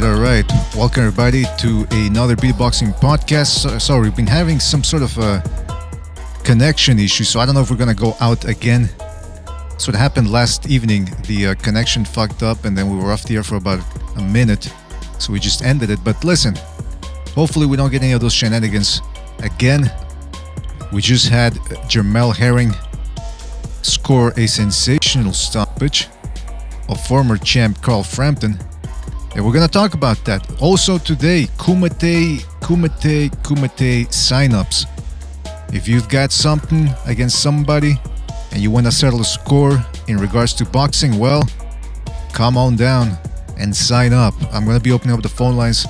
all right. Welcome everybody to another beatboxing podcast. Sorry, we've been having some sort of a connection issue, so I don't know if we're gonna go out again. So it happened last evening. The connection fucked up, and then we were off the air for about a minute, so we just ended it. But listen, hopefully we don't get any of those shenanigans again. We just had Jamel Herring score a sensational stoppage of former champ Carl Frampton. And we're going to talk about that. Also today, KUMITE signups. If you've got something against somebody and you want to settle a score in regards to boxing, well, come on down and sign up. I'm going to be opening up the phone lines,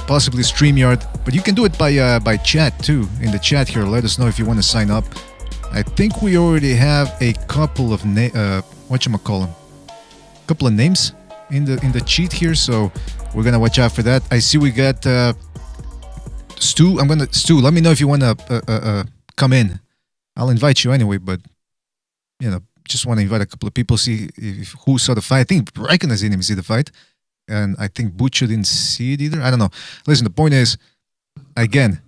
possibly StreamYard, but you can do it by chat too. In the chat here, let us know if you want to sign up. I think we already have a couple of couple of names in the cheat here, so we're gonna watch out for that. I see we got Stu. Stu, let me know if you wanna come in. I'll invite you anyway, but just want to invite a couple of people, see who saw the fight. I think Raikkonen didn't even see the fight, and I think Butcher didn't see it either. I don't know. Listen, the point is, again,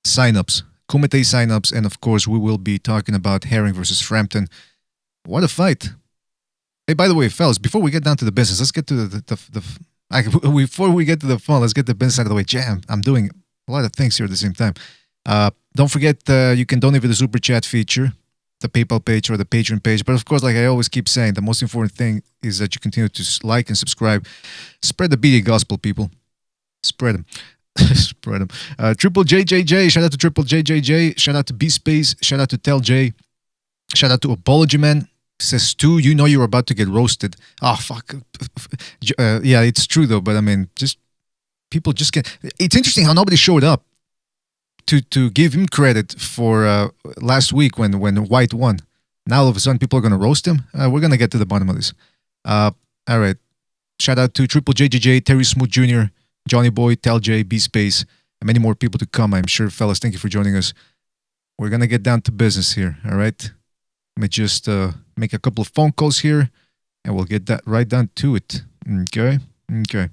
signups, KUMITE signups, and of course we will be talking about Herring versus Frampton. What a fight! Hey, by the way, fellas, before we get down to the business, let's get to before we get to the fun, let's get the business out of the way. Jam, I'm doing a lot of things here at the same time. Don't forget, you can donate with the Super Chat feature, the PayPal page or the Patreon page. But of course, like I always keep saying, the most important thing is that you continue to like and subscribe. Spread the BD gospel, people. Spread them. Spread them. Triple JJJ, shout out to Triple JJJ. Shout out to B-Space. Shout out to Tell J. Shout out to Apology Man. Says Stu, you know you're about to get roasted. Oh, fuck. Yeah, it's true though, but I mean, people just get. It's interesting how nobody showed up to give him credit for last week when White won. Now all of a sudden people are going to roast him. We're going to get to the bottom of this. All right. Shout out to Triple JJJ, Terry Smoot Jr., Johnny Boy, Tel J, B-Space, and many more people to come, I'm sure. Fellas, thank you for joining us. We're going to get down to business here, all right? Let me just make a couple of phone calls here, and we'll get that right down to it. Okay. I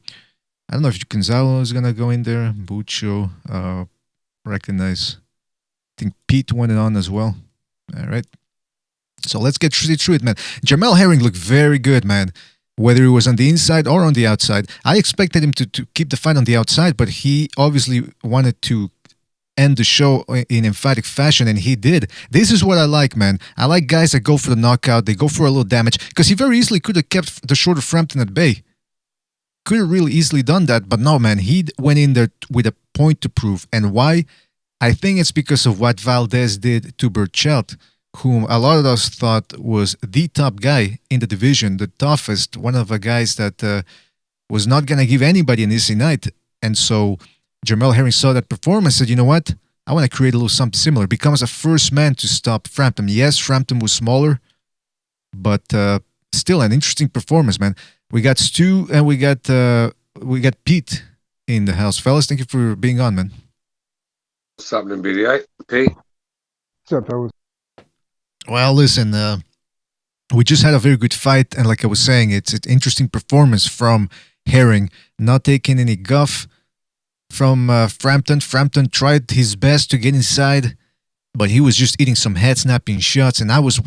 don't know if Gonzalo is gonna go in there. Bucho, recognize. I think Pete went on as well. All right. So let's get straight through it, man. Jamel Herring looked very good, man. Whether it was on the inside or on the outside, I expected him to keep the fight on the outside, but he obviously wanted to end the show in emphatic fashion, and he did. This is what I like, man. I like guys that go for the knockout. They go for a little damage, because he very easily could have kept the shorter Frampton at bay. Could have really easily done that, but no, man. He went in there with a point to prove. And why? I think it's because of what Valdez did to Burchelt, whom a lot of us thought was the top guy in the division, the toughest, one of the guys that was not going to give anybody an easy night. And so Jamel Herring saw that performance and said, you know what? I want to create a little something similar. Becomes a first man to stop Frampton. Yes, Frampton was smaller, but still an interesting performance, man. We got Stu and we got Pete in the house. Fellas, thank you for being on, man. What's happening, BD8? Pete? What's up, fellas? Well, listen, we just had a very good fight, and like I was saying, it's an interesting performance from Herring, not taking any guff from Frampton. Frampton tried his best to get inside, but he was just eating some head-snapping shots, and I was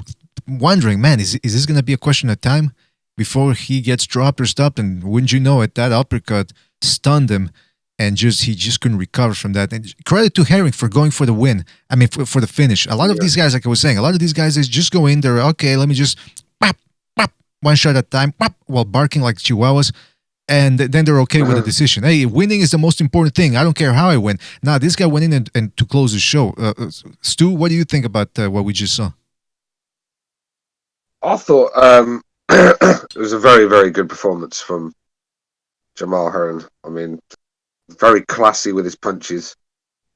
wondering, man, is this going to be a question of time before he gets dropped or stopped? And wouldn't you know it, that uppercut stunned him, and he just couldn't recover from that. And credit to Herring for going for the win. I mean, for the finish. A lot of these guys, like I was saying, a lot of these guys, they just go in there, okay, let me just pop, pop, one shot at a time, pop, while barking like chihuahuas. And then they're okay with the decision. Hey, winning is the most important thing. I don't care how I win. Now, this guy went in and to close the show. Stu, what do you think about what we just saw? I thought it was a very, very good performance from Jamel Herring. I mean, very classy with his punches.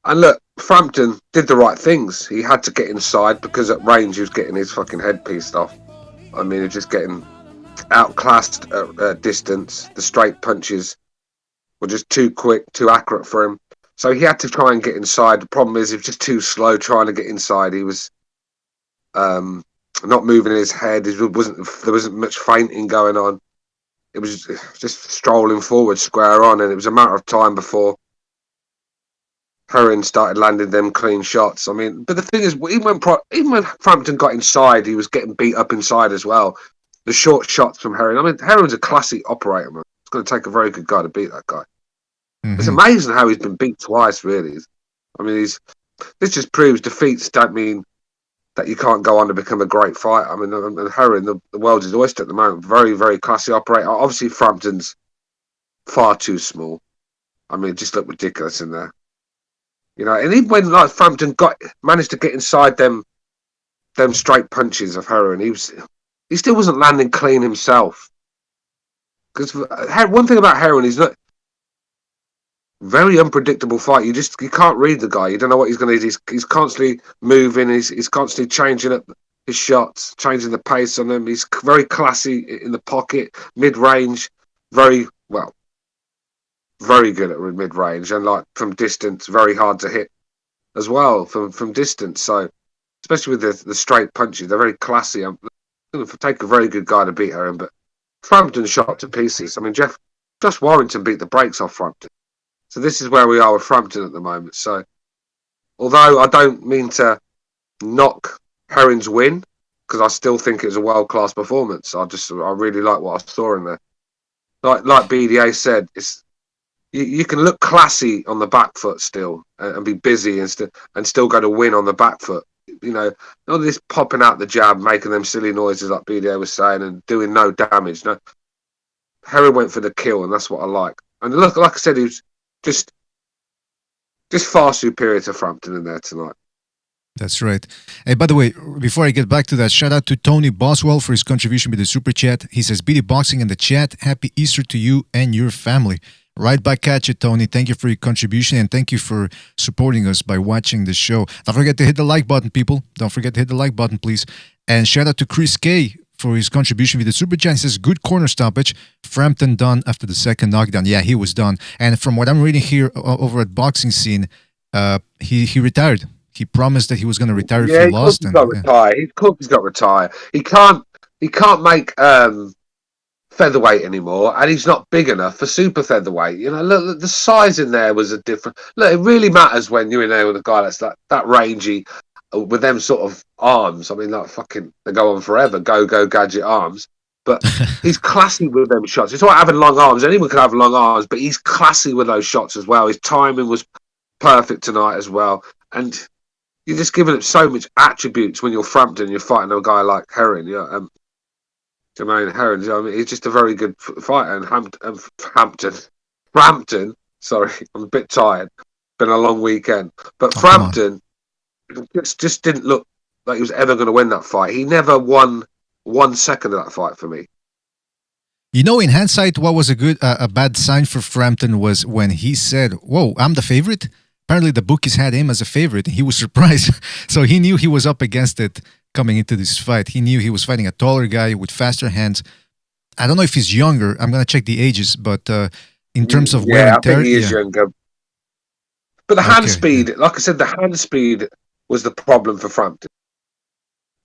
And look, Frampton did the right things. He had to get inside because at range he was getting his fucking head pieced off. I mean, he's just getting outclassed at distance. The straight punches were just too quick, too accurate for him. So he had to try and get inside. The problem is he was just too slow trying to get inside. He was not moving his head. There wasn't much feinting going on. it was just strolling forward, square on, and it was a matter of time before Heron started landing them clean shots. I mean, but the thing is, even when Frampton got inside, he was getting beat up inside as well. The short shots from Heron. I mean, Heron's a classy operator, man. It's going to take a very good guy to beat that guy. Mm-hmm. It's amazing how he's been beat twice, really. I mean, this just proves defeats don't mean that you can't go on to become a great fighter. I mean, and Heron, the world's his oyster at the moment. Very, very classy operator. Obviously, Frampton's far too small. I mean, just looked ridiculous in there. You know, and even when like Frampton managed to get inside them straight punches of Heron, he still wasn't landing clean himself. Because one thing about Heron, he's not very unpredictable fight. You can't read the guy. You don't know what he's going to do. He's constantly moving. He's constantly changing up his shots, changing the pace on them. He's very classy in the pocket, mid range, very good at mid range, and like from distance, very hard to hit as well from distance. So, especially with the straight punches, they're very classy. I'm going to take a very good guy to beat Heron, but Frampton shot to pieces. I mean, Josh Warrington beat the brakes off Frampton. So this is where we are with Frampton at the moment. So, although I don't mean to knock Heron's win, because I still think it was a world-class performance. I really like what I saw in there. Like BDA said, you can look classy on the back foot still and be busy and still go to win on the back foot. You know, all this popping out the jab, making them silly noises like BDA was saying, and doing no damage. No, Heron went for the kill, and that's what I like. And look, like I said, he was just far superior to Frampton in there tonight. That's right. Hey, by the way, before I get back to that, shout out to Tony Boswell for his contribution with the super chat. He says, BD Boxing in the chat, happy Easter to you and your family. Right back at you, Tony. Thank you for your contribution, and thank you for supporting us by watching the show. Don't forget to hit the like button, people. Don't forget to hit the like button, please. And shout out to Chris K for his contribution with the super chat. He says, good corner stoppage. Frampton done after the second knockdown. Yeah, he was done. And from what I'm reading here over at Boxing Scene, he retired. He promised that he was going to retire if he lost. He's got to retire. He's got to retire. He can't make featherweight anymore, and he's not big enough for super featherweight. You know, look, the size in there was a different. Look, it really matters when you're in there with a guy that's that rangy, with them sort of arms. I mean, like fucking, they go on forever. Go gadget arms. But he's classy with them shots. It's all right having long arms. Anyone can have long arms, but he's classy with those shots as well. His timing was perfect tonight as well, and you're just giving it so much attributes when you're Frampton. You're fighting a guy like Heron. Yeah. Jermaine Heron, I mean, he's just a very good fighter. And Frampton, sorry, I'm a bit tired. Been a long weekend. But Frampton just didn't look like he was ever going to win that fight. He never won 1 second of that fight for me. You know, in hindsight, what was a bad sign for Frampton was when he said, whoa, I'm the favorite. Apparently the bookies had him as a favorite, and he was surprised. So he knew he was up against it coming into this fight. He knew he was fighting a taller guy with faster hands. I don't know if he's younger. I'm going to check the ages, but in terms of wear and tear, I think he is younger. But the hand speed, like I said, the hand speed was the problem for Frampton.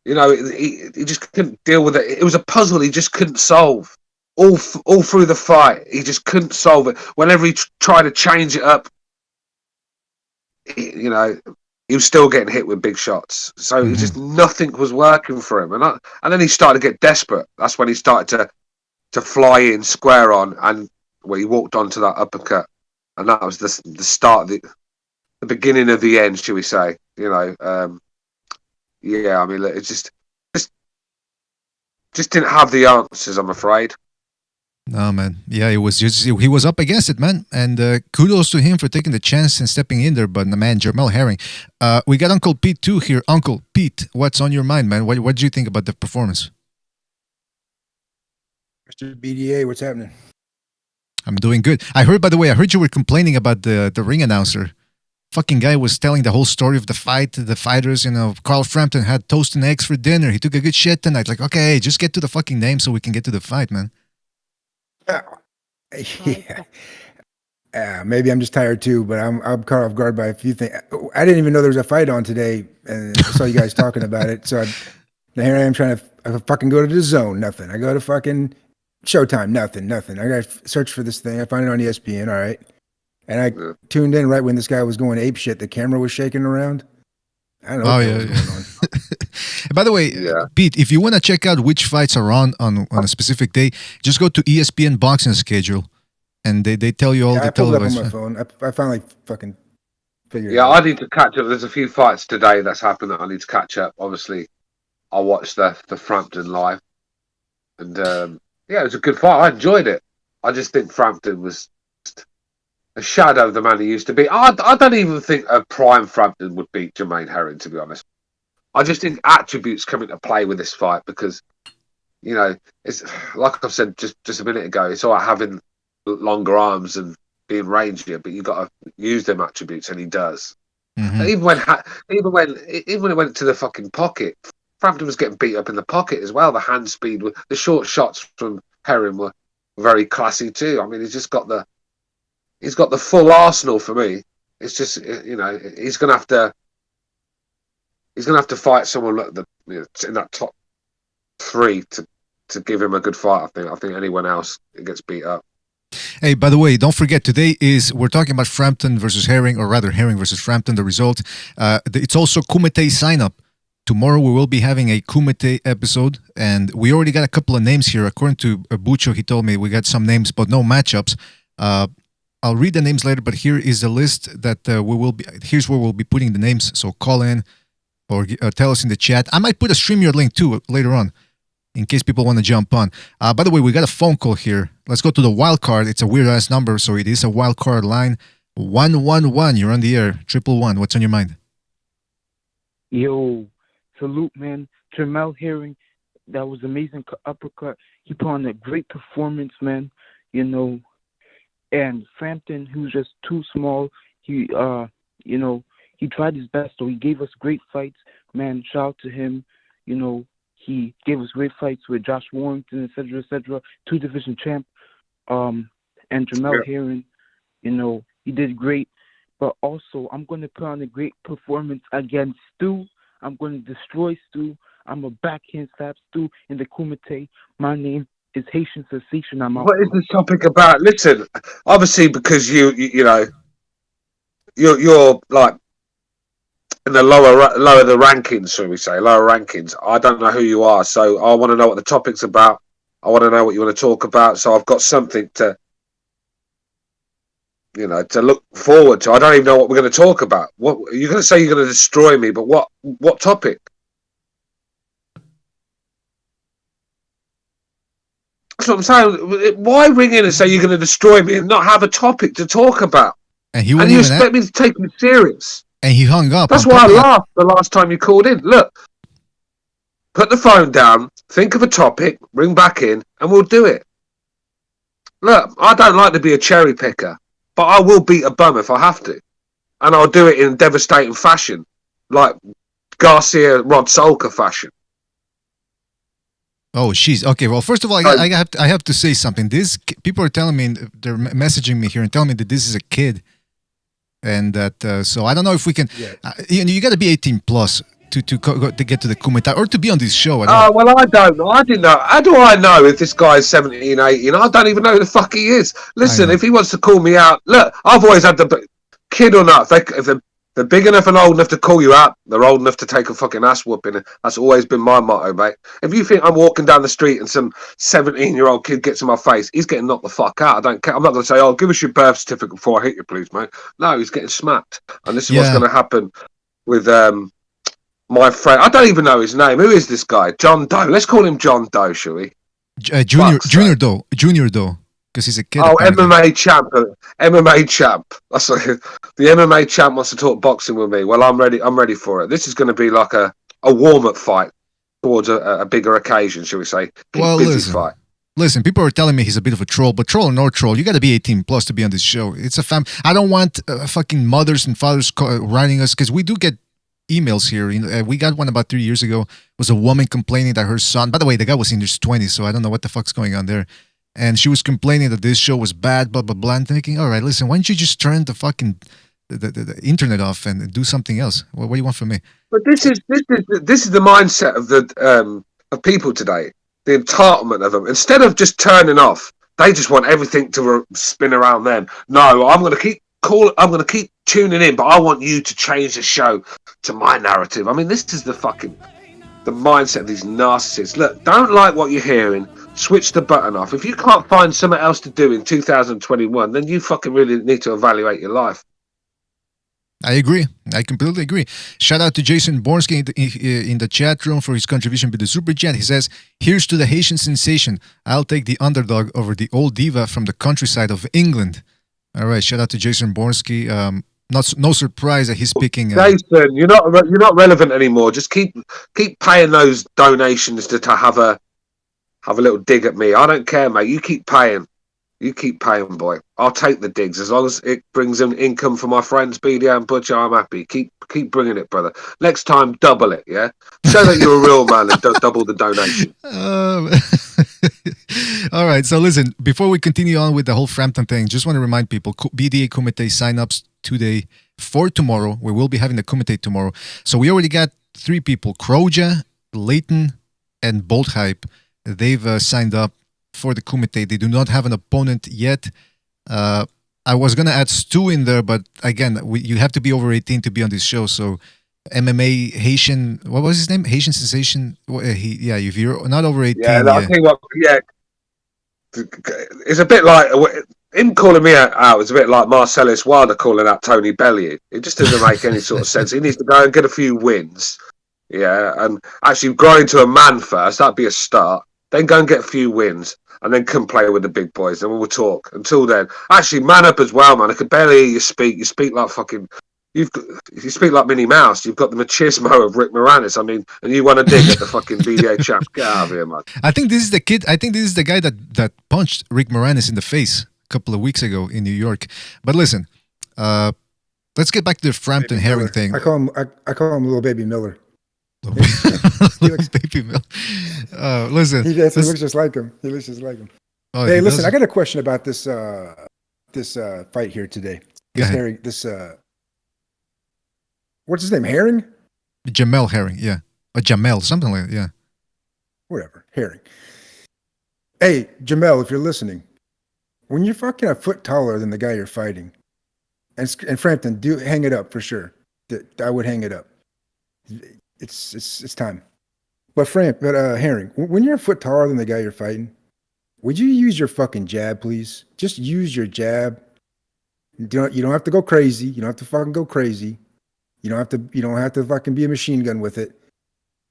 You know, he just couldn't deal with it. It was a puzzle he just couldn't solve. All through the fight, he just couldn't solve it. Whenever he tried to change it up, you know, he was still getting hit with big shots. So just nothing was working for him. And then he started to get desperate. That's when he started to fly in, square on, and he walked onto that uppercut. And that was the start, the beginning of the end, shall we say. You know, yeah, I mean, it just didn't have the answers, I'm afraid. No, man. Yeah, he was up against it, man. And kudos to him for taking the chance and stepping in there. But, man, Jermel Herring. We got Uncle Pete, too, here. Uncle Pete, what's on your mind, man? What do you think about the performance? Mr. BDA, what's happening? I'm doing good. By the way, I heard you were complaining about the ring announcer. Fucking guy was telling the whole story of the fight, the fighters. You know, Carl Frampton had toast and eggs for dinner. He took a good shit tonight. Like, okay, just get to the fucking name so we can get to the fight, man. Yeah. Maybe I'm just tired too, but I'm caught off guard by a few things. I didn't even know there was a fight on today, and I saw you guys talking about it. So here I am trying to fucking go to the zone. Nothing. I go to fucking Showtime, nothing. I got to search for this thing. I find it on ESPN. All right, and I Yeah. tuned in right when this guy was going ape shit. The camera was shaking around. I don't know what Oh the yeah. hell was going on. By the way, Yeah. Pete, if you want to check out which fights are on a specific day, just go to ESPN boxing schedule, and they tell you all Yeah, the I pulled it up on televised. my phone. I finally fucking figured Yeah, it I out. need to catch up. There's a few fights today that's happened that I need to catch up. Obviously, I watched the Frampton live, and yeah, it was a good fight. I enjoyed it. I just think Frampton was a shadow of the man he used to be. I don't even think a prime Frampton would beat Jermaine Herring, to be honest. I just think attributes come into play with this fight because, you know, it's like I've said just a minute ago, it's all right having longer arms and being rangier, but you've got to use them attributes, and he does. Mhm. Even when it went to the fucking pocket, Frampton was getting beat up in the pocket as well. The hand speed, the short shots from Herring were very classy too. I mean, he's got the full arsenal for me. It's just he's gonna have to fight someone like in that top three to give him a good fight. I think anyone else gets beat up. Hey, by the way, don't forget today we're talking about Frampton versus Herring, or rather Herring versus Frampton. The result. It's also KUMITE sign up. Tomorrow we will be having a KUMITE episode, and we already got a couple of names here. According to Bucho, he told me we got some names, but no matchups. I'll read the names later, but here is the list that here's where we'll be putting the names. So call in or tell us in the chat. I might put a StreamYard link too later on in case people want to jump on. By the way, we got a phone call here. Let's go to the wild card. It's a weird ass number, so it is a wild card line. 111. You're on the air. 111. What's on your mind? Yo, salute, man. Jamel Herring, that was amazing uppercut. He put on a great performance, man. You know, and Frampton, he was just too small. He, he tried his best, so he gave us great fights. Man, shout out to him. You know, he gave us great fights with Josh Warrington, etc., 2-division champ. And Jamel Herring, you know, he did great. But also, I'm going to put on a great performance against Stu. I'm going to destroy Stu. I'm a backhand slap Stu in the Kumite. My name is Haitian Sensation. I'm out. What is this topic about? Listen, obviously because you're like in the lower the rankings, shall we say, lower rankings. I don't know who you are, so I want to know what the topic's about. I want to know what you want to talk about, so I've got something to look forward to. I don't even know what we're going to talk about. What you're going to say? You're going to destroy me, but what topic? That's what I'm saying. Why ring in and say you're going to destroy me and not have a topic to talk about? And you expect me to take me serious? And he hung up. That's why I laughed the last time you called in. Look, put the phone down, think of a topic, ring back in, and we'll do it. Look, I don't like to be a cherry picker, but I will beat a bum if I have to. And I'll do it in devastating fashion, like Garcia Rod Solka fashion. Oh, jeez. Okay. Well, first of all, I have to say something. People are telling me, they're messaging me here and telling me that this is a kid, and that so I don't know if we can. Yeah. You got to be 18 plus to get to the KUMITE or to be on this show. Well, I don't know. I didn't know. How do I know if this guy's 17, 18? I don't even know who the fuck he is. Listen, if he wants to call me out, look, I've always had the kid or not. If they're big enough and old enough to call you out, they're old enough to take a fucking ass whooping. That's always been my motto, mate. If you think I'm walking down the street and some 17-year-old kid gets in my face, he's getting knocked the fuck out. I don't care. I'm not going to say, oh, give us your birth certificate before I hit you, please, mate. No, he's getting smacked. And this is what's going to happen with my friend. I don't even know his name. Who is this guy? John Doe. Let's call him John Doe, shall we? Junior Doe. Because he's a kid. Oh, apparently. MMA champ. That's like, the MMA champ wants to talk boxing with me. Well, I'm ready for it. This is going to be like a warm-up fight towards a bigger occasion, shall we say? Fight. Listen, people are telling me he's a bit of a troll, but troll or no troll, you got to be 18 plus to be on this show. It's a I don't want fucking mothers and fathers writing us, because we do get emails here. We got one about 3 years ago. It was a woman complaining that her son, by the way, the guy was in his 20s, so I don't know what the fuck's going on there. And she was complaining that this show was bad, blah, blah, blah. And thinking, all right, listen, why don't you just turn the fucking the internet off and do something else? What do you want from me? But this is the mindset of of people today. the entitlement of them. Instead of just turning off, they just want everything to spin around them. No, I'm going to keep I'm going to keep tuning in, but I want you to change the show to my narrative. I mean, this is the mindset of these narcissists. Look, don't like what you're hearing. Switch the button off. If you can't find something else to do in 2021, then you fucking really need to evaluate your life. I agree. I completely agree. Shout out to Jason Borski in the chat room for his contribution with the super chat. He says, "Here's to the Haitian sensation. I'll take the underdog over the old diva from the countryside of England." All right. Shout out to Jason Borski. No surprise that he's picking. Jason, you're not relevant anymore. Just keep paying those donations to have a little dig at me. I don't care, mate. You keep paying. You keep paying, boy. I'll take the digs as long as it brings in income for my friends, BDO and Butcher. I'm happy. Keep bringing it, brother. Next time, double it. Yeah, show that you're a real man and double the donation. All right. So listen, before we continue on with the whole Frampton thing, just want to remind people: BDA KUMITE sign-ups today for tomorrow. We will be having the KUMITE tomorrow. So we already got 3 people: Kroja, Leighton, and Bolt Hype. They've signed up for the KUMITE. They do not have an opponent yet. I was going to add Stu in there, but again, you have to be over 18 to be on this show. So MMA Haitian, what was his name? Haitian Sensation? If you're not over 18. Yeah, I'll tell you what, it's a bit like, him calling me out is a bit like Marcellus Wilder calling out Tony Bellew. It just doesn't make any sort of sense. He needs to go and get a few wins. Yeah, and actually growing to a man first, that'd be a start. Then go and get a few wins, and then come play with the big boys, and we'll talk. Until then, actually, man up as well, man. I could barely hear you speak. You speak like fucking... You speak like Minnie Mouse. You've got the machismo of Rick Moranis. I mean, and you want to dig at the fucking BDA champ. Get out of here, man. I think this is the kid. I think this is the guy that punched Rick Moranis in the face a couple of weeks ago in New York. But listen, let's get back to the Frampton Herring thing. I call him Little Baby Miller. Baby Miller. Listen, he looks just like him. Oh, hey, listen, I got a question about this fight here today. What's his name? Herring? Jamel Herring, yeah. Or Jamel, something like that, yeah. Whatever, Herring. Hey, Jamel, if you're listening, when you're fucking a foot taller than the guy you're fighting, and Frampton, do hang it up for sure. I would hang it up. It's time. But Herring, when you're a foot taller than the guy you're fighting, would you use your fucking jab, please? Just use your jab. You don't have to go crazy. You don't have to fucking go crazy. You don't have to fucking be a machine gun with it.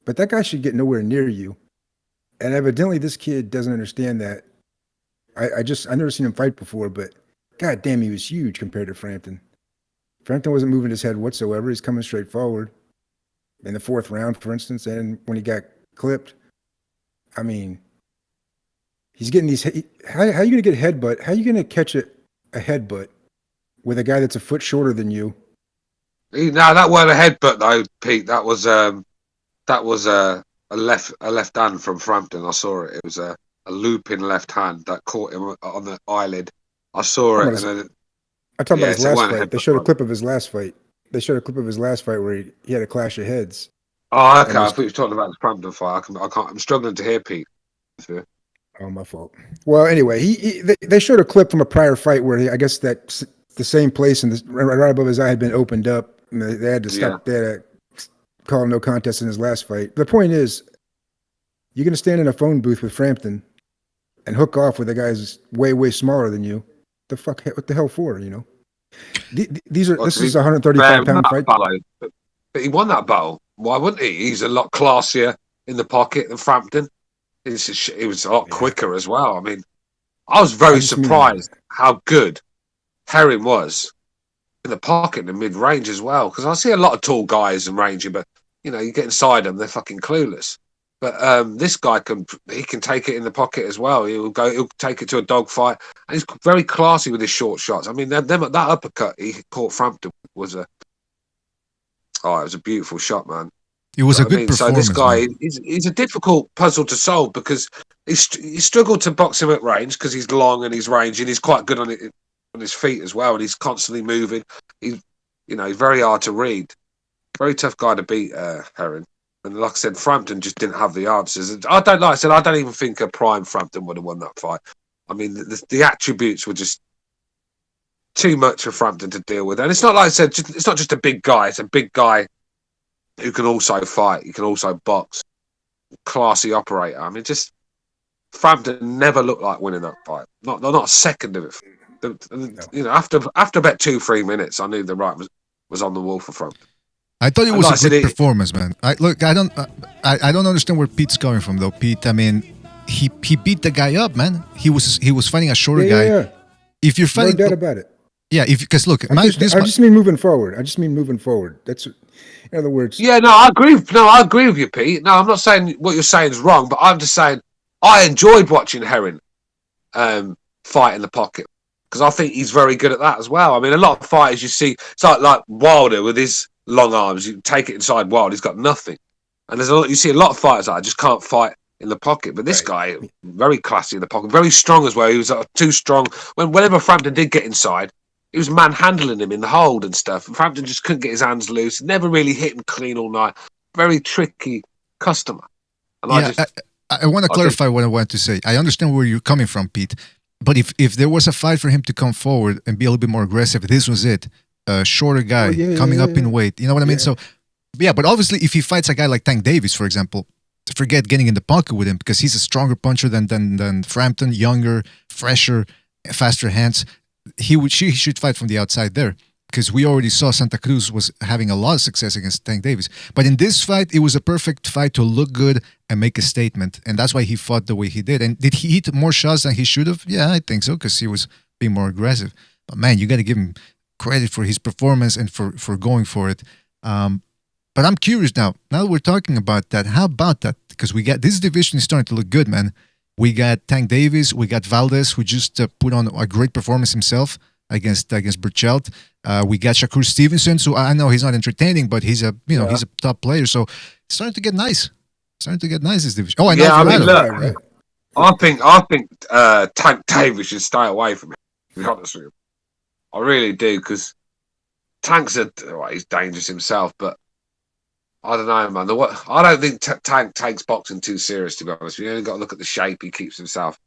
But that guy should get nowhere near you. And evidently this kid doesn't understand that. I never seen him fight before, but god damn, he was huge compared to Frampton. Frampton wasn't moving his head whatsoever. He's coming straight forward. In the 4th round, for instance, and when he got clipped, I mean, he's getting these. How are you going to get a headbutt? How are you going to catch a headbutt with a guy that's a foot shorter than you? No, that wasn't a headbutt though, Pete. That was a left hand from Frampton. I saw it. It was a looping left hand that caught him on the eyelid. I saw it. I'm talking about his last fight. They showed a clip of his last fight. Where he had a clash of heads. Oh, okay. I thought you were talking about the Frampton fight. I'm struggling to hear Pete. Oh, my fault. Well, anyway, they showed a clip from a prior fight where I guess that the same place and right above his eye had been opened up. And they had to stop. They had to call him no contest in his last fight. The point is, you're going to stand in a phone booth with Frampton and hook off with a guy who's way, way smaller than you. What the hell for, you know? This is a 135-pound fight. But he won that battle. Why wouldn't he? He's a lot classier in the pocket than Frampton. He was a lot quicker as well. I mean, I was very surprised how good Herring was in the pocket and the mid-range as well. Because I see a lot of tall guys and rangy, but you get inside them, they're fucking clueless. But this guy can take it in the pocket as well. He'll take it to a dogfight, and he's very classy with his short shots. I mean, that uppercut he caught Frampton was it was a beautiful shot, man. It was a good performance. So this guy, he's a difficult puzzle to solve because he struggled to box him at range because he's long and he's rangy and he's quite good on his feet as well, and he's constantly moving. He's very hard to read. Very tough guy to beat, Herring. And like I said, Frampton just didn't have the answers. And I don't even think a prime Frampton would have won that fight. I mean, the attributes were just too much for Frampton to deal with. And it's not like I said, it's not just a big guy. It's a big guy who can also fight. He can also box. Classy operator. I mean, just Frampton never looked like winning that fight. Not a second of it. You know, after about 2-3 minutes, I knew the right was on the wall for Frampton. I thought it And was like I a good said, performance, man. I don't understand where Pete's coming from though. Pete, I mean, he beat the guy up, man. He was fighting a shorter guy. Yeah. If you're No fighting, doubt about it. yeah, because look, I just mean moving forward. That's, in other words. Yeah, no, I agree. No, I agree with you, Pete. No, I'm not saying what you're saying is wrong, but I'm just saying I enjoyed watching Herring fight in the pocket because I think he's very good at that as well. I mean, a lot of fighters you see, it's like Wilder with his long arms. You take it inside Wilder, he's got nothing. And you see a lot of fighters that just can't fight in the pocket. But this guy, very classy in the pocket, very strong as well. He was too strong. Whenever Frampton did get inside, he was manhandling him in the hold and stuff. And Frampton just couldn't get his hands loose. Never really hit him clean all night. Very tricky customer. And I want to clarify what I want to say. I understand where you're coming from, Pete. But if there was a fight for him to come forward and be a little bit more aggressive, this was it. A shorter guy coming up in weight. You know what I mean? So, yeah, but obviously if he fights a guy like Tank Davis, for example, forget getting in the pocket with him because he's a stronger puncher than Frampton, younger, fresher, faster hands. He should fight from the outside there because we already saw Santa Cruz was having a lot of success against Tank Davis. But in this fight, it was a perfect fight to look good and make a statement. And that's why he fought the way he did. And did he hit more shots than he should have? Yeah, I think so because he was being more aggressive. But man, you got to give him credit for his performance and for going for it. But I'm curious now that we're talking about that, how about that? Because we got this division is starting to look good, man. We got Tank Davis, we got Valdez, who just put on a great performance himself against Burchelt. We got Shakur Stevenson, so I know he's not entertaining, but he's a he's a top player. So it's starting to get nice. This division. Oh, I know. Yeah, I mean, look, I think Tank Davis should stay away from him. To be honest with you, I really do because Tank's he's dangerous himself, but I don't know, man. I don't think Tank takes boxing too serious, to be honest. You only got to look at the shape he keeps himself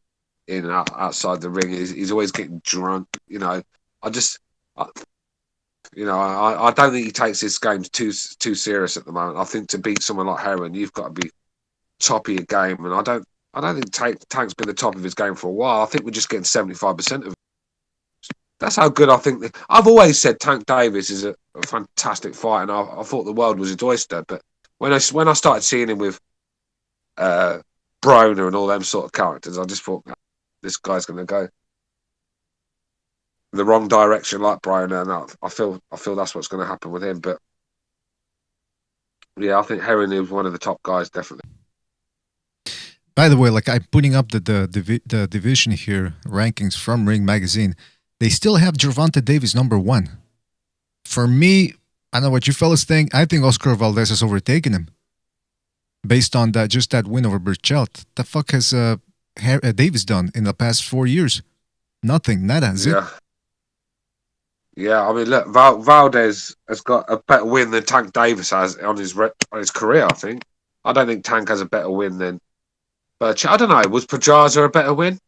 in and outside the ring. He's always getting drunk. You know, I don't think he takes his games too serious at the moment. I think to beat someone like Herring, you've got to be top of your game, and I don't think Tank's been the top of his game for a while. I think we're just getting 75% of it. That's how good I think. I've always said Tank Davis is a fantastic fighter, and I thought the world was his oyster. But when I started seeing him with Broner and all them sort of characters, I just thought this guy's going to go the wrong direction like Broner, and I feel that's what's going to happen with him. But yeah, I think Herring is one of the top guys, definitely. By the way, like I'm putting up the division here rankings from Ring Magazine. They still have Gervonta Davis number 1. For me, I don't know what you fellas think. I think Oscar Valdez has overtaken him based on that win over Burchelt. The fuck has Davis done in the past 4 years? Nothing, nada, zip. Yeah, I mean, look, Valdez has got a better win than Tank Davis has on his career, I think. I don't think Tank has a better win than Burchelt. I don't know, was Pedraza a better win?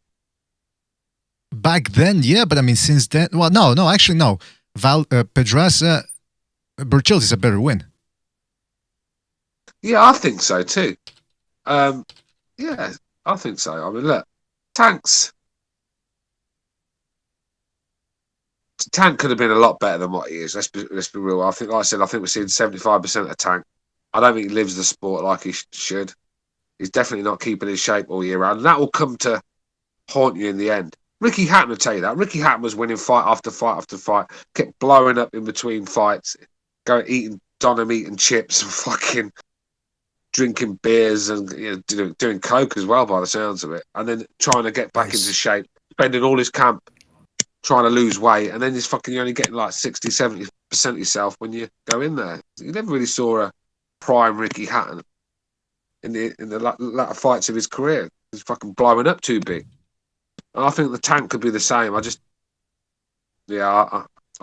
Back then, yeah, but I mean, since then, well, no, actually, no. Pedraza, Burchelt is a better win. Yeah, I think so too. Yeah, I think so. I mean, look, Tank could have been a lot better than what he is. Let's be real. I think, like I said, I think we're seeing 75% of Tank. I don't think he lives the sport like he should. He's definitely not keeping his shape all year round, and that will come to haunt you in the end. Ricky Hatton will tell you that. Ricky Hatton was winning fight after fight after fight, kept blowing up in between fights, eating Donna meat and chips and fucking drinking beers and doing coke as well by the sounds of it, and then trying to get back into shape, spending all his camp trying to lose weight, and then you're only getting like 60-70% yourself when you go in there. You never really saw a prime Ricky Hatton in the latter fights of his career. He's fucking blowing up too big. And I think the Tank could be the same. I think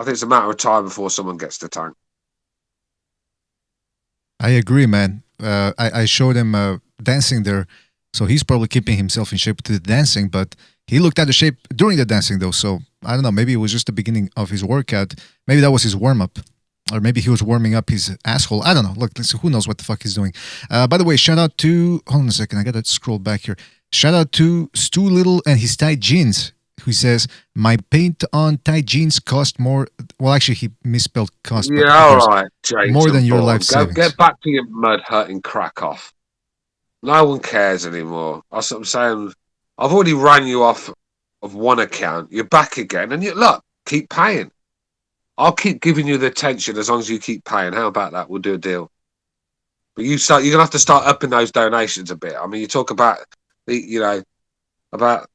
it's a matter of time before someone gets to Tank. I agree, man. I showed him dancing there, so he's probably keeping himself in shape to the dancing. But he looked out of shape during the dancing, though. So I don't know. Maybe it was just the beginning of his workout. Maybe that was his warm up. Or maybe he was warming up his asshole. I don't know. Look, who knows what the fuck he's doing. By the way, shout out to... Hold on a second. I got to scroll back here. Shout out to Stu Little and his tight jeans, who says, my paint-on tight jeans cost more... Well, actually, he misspelled cost. Yeah, but all right, Jason. more than your Bourne. life savings. Get back to your mud hut and crack off. No one cares anymore. That's what I'm saying. I've already rang you off of one account. You're back again. And look, keep paying. I'll keep giving you the attention as long as you keep paying. How about that? We'll do a deal. But you're gonna have to start upping those donations a bit. I mean, you talk about about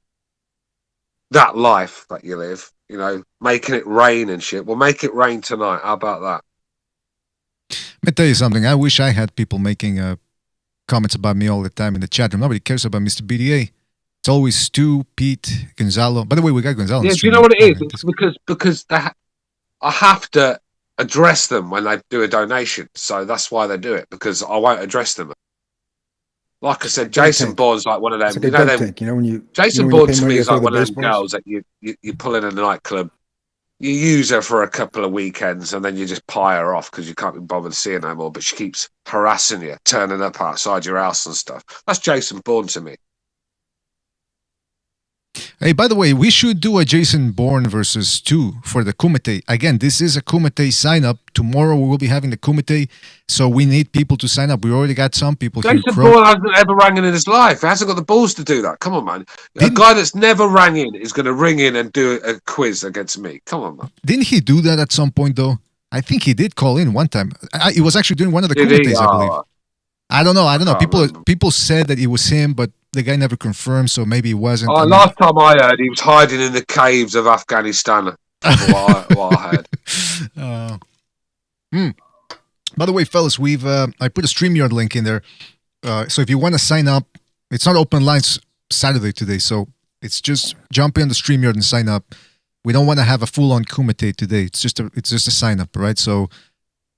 that life that you live. Making it rain and shit. Well, make it rain tonight. How about that? Let me tell you something. I wish I had people making comments about me all the time in the chat room. Nobody cares about Mr. BDA. It's always Stu, Pete, Gonzalo. By the way, we got Gonzalo. Yeah, do you know what it is? It's because I have to address them when they do a donation. So that's why they do it, because I won't address them. Like I said, Jason Bourne's like one of them. It's like a dunk tank, when you Jason when Bourne you pay to money me to is throw like the one of them baseballs. girls that you pull in a nightclub. You use her for a couple of weekends and then you just pie her off because you can't be bothered seeing her no more. But she keeps harassing you, turning up outside your house and stuff. That's Jason Bourne to me. Hey, by the way, we should do a Jason Bourne versus Stu for the Kumite. Again, this is a Kumite sign-up. Tomorrow we will be having the Kumite, so we need people to sign up. We already got some people here. Jason Bourne hasn't ever rang in his life. He hasn't got the balls to do that. Come on, man. A guy that's never rang in is going to ring in and do a quiz against me. Come on, man. Didn't he do that at some point, though? I think he did call in one time. He was actually doing one of the Kumites, I believe. I don't know. People said that it was him, but the guy never confirmed, so maybe it wasn't. Last time I heard, he was hiding in the caves of Afghanistan. What I heard. By the way, fellas, I put a StreamYard link in there. So if you want to sign up, it's not open lines Saturday today, so it's just jump in the StreamYard and sign up. We don't want to have a full-on Kumite today. It's just a sign up, right? So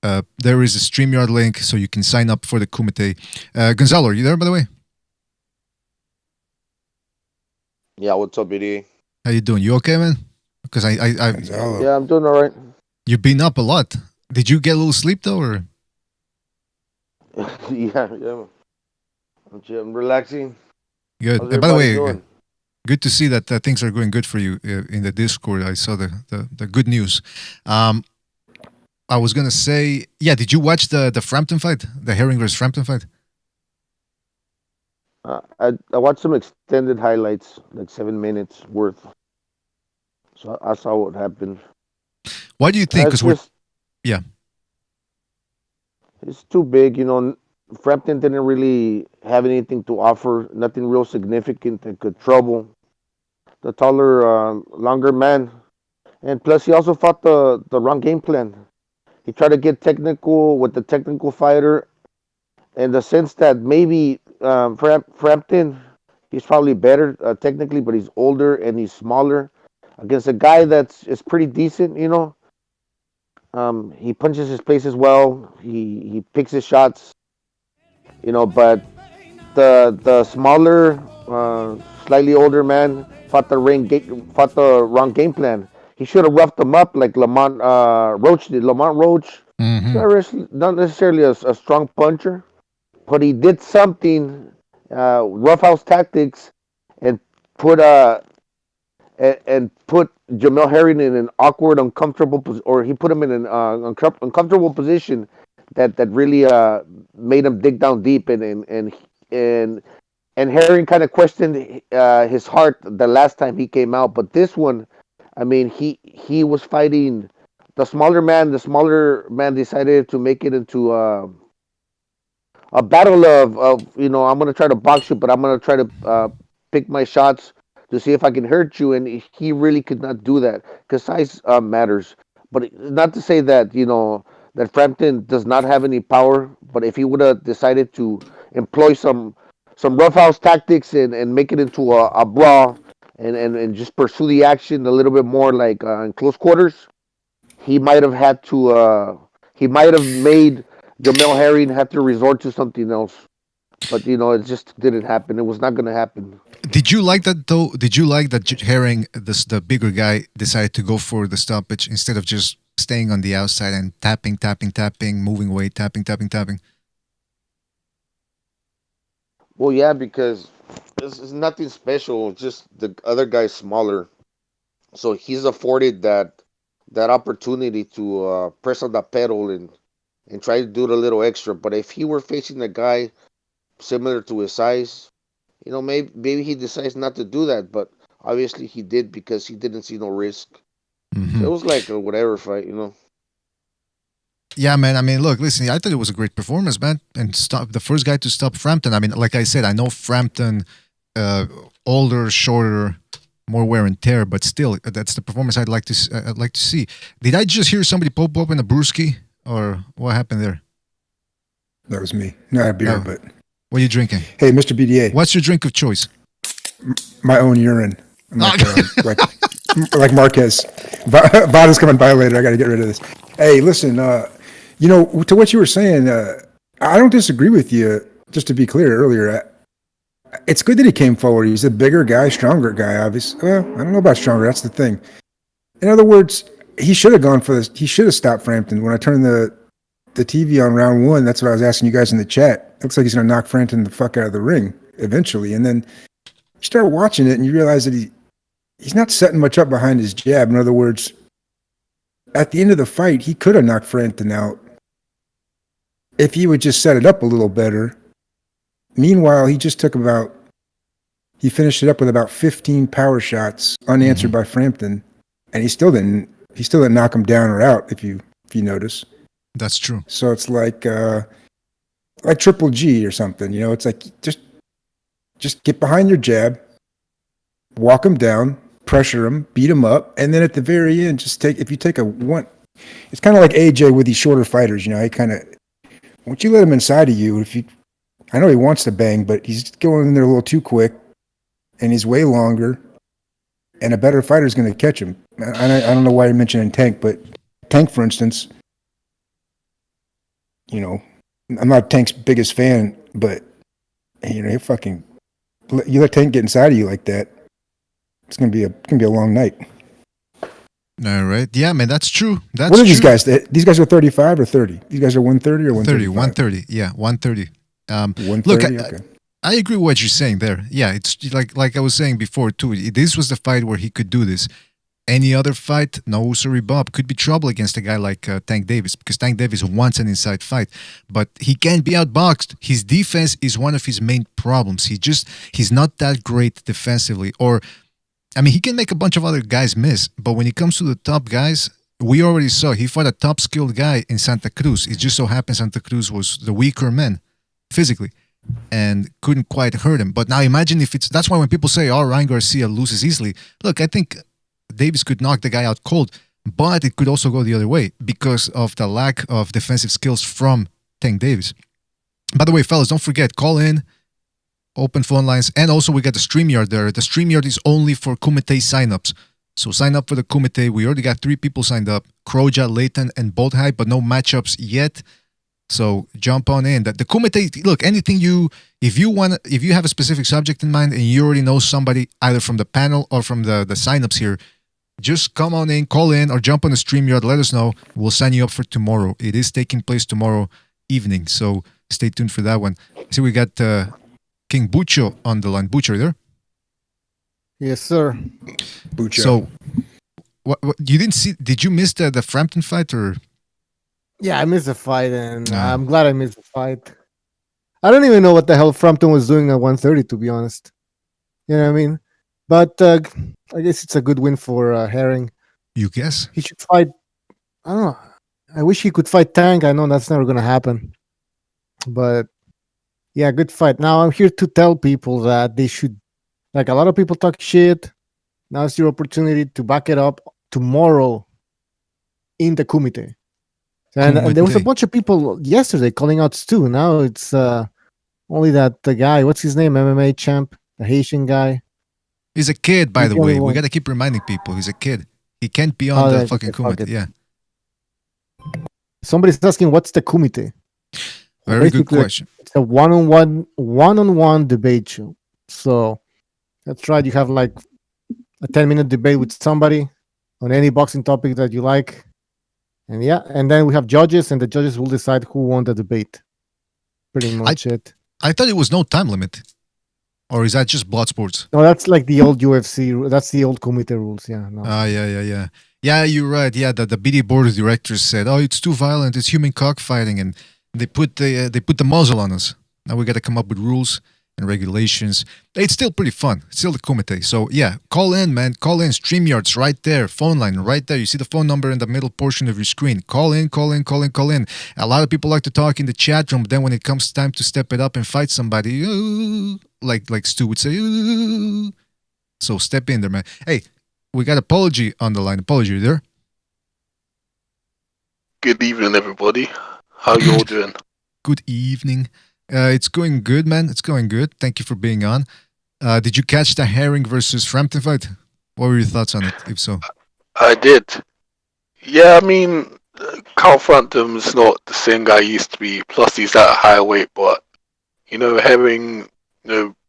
there is a StreamYard link, so you can sign up for the Kumite. Gonzalo, are you there, by the way? Yeah, what's up, BD? How you doing? You okay, man? Because yeah, I'm doing all right. You've been up a lot. Did you get a little sleep though, or? yeah. I'm relaxing. Good. And by the way, good to see that things are going good for you in the Discord. I saw the good news. I was gonna say, yeah. Did you watch the Frampton fight, the Herring versus Frampton fight? I watched some extended highlights, like 7 minutes worth. So I saw what happened. Why do you think? Because yeah, it's too big. Frampton didn't really have anything to offer. Nothing real significant that could trouble the taller, longer man. And plus, he also fought the wrong game plan. He tried to get technical with the technical fighter, in the sense that maybe Frampton, he's probably better technically, but he's older and he's smaller. Against a guy is pretty decent, he punches his paces well. He picks his shots, but the smaller, slightly older man fought the wrong game plan. He should have roughed him up like Lamont Roach did. Lamont Roach, not necessarily a strong puncher, but he did something, roughhouse tactics, and put Jamel Herring in an awkward, uncomfortable position, or he put him in an uncomfortable position that really made him dig down deep, and Herring kind of questioned his heart the last time he came out, but this one, I mean, he was fighting the smaller man. The smaller man decided to make it into a battle of I'm going to try to box you, but I'm going to try to pick my shots to see if I can hurt you, and he really could not do that because size matters. But not to say that that Frampton does not have any power, but if he would have decided to employ some roughhouse tactics and make it into a brawl and just pursue the action a little bit more like in close quarters, he might have had to he might have made Jamel Herring had to resort to something else. But it just didn't happen. It was not going to happen. Did you like that though? Did you like that Herring, the bigger guy, decided to go for the stoppage instead of just staying on the outside and tapping, moving away, tapping? Well, yeah, because this is nothing special. Just the other guy's smaller, so he's afforded that opportunity to press on the pedal and try to do it a little extra. But if he were facing a guy similar to his size, maybe he decides not to do that. But obviously he did because he didn't see no risk. So it was like a whatever fight. Yeah, man. I mean, look, listen. I thought it was a great performance, man. And the first guy to stop Frampton. I mean, like I said, I know Frampton, older, shorter, more wear and tear, but still, that's the performance I'd like to see. Did I just hear somebody pop up in a brewski, or what happened there? That was me. Not a beer, Oh. but What are you drinking? hey, Mr. BDA, What's your drink of choice? my own urine. I'm like Marquez. Vada's coming by later. I got to get rid of this. Hey, listen, to what you were saying, I don't disagree with you. Just to be clear earlier, it's good that he came forward. He's a bigger guy, stronger guy, obviously. Well, I don't know about stronger. That's the thing. In other words, he should have gone for this. He should have stopped Frampton. When I turned the TV on round one, that's what I was asking you guys in the chat. Looks like he's going to knock Frampton the fuck out of the ring eventually. And then you start watching it and you realize that he's not setting much up behind his jab. In other words, at the end of the fight, he could have knocked Frampton out if he would just set it up a little better. Meanwhile, he finished it up with about 15 power shots unanswered by Frampton, and he still didn't knock him down or out, if you notice. That's true. So it's like Triple G or something, it's like just get behind your jab, walk him down, pressure him, beat him up, and then at the very end, it's kind of like AJ with these shorter fighters, once you let him inside of you, I know he wants to bang, but he's going in there a little too quick, and he's way longer, and a better fighter is going to catch him. I don't know why you're mentioning Tank, but Tank, for instance, I'm not Tank's biggest fan, but you let Tank get inside of you like that, it's gonna be a long night. All right. Yeah, man, that's true. What are these guys? These guys are 35 or 30? These guys are 130 or 130? 130. Yeah, 130. 130. Look, Okay. I agree with what you're saying there. Yeah, it's like I was saying before too. This was the fight where he could do this. Any other fight, no sorry Bob, could be trouble against a guy like Tank Davis, because Tank Davis wants an inside fight, but he can't be outboxed. His defense is one of his main problems. He's not that great defensively. He can make a bunch of other guys miss, but when it comes to the top guys, we already saw he fought a top skilled guy in Santa Cruz. It just so happened Santa Cruz was the weaker man physically and couldn't quite hurt him. But now imagine that's why when people say, oh, Ryan Garcia loses easily, look, I think Davis could knock the guy out cold, but it could also go the other way because of the lack of defensive skills from Tank Davis. By the way, fellas, don't forget, call in, open phone lines, and also we got the StreamYard there. The StreamYard is only for KUMITE signups. So sign up for the KUMITE. We already got 3 people signed up, Kroja, Leighton, and Bolt High, but no matchups yet. So jump on in. The KUMITE, look, if you have a specific subject in mind and you already know somebody either from the panel or from the signups here, just come on in, call in, or jump on the StreamYard. Let us know. We'll sign you up for tomorrow. It is taking place tomorrow evening, so stay tuned for that one. See, we got King Bucho on the line. Bucho, are you there? Yes, sir. Bucho. So, what you didn't see? Did you miss the Frampton fight or? Yeah, I missed the fight, and Ah. I'm glad I missed the fight. I don't even know what the hell Frampton was doing at 130, to be honest. You know what I mean? But I guess it's a good win for Herring. You guess? He should fight. I don't know. I wish he could fight Tank. I know that's never going to happen. But yeah, good fight. Now I'm here to tell people that they should, like a lot of people talk shit. Now's your opportunity to back it up tomorrow in the KUMITE. And there was a bunch of people yesterday calling out Stu. Now it's only that the guy, what's his name? MMA champ, the Haitian guy. He's a kid, by He's the the only way. We one. got to keep reminding people he's a kid. He can't be on the Right, fucking okay, fuck KUMITE. it. Yeah. Somebody's asking, what's the KUMITE? Very good Basically, question. it's a one-on-one debate show. So that's right. You have like a 10-minute debate with somebody on any boxing topic that you like. And yeah, and then we have judges, and the judges will decide who won the debate. Pretty much it. I thought it was no time limit. Or is that just blood sports? No, that's like the old UFC. That's the old KUMITE rules. Yeah. No. Yeah. Yeah, you're right. Yeah, the BD board of directors said, "Oh, it's too violent. It's human cockfighting," and they put the muzzle on us. Now we got to come up with rules and regulations. It's still pretty fun. It's still the Kumite. So yeah, call in, man. Call in. StreamYard's right there. Phone line right there. You see the phone number in the middle portion of your screen. Call in. A lot of people like to talk in the chat room, but then when it comes time to step it up and fight somebody, like Stu would say, so step in there, man. Hey, we got Apology on the line. Apology, you there? Good evening, everybody. How you all doing? Good evening. It's going good, man. It's going good. Thank you for being on. Did you catch the Herring versus Frampton fight? What were your thoughts on it, if so? I did. Yeah, I mean, Carl Frampton's not the same guy he used to be. Plus, he's at a higher weight, but Herring,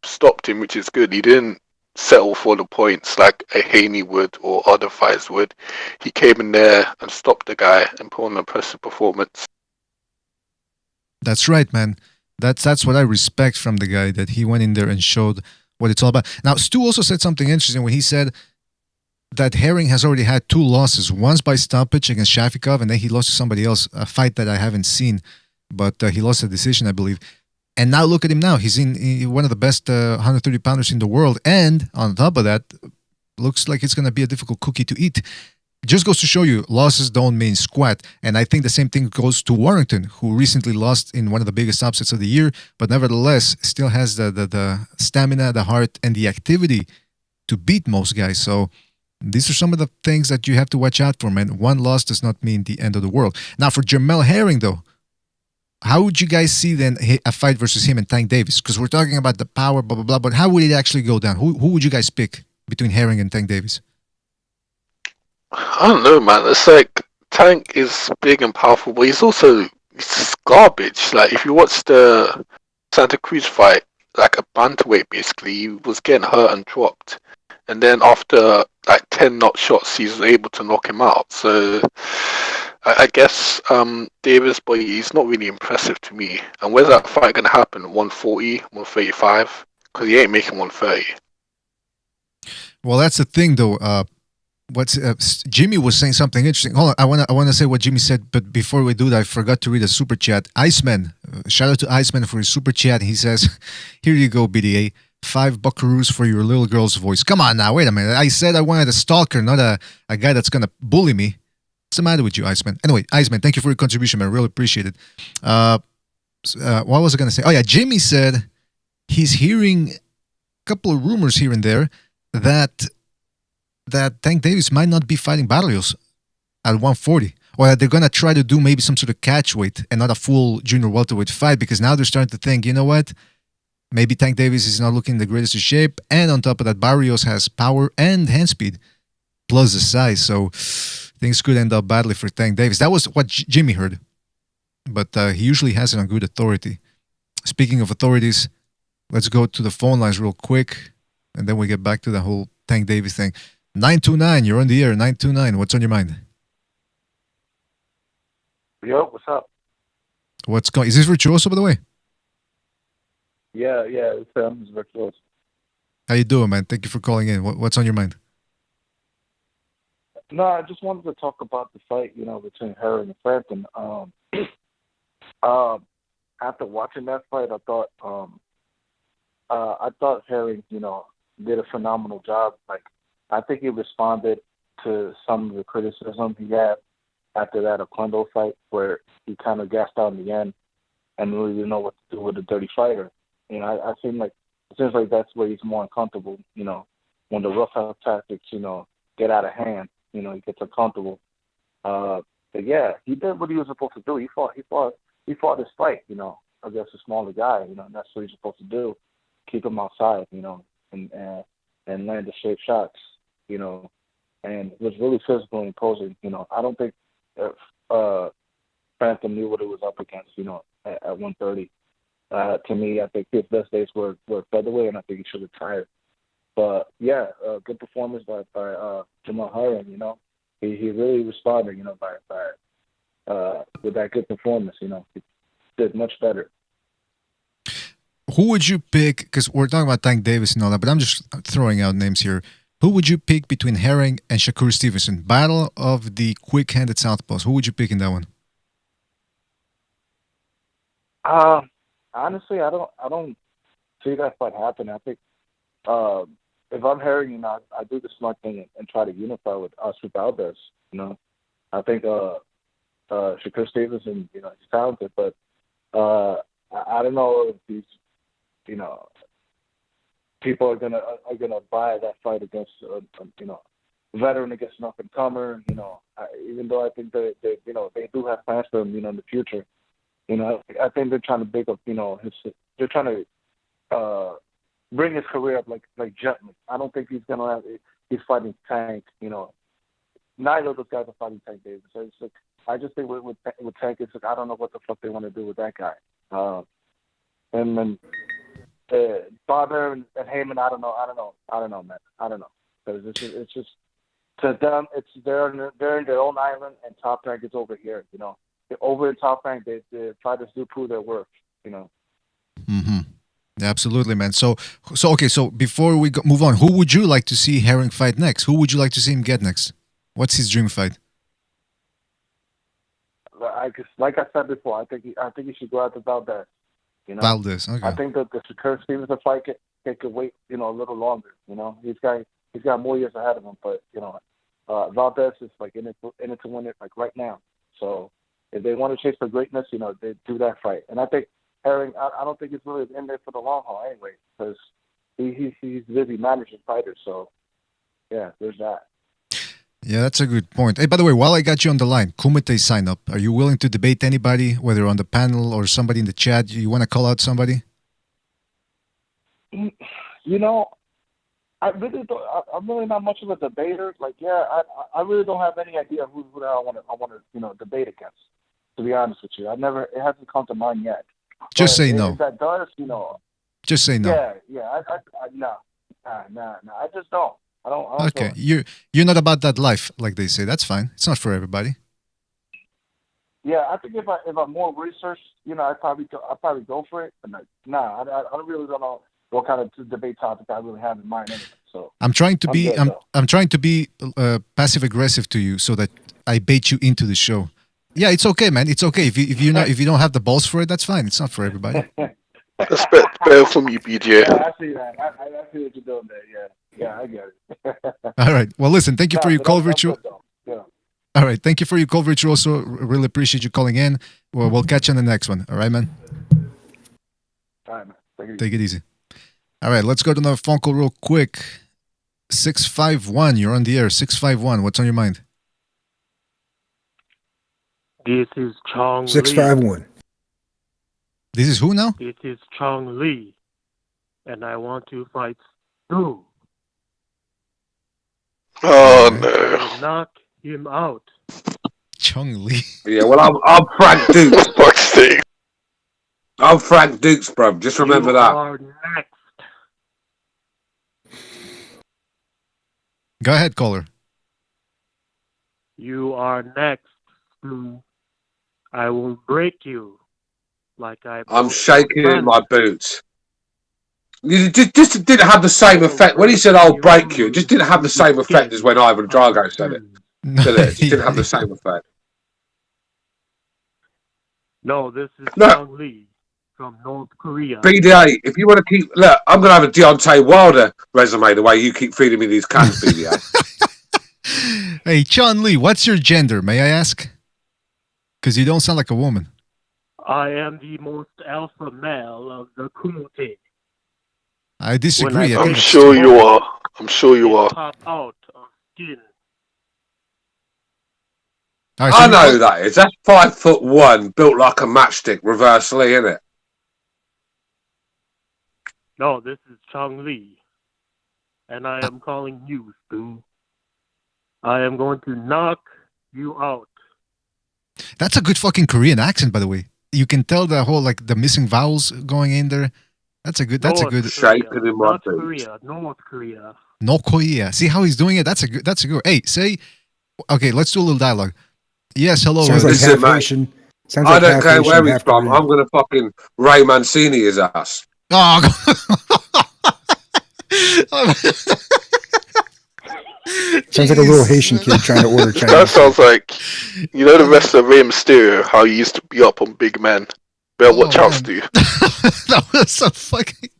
stopped him, which is good. He didn't settle for the points like a Haney would or other fighters would. He came in there and stopped the guy and put on an impressive performance. That's right, man. That's what I respect from the guy, that he went in there and showed what it's all about. Now, Stu also said something interesting when he said that Herring has already had 2 losses. Once by stoppage against Shafikov, and then he lost to somebody else, a fight that I haven't seen, but he lost a decision, I believe. And now look at him now. He's in one of the best 130-pounders in the world. And on top of that, looks like it's going to be a difficult cookie to eat. It just goes to show you, losses don't mean squat. And I think the same thing goes to Warrington, who recently lost in one of the biggest upsets of the year, but nevertheless still has the stamina, the heart, and the activity to beat most guys. So these are some of the things that you have to watch out for, man. One loss does not mean the end of the world. Now, for Jamel Herring, though, how would you guys see then a fight versus him and Tank Davis? Because we're talking about the power, blah, blah, blah, but how would it actually go down? Who would you guys pick between Herring and Tank Davis? I don't know, man. It's like Tank is big and powerful, but he's just garbage. Like, if you watch the Santa Cruz fight, like a bantamweight, basically, he was getting hurt and dropped. And then after like 10 knock shots, he's able to knock him out. So I guess Davis, but he's not really impressive to me. And where's that fight going to happen? 140, 135? Because he ain't making 130. Well, that's the thing, though. Jimmy was saying something interesting. Hold on, I want to say what Jimmy said, but before we do that, I forgot to read a super chat. Iceman, shout out to Iceman for his super chat. He says, "Here you go, BDA. 5 buckaroos for your little girl's voice." Come on now, wait a minute. I said I wanted a stalker, not a guy that's gonna bully me. What's the matter with you, Iceman? Anyway, Iceman, thank you for your contribution, man. Really appreciate it. What was I gonna say? Oh yeah, Jimmy said he's hearing a couple of rumors here and there that Tank Davis might not be fighting Barrios at 140, or that they're gonna try to do maybe some sort of catch weight and not a full junior welterweight fight, because now they're starting to think, you know what? Maybe Tank Davis is not looking in the greatest of shape, and on top of that, Barrios has power and hand speed, plus the size, so things could end up badly for Tank Davis. That was what Jimmy heard, but he usually has it on good authority. Speaking of authorities, let's go to the phone lines real quick, and then we get back to the whole Tank Davis thing. 929, you're on the air. 929, what's on your mind? Yo, what's up? What's going? Is this Virtuoso, by the way? Yeah, it's Virtuoso. How you doing, man? Thank you for calling in. What's on your mind? No, I just wanted to talk about the fight, between Herring and Frampton. After watching that fight, I thought Herring, did a phenomenal job. Like, I think he responded to some of the criticism he had after that Oquendo fight, where he kind of gassed out in the end and really didn't know what to do with a dirty fighter. It seems like that's where he's more uncomfortable. When the rough tactics, get out of hand, he gets uncomfortable. But yeah, he did what he was supposed to do. He fought his fight, against a smaller guy. And that's what he's supposed to do. Keep him outside, and land the straight shots, and it was really physical and imposing. I don't think Frampton knew what it was up against. at 130. To me, I think his best days were featherweight, and I think he should retire. But yeah, good performance by Jamal Herring. You know, he really responded. You know, by with that good performance. You know, he did much better. Who would you pick? Because we're talking about Tank Davis and all that, but I'm just throwing out names here. Who would you pick between Herring and Shakur Stevenson? Battle of the quick-handed southpaws. Who would you pick in that one? Honestly, I don't see that fight happen. I think if I'm Herring, you know, I do the smart thing and try to unify with Oscar Valdez. You know, I think Shakur Stevenson, you know, he's talented, but I don't know if these, you know, people are gonna buy that fight against you know, veteran against an up and comer. You know, even though I think that you know, they do have plans for him, you know, in the future. You know, I think they're trying to big up, you know, they're trying to bring his career up like gently. I don't think he's fighting Tank. You know, neither of those guys are fighting Tank Davis. So it's like, I just think with Tank, it's like, I don't know what the fuck they want to do with that guy. And then Barber and Heyman, I don't know, man. I don't know, because it's just to them, they're in their own island, and Top Rank is over here. You know, over in Top Rank, they try to prove their worth. You know. Mm-hmm. Absolutely, man. So okay. So before we move on, who would you like to see Herring fight next? Who would you like to see him get next? What's his dream fight? Like I said before, I think he should go out to Valdez. You know, Valdez. Okay. I think that the Shakur Stevenson fight could wait, you know, a little longer. You know, he's got more years ahead of him, but you know, Valdez is like in it to win it, like right now. So if they want to chase for greatness, you know, they do that fight. And I think Herring, I don't think he's really in there for the long haul anyway, because he's busy managing fighters. So yeah, there's that. Yeah, that's a good point. Hey, by the way, while I got you on the line, KUMITE sign up. Are you willing to debate anybody, whether on the panel or somebody in the chat? You want to call out somebody? You know, I'm really not much of a debater. Like, yeah, I really don't have any idea who I want to you know, debate against. To be honest with you, it hasn't come to mind yet. Just But say no. If that does, you know. Just say no. Yeah. No. I just don't. I don't Okay, feel it. you're not about that life, like they say. That's fine. It's not for everybody. Yeah, I think if I'm more researched, you know, I'd probably go for it. But I really don't know what kind of debate topic I really have in mind anyway. So I'm trying to be I'm trying to be passive aggressive to you so that I bait you into the show. Yeah, it's okay, man. It's okay if you don't have the balls for it. That's fine. It's not for everybody. That's better from you, BJ. Yeah, I see that. I see what you're doing there. Yeah, I get it. All right. Well, listen. Thank you for your call, Virtual. Yeah. All right. Thank you for your call, Virtual. Also, really appreciate you calling in. Well, we'll catch you on the next one. All right, man. All right, man. Take it easy. All right. Let's go to another phone call real quick. 651. You're on the air. 651. What's on your mind? This is Chong 651. This is who now? Lee. It is Chong Lee, and I want to fight Stu. Oh no! Knock him out. Chung Lee. Yeah, well, I'm Frank Dukes. Fuck's sake! I'm Frank Dukes, bro. Just remember You that. are next. Go ahead, caller. You are next, Stu. I will break you. I'm shaking in my boots. You just didn't have the same effect. When he said, I'll break you, it just didn't have the same effect as when Ivan Drago said it. Did it? It just didn't have the same effect. No, this is Look. Chong Lee from North Korea. BDA, if you want to keep... Look, I'm going to have a Deontay Wilder resume the way you keep feeding me these cans, BDA. Hey, Chun Lee, what's your gender, may I ask? Because you don't sound like a woman. I am the most alpha male of the KUMITE. I disagree. I'm sure you are. I'm sure you are. Pop out of skin. All right, so I know who that is. That's 5'1", built like a matchstick, reverse Lee, isn't it? No, this is Chong Lee. And I am calling you, Stu. I am going to knock you out. That's a good fucking Korean accent, by the way. you can tell the whole like the missing vowels going in there. That's a good. That's a North good. Shaking Korea. in my North boots. Korea. North Korea. No Korea. See how he's doing it? That's a good. That's a good. Hey, say. Okay, let's do a little dialogue. Yes, hello. Sounds like listen, half mate. Haitian. Sounds I like don't half care where Haitian, he's half from. Korean. I'm gonna fucking Ray Mancini his ass. Oh. Sounds like a little Jeez. Haitian kid trying to order That Chinese. sounds like, you know, the rest of Rey Mysterio, how he used to be up on big men. Better Oh, watch out, man. Stu. That was a fucking.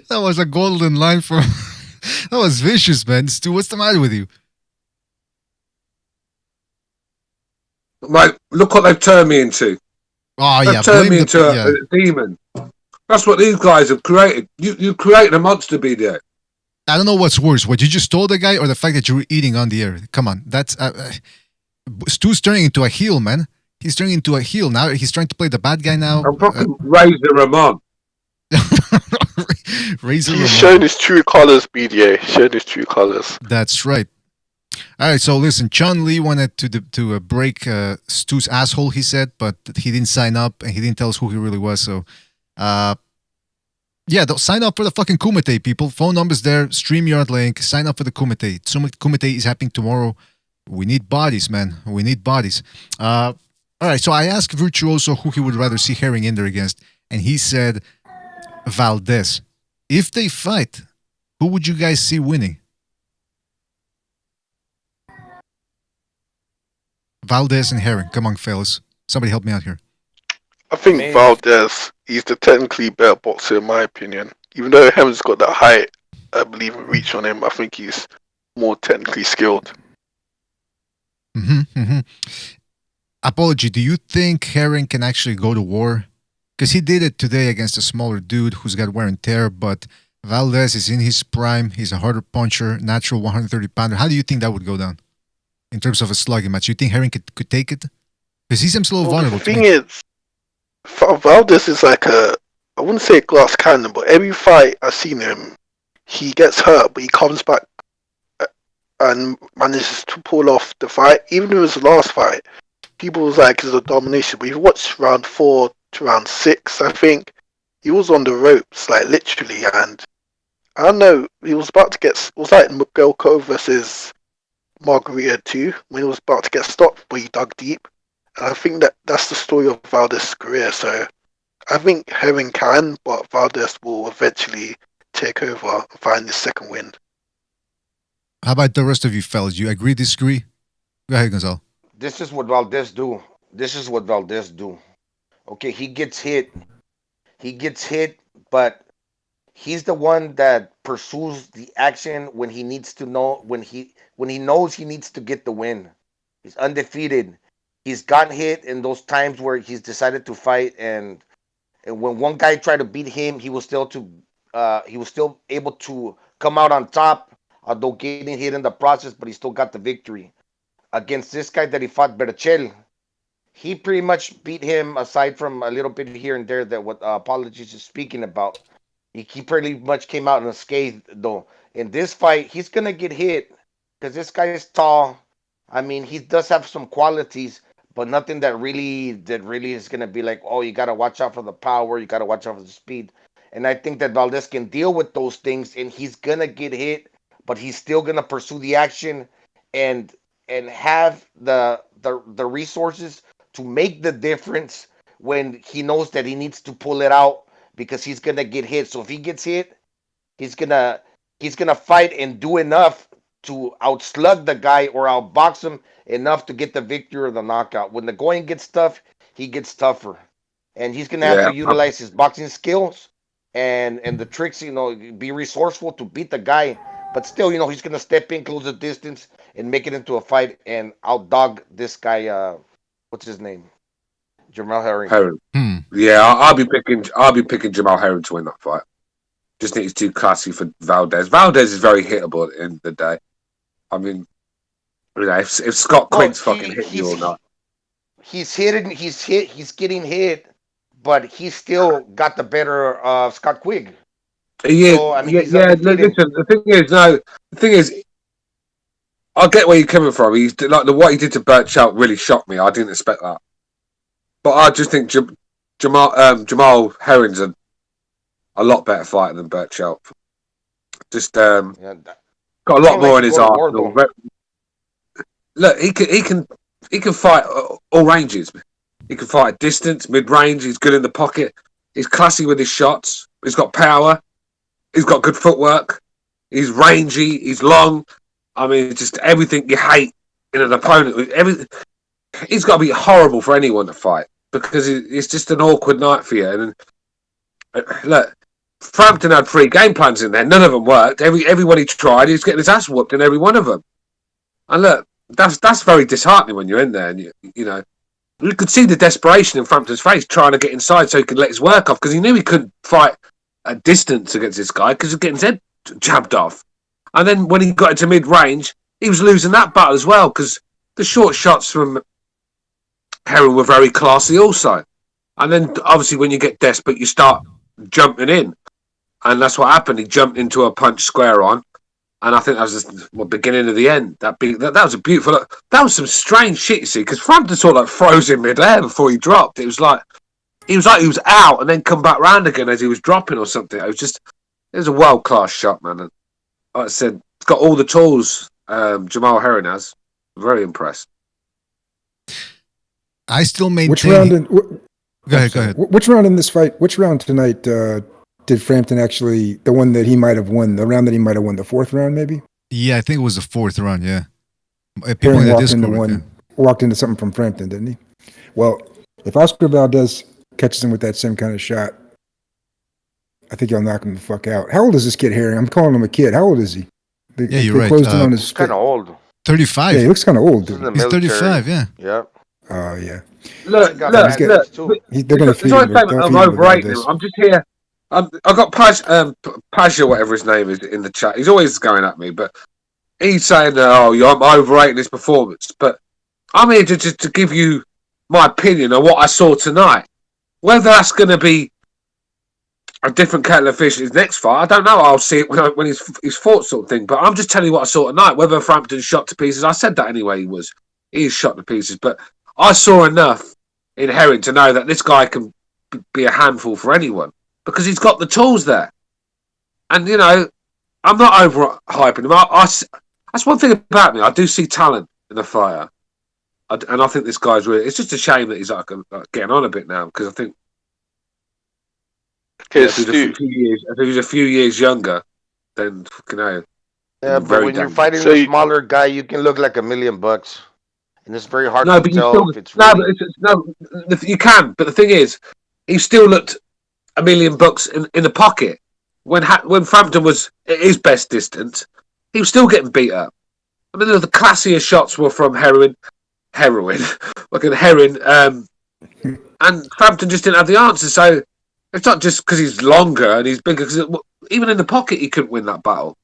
That was a golden line from. That was vicious, man. Stu, what's the matter with you? Mate, look what they've turned me into. Oh They've yeah, turned blame me the. into a Yeah. demon. That's what these guys have created. You created a monster, be there. I don't know what's worse, what you just told the guy or the fact that you were eating on the air. Come on, that's Stu's turning into a heel, man. He's turning into a heel now. He's trying to play the bad guy now. I'm fucking Razor Ramon. Razor He's Ramon. showing his true colors, BDA. Showing his true colors. That's right. All right, so listen, Chun Li wanted to break Stu's asshole, he said, but he didn't sign up and he didn't tell us who he really was. So, yeah, sign up for the fucking Kumite, people. Phone number's there, StreamYard link. Sign up for the Kumite. Kumite is happening tomorrow. We need bodies, man. We need bodies. All right, so I asked Virtuoso who he would rather see Herring in there against, and he said Valdez. If they fight, who would you guys see winning? Valdez and Herring. Come on, fellas. Somebody help me out here. I think Man. Valdez, he's the technically better boxer in my opinion. Even though Herring's got that height, I believe, and reach on him, I think he's more technically skilled. Apology, do you think Herring can actually go to war? Because he did it today against a smaller dude who's got wear and tear, but Valdez is in his prime. He's a harder puncher, natural 130-pounder. How do you think that would go down in terms of a slugging match? You think Herring could take it? Because he seems a little vulnerable The to thing me. is, Valdez is like I wouldn't say a glass cannon, but every fight I've seen him, he gets hurt, but he comes back and manages to pull off the fight. Even in his last fight, people was like, it's a domination. But if you watch round 4 to round 6, I think, he was on the ropes, like literally. And I don't know, he was about to get, it was like Miguel Cotto versus Margarita 2, when he was about to get stopped, but he dug deep. And I think that's the story of Valdez's career. So I think Herring can, but Valdez will eventually take over and find his second win. How about the rest of you fellas? You agree, disagree? Go ahead, Gonzalo. This is what Valdez do. Okay, he gets hit. But he's the one that pursues the action when he needs to know when he knows he needs to get the win. He's undefeated. He's gotten hit in those times where he's decided to fight, and when one guy tried to beat him, he was still able to come out on top, although getting hit in the process, but he still got the victory. Against this guy that he fought, Berchel, he pretty much beat him, aside from a little bit here and there that what Apologies is speaking about. He pretty much came out unscathed, though. In this fight, he's going to get hit because this guy is tall. I mean, he does have some qualities, but nothing that really is going to be like, oh, you got to watch out for the power, you got to watch out for the speed. And I think that Valdez can deal with those things, and he's going to get hit, but he's still going to pursue the action and have the resources to make the difference when he knows that he needs to pull it out, because he's gonna get hit. So if he gets hit, he's gonna fight and do enough to outslug the guy or outbox him enough to get the victory or the knockout. When the going gets tough, he gets tougher, and he's gonna have to utilize his boxing skills and the tricks. Be resourceful to beat the guy, but still, he's gonna step in, close the distance, and make it into a fight and outdog this guy. What's his name? Jamal Herring. Yeah, I'll be picking Jamal Herring to win that fight. Just think he's too classy for Valdez. Valdez is very hittable at the end of the day. I mean, if Scott Quinn's fucking hit you or not. He's getting hit, but he's still got the better of Scott Quigg. Yeah, so, I mean, listen, the thing is, I get where you're coming from. He's like what he did to Birch out really shocked me. I didn't expect that. But I just think Jamal Herring's a lot better fighter than Burchell. Just Yeah, got a it lot seemed like more he in his go to war arsenal. though. Look, he can fight all ranges. He can fight at distance, mid range. He's good in the pocket. He's classy with his shots. He's got power. He's got good footwork. He's rangy. He's long. I mean, just everything you hate in an opponent. He's got to be horrible for anyone to fight because it's just an awkward night for you. And look, Frampton had 3 game plans in there. None of them worked. Everyone he tried, he was getting his ass whooped in every one of them. And look, that's very disheartening when you're in there, and you know you could see the desperation in Frampton's face, trying to get inside so he could let his work off because he knew he couldn't fight at distance against this guy because he was getting his head jabbed off. And then when he got into mid range, he was losing that battle as well because the short shots from Herring were very classy also. And then obviously when you get desperate, you start jumping in, and that's what happened. He jumped into a punch square on. And I think that was the beginning of the end. That was a beautiful. That was some strange shit, you see, because Frampton sort of like froze in midair before he dropped. It was like he was out and then come back round again as he was dropping or something. It was a world class shot, man. And like I said, it's got all the tools Jamal Herring has. Very impressed. I still maintain. Which round? Go ahead. Which round in this fight? Which round tonight? Did Frampton actually, the one that he might have won, the round that he might have won, the 4th round maybe? Yeah, I think it was the 4th round, yeah. People in the Discord walked into something from Frampton, didn't he? Well, if Oscar Valdez catches him with that same kind of shot, I think he'll knock him the fuck out. How old is this kid Herring? I'm calling him a kid. How old is he? Yeah, you're right. Closed in on his Kind of old. 35. Yeah, he looks kind of old, dude. He's 35, yeah. Yeah. Oh, yeah. Look. They're going to feed him. I'm overrating him. I'm just here. I've got Pasha, whatever his name is, in the chat. He's always going at me, but he's saying, I'm overrating his performance. But I'm here to give you my opinion on what I saw tonight. Whether that's going to be a different kettle of fish in his next fight, I don't know. I'll see it when he's fought sort of thing. But I'm just telling you what I saw tonight. Whether Frampton's shot to pieces, I said that anyway, he is shot to pieces. But I saw enough in Herring to know that this guy can be a handful for anyone. Because he's got the tools there. And, you know, I'm not overhyping him. That's one thing about me. I do see talent in a fighter. And I think this guy's really... It's just a shame that he's like getting on a bit now. Because I think... If he was a few years younger, then, you know... Yeah, but when you're fighting a smaller guy, you can look like $1 million. And it's very hard to tell if it's really... you can. But the thing is, he still looked... $1 million in the pocket when Frampton was at his best distance. He was still getting beat up. I mean, the classier shots were from Herring, and Frampton just didn't have the answer. So it's not just because he's longer and he's bigger. Because even in the pocket, he couldn't win that battle.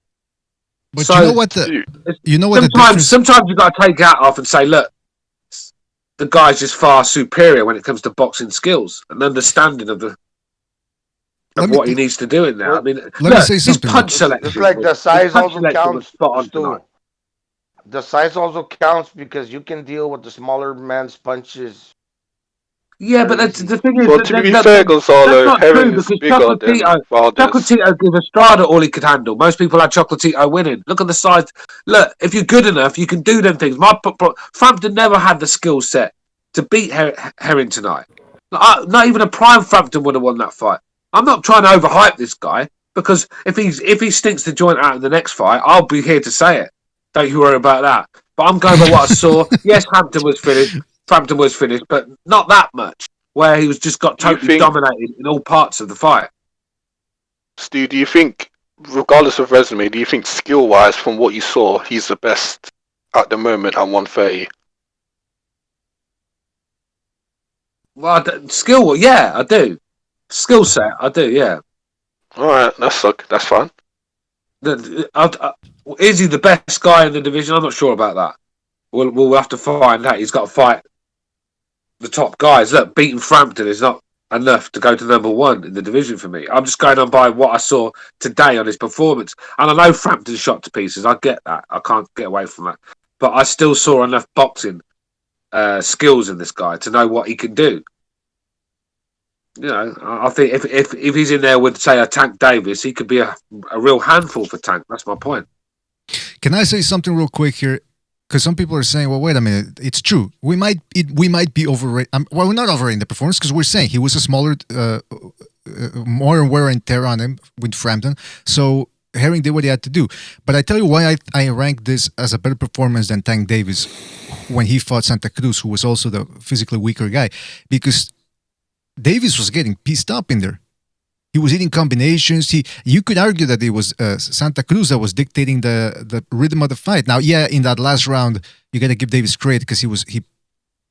But so, you know what the difference... Sometimes you've got to take that off and say, look, the guy's just far superior when it comes to boxing skills and understanding of what he needs to do in there. I mean, let me say something. Punch selection. It's like the size also counts. The size also counts because you can deal with the smaller man's punches. Yeah, but the thing is, well, to be fair, Gonzalo, Herring is bigger than Valdez. Chocolatito gave Estrada all he could handle. Most people had Chocolatito winning. Look at the size. Look, if you're good enough, you can do them things. Frampton never had the skill set to beat Herring tonight. Not even a prime Frampton would have won that fight. I'm not trying to overhype this guy because if he stinks the joint out in the next fight, I'll be here to say it. Don't you worry about that. But I'm going by what I saw. Yes, Frampton was finished, but not that much. Where he was just got totally dominated in all parts of the fight. Stu, do you think, regardless of resume, do you think skill-wise, from what you saw, he's the best at the moment at 130? Well, yeah, I do. Skill set, I do, yeah. All right, that's fine. Is he the best guy in the division? I'm not sure about that. We'll have to find out. He's got to fight the top guys. Look, beating Frampton is not enough to go to number 1 in the division for me. I'm just going on by what I saw today on his performance. And I know Frampton's shot to pieces. I get that. I can't get away from that. But I still saw enough boxing skills in this guy to know what he can do. You know, I think if he's in there with, say, a Tank Davis, he could be a real handful for Tank. That's my point. Can I say something real quick here? Because some people are saying, "Well, wait a minute, it's true. We might be overrating. Well, we're not overrating the performance because we're saying he was a smaller, more wear and tear on him with Frampton. So Herring did what he had to do. But I tell you why I rank this as a better performance than Tank Davis when he fought Santa Cruz, who was also the physically weaker guy, because Davis was getting pieced up in there. He was hitting combinations. You could argue that it was Santa Cruz that was dictating the rhythm of the fight. Now, yeah, in that last round, you got to give Davis credit because he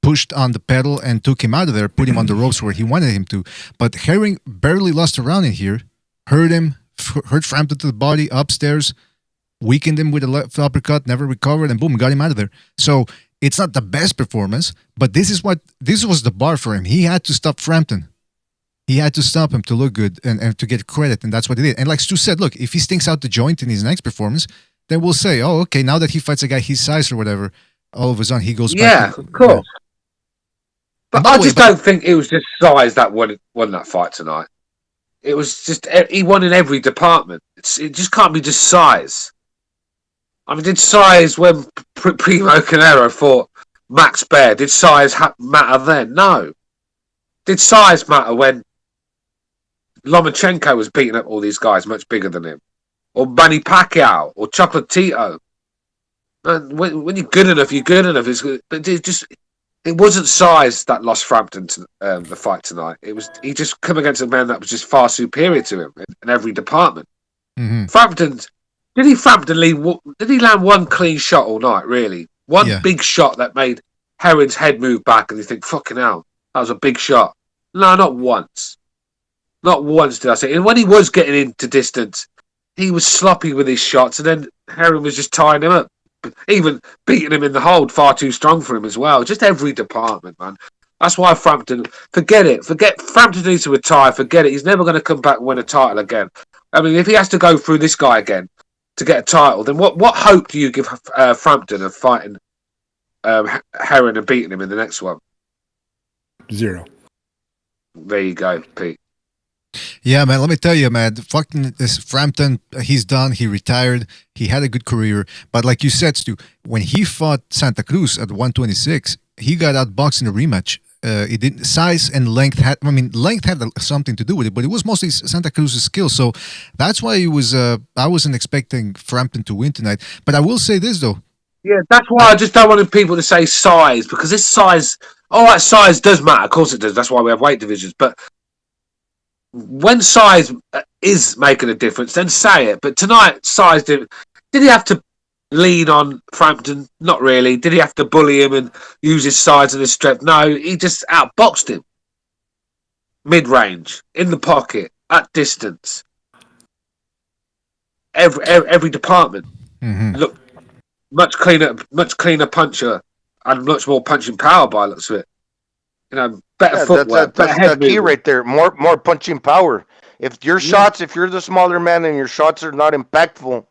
pushed on the pedal and took him out of there, put him on the ropes where he wanted him to. But Herring barely lost a round in here. Hurt him, hurt Frampton to the body upstairs, weakened him with a left uppercut, never recovered, and boom, got him out of there. So it's not the best performance, but this was the bar for him. He had to stop Frampton. He had to stop him to look good and to get credit, and that's what he did. And like Stu said, look, if he stinks out the joint in his next performance, then we'll say, oh, okay, now that he fights a guy his size or whatever, all of a sudden he goes back. Yeah, of course. But I just don't think it was just size that won that fight tonight. It was just he won in every department. It just can't be just size. I mean, did size when Primo Canero fought Max Baer? Did size matter then? No. Did size matter when Lomachenko was beating up all these guys much bigger than him? Or Manny Pacquiao? Or Chocolatito? And when you're good enough, you're good enough. It wasn't size that lost Frampton the fight tonight. He just come against a man that was just far superior to him in every department. Mm-hmm. Did he land one clean shot all night, really? One big shot that made Herring's head move back and you think, fucking hell, that was a big shot. No, not once. Not once did I say. And when he was getting into distance, he was sloppy with his shots, and then Herring was just tying him up. Even beating him in the hold, far too strong for him as well. Just every department, man. That's why Frampton, forget it. Frampton needs to retire. Forget it. He's never going to come back and win a title again. I mean, if he has to go through this guy again to get a title, then what hope do you give Frampton of fighting Herring and beating him in the next one? Zero. There you go, Pete. Yeah, man, let me tell you, man, fucking this Frampton, he's done. He retired. He had a good career. But like you said, Stu, when he fought Santa Cruz at 126, he got outboxed in a rematch. It didn't, size and length had something to do with it, but it was mostly Santa Cruz's skill. So that's why I wasn't expecting Frampton to win tonight. But I will say this, though. Yeah, that's why I just don't want people to say size, because this size, all right, size does matter. Of course it does. That's why we have weight divisions. But when size is making a difference, then say it. But tonight, size did he have to lean on Frampton? Not really. Did he have to bully him and use his size and his strength? No, he just outboxed him. Mid-range, in the pocket, at distance. Every department. Mm-hmm. Look, much cleaner puncher and much more punching power by the looks of it. You know, better footwork. That's the key right there. More punching power. If your shots, if you're the smaller man and your shots are not impactful,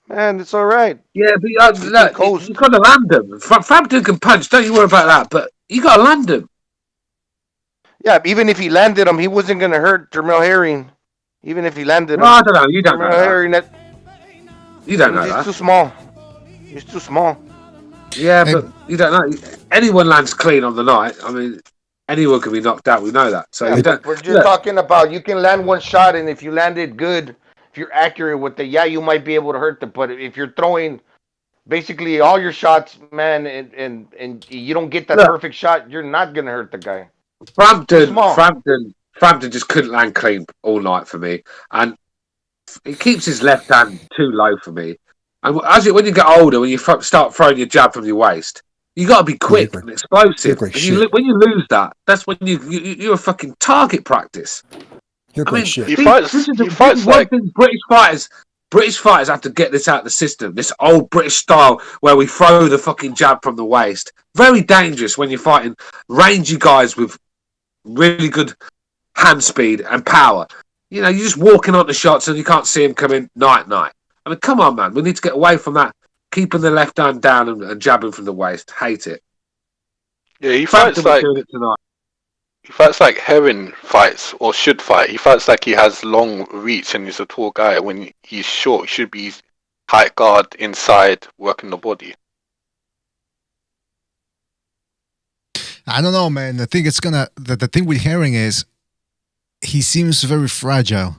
man, it's all right. Yeah, but you've got to land them. Frampton can punch. Don't you worry about that. But you got to land them. Yeah, even if he landed him, he wasn't going to hurt Jermell Herring. Even if he landed him. I don't know. You don't know Herring, you don't know that. He's too small. He's too small. Yeah, but you don't know. Anyone lands clean on the night. I mean, anyone can be knocked out. We know that. So we're just talking about you can land one shot, and if you land it good, if you're accurate with it, you might be able to hurt them. But if you're throwing basically all your shots, man, and you don't get that perfect shot, you're not gonna hurt the guy. Frampton just couldn't land clean all night for me, and he keeps his left hand too low for me. And when you get older, when you start throwing your jab from your waist, you got to be quick and explosive. When you lose that, that's when you're a fucking target practice. I mean, he fights like British fighters have to get this out of the system. This old British style where we throw the fucking jab from the waist. Very dangerous when you're fighting rangy guys with really good hand speed and power. You know, you're just walking on the shots and you can't see them coming night. I mean, come on, man. We need to get away from that. Keeping the left hand down and jabbing from the waist. Hate it. Yeah, he fights like doing it tonight. He fights like Heron fights or should fight. He fights like he has long reach and he's a tall guy. When he's short, he should be height guard inside, working the body. I don't know, man. I think it's gonna. The thing with Herring is he seems very fragile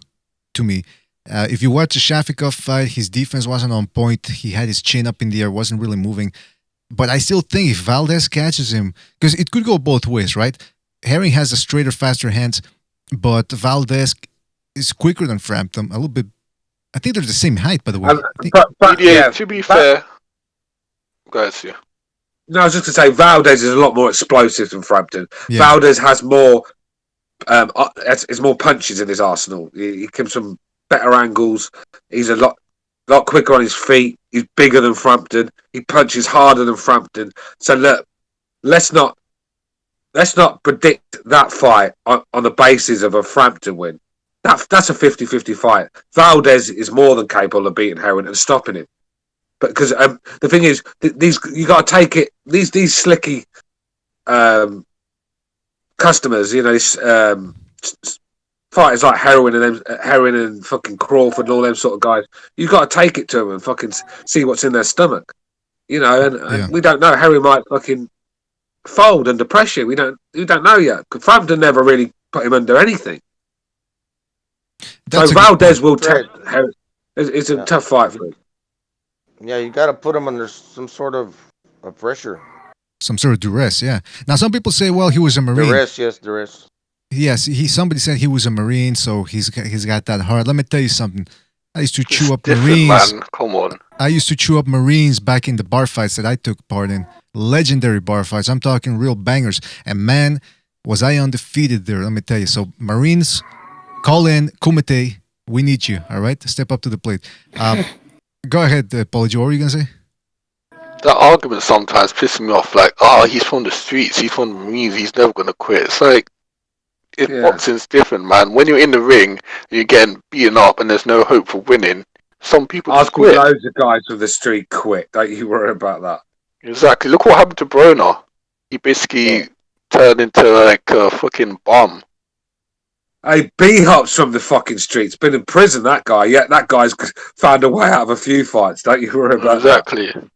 to me. If you watch the Shafikov fight, his defense wasn't on point. He had his chin up in the air, wasn't really moving. But I still think if Valdez catches him, because it could go both ways, right? Herring has a straighter, faster hands, but Valdez is quicker than Frampton. A little bit. I think they're the same height, by the way. To be fair, go ahead, Stu. No, I was just going to say Valdez is a lot more explosive than Frampton. Yeah. Valdez has more, it's more punches in his arsenal. He comes from better angles. He's a lot quicker on his feet. He's bigger than Frampton. He punches harder than Frampton. So look, let's not predict that fight on the basis of a Frampton win. That's a 50-50 fight. Valdez is more than capable of beating Herring and stopping him. But because the thing is, these you got to take it. These slicky customers, you know, fighters like Herring and fucking Crawford and all them sort of guys. You got to take it to them and fucking see what's in their stomach. You know, and we don't know. Herring might fucking fold under pressure. We don't know yet. Frampton never really put him under anything. So Valdez will test. It's a tough fight for him. Yeah, you got to put him under some sort of pressure. Some sort of duress, yeah. Now, some people say, well, he was a Marine. Duress, yes, duress. Yes, somebody said he was a Marine, so he's got that heart. Let me tell you something. I used to chew up Marines. Man. Come on. I used to chew up Marines back in the bar fights that I took part in. Legendary bar fights. I'm talking real bangers. And man, was I undefeated there, let me tell you. So, Marines, call in, KUMITE. We need you, all right? Step up to the plate. Go ahead, Paulie. What were you going to say? That argument sometimes pisses me off. Like, he's from the streets. He's from the Marines. He's never going to quit. It's like, boxing's different, man. When you're in the ring, you're getting beaten up and there's no hope for winning. Some people just quit. Loads of guys from the street quit. Don't you worry about that. Exactly. Look what happened to Broner. He basically turned into like a fucking bum. Hey, B-Hop's from the fucking streets. Been in prison, that guy. Yeah, that guy's found a way out of a few fights. Don't you worry about that.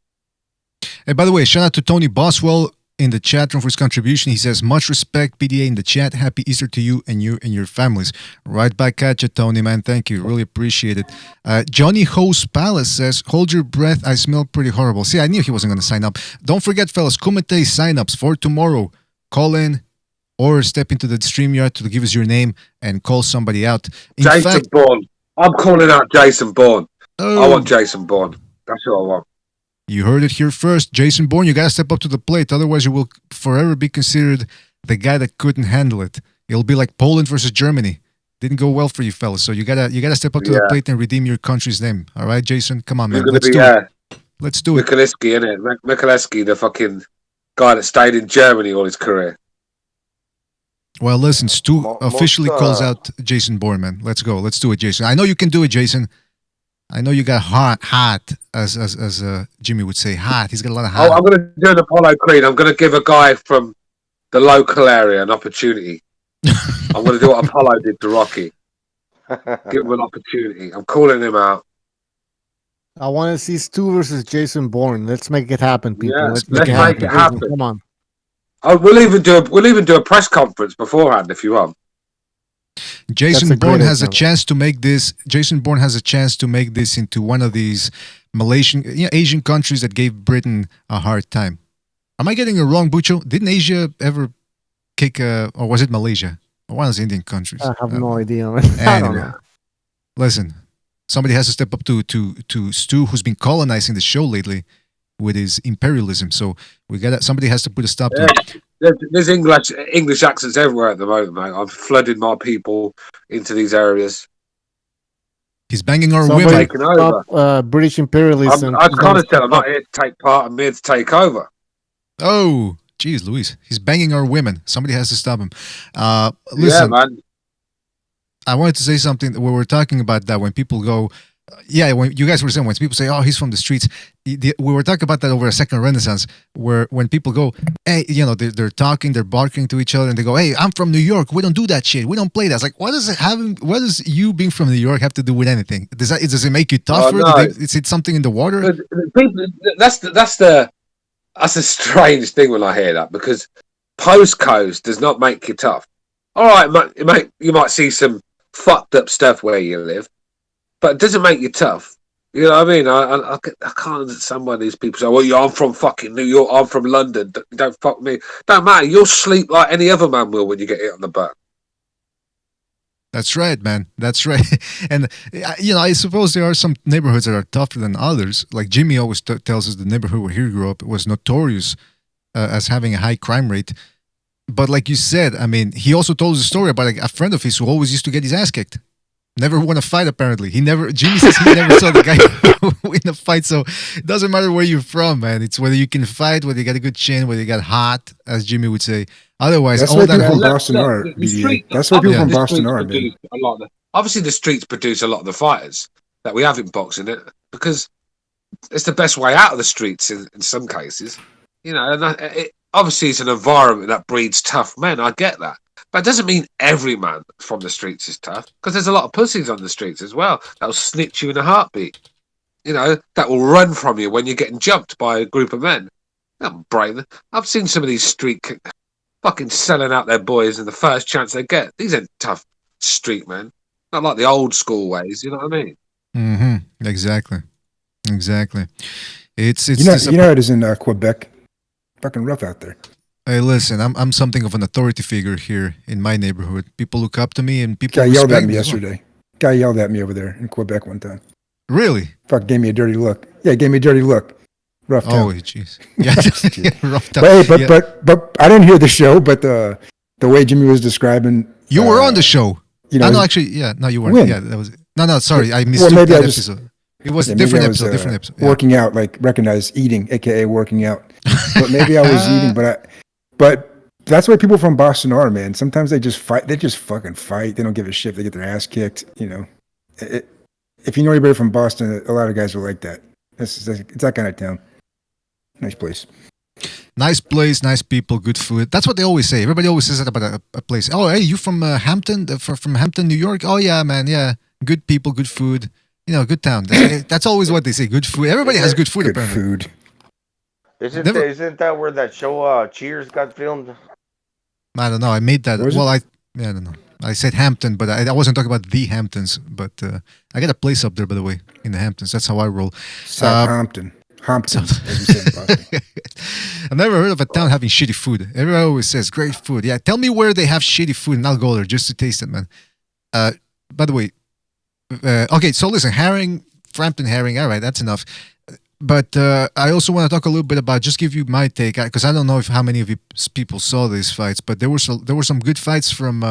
Hey, by the way, shout out to Tony Boswell in the chat room for his contribution. He says, much respect, PDA in the chat. Happy Easter to you and your families. Right back at you, Tony, man. Thank you. Really appreciate it. Johnny Host Palace says, hold your breath. I smell pretty horrible. See, I knew he wasn't going to sign up. Don't forget, fellas, KUMITE sign-ups for tomorrow. Call in or step into the StreamYard to give us your name and call somebody out. Jason Bourne. I'm calling out Jason Bourne. I want Jason Bourne. That's what I want. You heard it here first. Jason Bourne, you got to step up to the plate. Otherwise, you will forever be considered the guy that couldn't handle it. It'll be like Poland versus Germany. Didn't go well for you, fellas. So you gotta step up to the plate and redeem your country's name. All right, Jason? Come on, man. Let's do it. Let's do it. Mikuleski, innit? Mikuleski, the fucking guy that stayed in Germany all his career. Well, listen, Stu officially calls out Jason Bourne, man. Let's go. Let's do it, Jason. I know you can do it, Jason. I know you got hot, as Jimmy would say, hot. He's got a lot of hot. I'm going to do an Apollo Creed. I'm going to give a guy from the local area an opportunity. I'm going to do what Apollo did to Rocky. Give him an opportunity. I'm calling him out. I want to see Stu versus Jason Bourne. Let's make it happen, people. Yeah, let's make it happen. Come on. We'll even do a press conference beforehand if you want. Jason Bourne has a chance to make this. Jason Bourne has a chance to make this into one of these Asian countries that gave Britain a hard time. Am I getting it wrong, Bucho? Didn't Asia ever kick or was it Malaysia? Or one of those Indian countries? I have no idea. I don't know. Listen, somebody has to step up to Stu, who's been colonizing the show lately with his imperialism. So somebody has to put a stop to it. There's English accents everywhere at the moment, mate. I'm flooding my people into these areas. He's banging our women. Taking over. British imperialism. I kind of said I'm not here to take part. I'm here to take over. Oh, geez, Luis. He's banging our women. Somebody has to stop him. Listen, yeah, man. I wanted to say something when we're talking about that. When people go, Yeah, when you guys were saying, when people say, "Oh, he's from the streets," we were talking about that over a second Renaissance, where when people go, "Hey," they're talking, they're barking to each other, and they go, "Hey, I'm from New York. We don't do that shit. We don't play that." It's like, what does you being from New York have to do with anything? Does it make you tougher? no. Is it something in the water? The people, that's a strange thing when I hear that, because postcodes does not make you tough. All right, mate, you might see some fucked up stuff where you live, but it doesn't make you tough. You know what I mean? I can't understand why these people say, "Well, yeah, I'm from fucking New York. I'm from London. Don't fuck me." Don't matter. You'll sleep like any other man will when you get hit on the butt. That's right, man. That's right. And, I suppose there are some neighborhoods that are tougher than others. Like Jimmy always tells us the neighborhood where he grew up was notorious as having a high crime rate. But like you said, I mean, he also told us a story about a friend of his who always used to get his ass kicked. Never won a fight, apparently. Jimmy says he never saw the guy win a fight. So it doesn't matter where you're from, man. It's whether you can fight, whether you got a good chin, whether you got hot, as Jimmy would say. Otherwise, That's all why that people from whole... Boston are. That's why people from Boston are, man. Obviously, the streets produce a lot of the fighters that we have in boxing, because it's the best way out of the streets in some cases. And obviously it's an environment that breeds tough men. I get that. But it doesn't mean every man from the streets is tough, because there's a lot of pussies on the streets as well that'll snitch you in a heartbeat. That will run from you when you're getting jumped by a group of men. I've seen some of these street fucking selling out their boys in the first chance they get. These are tough street men. Not like the old school ways, you know what I mean? Mm-hmm. Exactly. It's you know it is in Quebec. Fucking rough out there. Hey, listen, I'm something of an authority figure here in my neighborhood. People look up to me, and people Guy yelled at me as well. yesterday. Guy yelled at me over there in Quebec one time. Really? Fuck, gave me a dirty look. Yeah, gave me a dirty look. Rough town. Oh, jeez. Yeah, rough town. But I didn't hear the show. But the way Jimmy was describing, you were on the show. No, actually, no, you weren't. When? Yeah, that was no. Sorry, I missed maybe that I just, episode. It was a different episode. Different episode. Yeah. Working out, like recognize eating, aka working out. But maybe I was eating, but that's why people from Boston are, man. Sometimes they just fight. They just fucking fight. They don't give a shit if they get their ass kicked. If you know anybody from Boston, a lot of guys are like that. It's that kind of town. Nice place. Nice place, nice people, good food. That's what they always say. Everybody always says that about a place. Oh, hey, you from Hampton? From Hampton, New York? Oh, yeah, man. Yeah, good people, good food. Good town. That's always what they say. Good food. Everybody has good food. Good apparently. Food. Isn't that where that show Cheers got filmed? I don't know. I made that. Was Well, I don't know. I said Hampton, but I wasn't talking about the Hamptons. But I got a place up there, by the way, in the Hamptons. That's how I roll. Southampton. Hampton, as we say in Boston. I've never heard of a town having shitty food. Everybody always says great food. Yeah, tell me where they have shitty food, and I'll go there just to taste it, man. By the way, okay, so listen, Frampton herring. All right, that's enough. But I also want to talk a little bit about, just give you my take, because I don't know how many of you people saw these fights, but there were some good fights from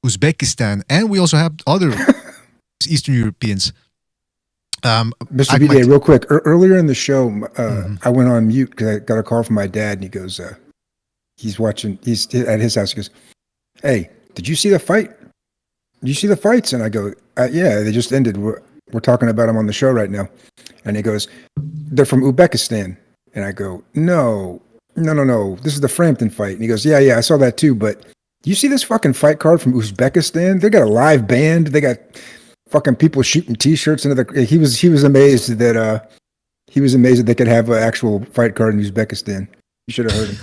Uzbekistan, and we also have other Eastern Europeans. Mr. BJ, real quick. Earlier in the show, I went on mute because I got a call from my dad, and he goes, he's at his house. He goes, "Hey, did you see the fight? Did you see the fights?" And I go, "Yeah, they just ended. We're talking about them on the show right now." And he goes, "They're from Uzbekistan." And I go, No. This is the Frampton fight." And he goes, Yeah, I saw that too. But do you see this fucking fight card from Uzbekistan? They got a live band. They got fucking people shooting T-shirts into the. He was amazed that they could have an actual fight card in Uzbekistan. You should have heard him.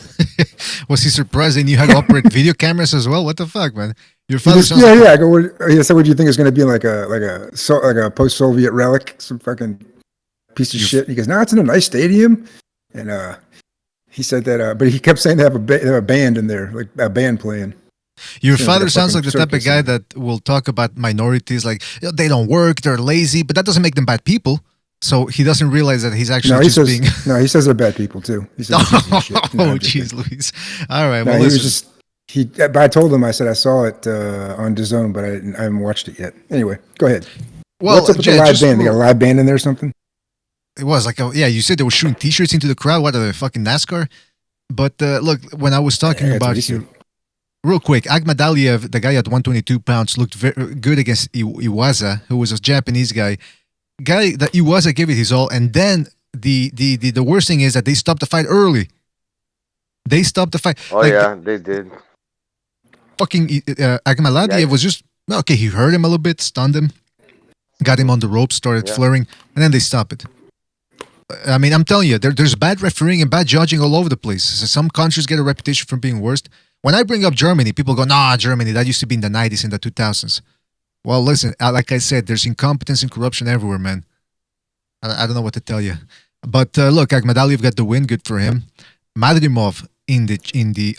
Was he surprised they knew how to operate video cameras as well? What the fuck, man? Your father sounds yeah. I go. So what do you think is going to be like a post-Soviet relic? Some fucking piece of shit. He goes, "No, it's in a nice stadium," and he said that. But he kept saying they have a band in there, like a band playing. Your father sounds like the type of guy that will talk about minorities, like they don't work, they're lazy, but that doesn't make them bad people. So he doesn't realize that he's actually being. No, he says they're bad people too. He says oh, jeez, Luis. All right. No, But I told him. I said I saw it on DAZN, but I haven't watched it yet. Anyway, go ahead. Well, what's up with the live band? They got a live band in there or something? It was like, you said they were shooting T-shirts into the crowd. What are they, fucking NASCAR? But look, when I was talking about here, real quick, Akhmadaliev, the guy at 122 pounds, looked very good against Iwaza, who was a Japanese guy. guy that he was, I gave it his all, and then the worst thing is that they stopped the fight early. They stopped the fight. Oh yeah, they did. Fucking Akhmadaliev was just okay. He hurt him a little bit, stunned him, got him on the rope, started flaring, and then they stop it. I mean, I'm telling you, there's bad refereeing and bad judging all over the place. So some countries get a reputation for being worst. When I bring up Germany, people go, "Nah, Germany, that used to be in the 90s and the 2000s." Well, listen, like I said, there's incompetence and corruption everywhere, man. I don't know what to tell you. But look, Akhmadaliev got the win. Good for him. Madrimov in the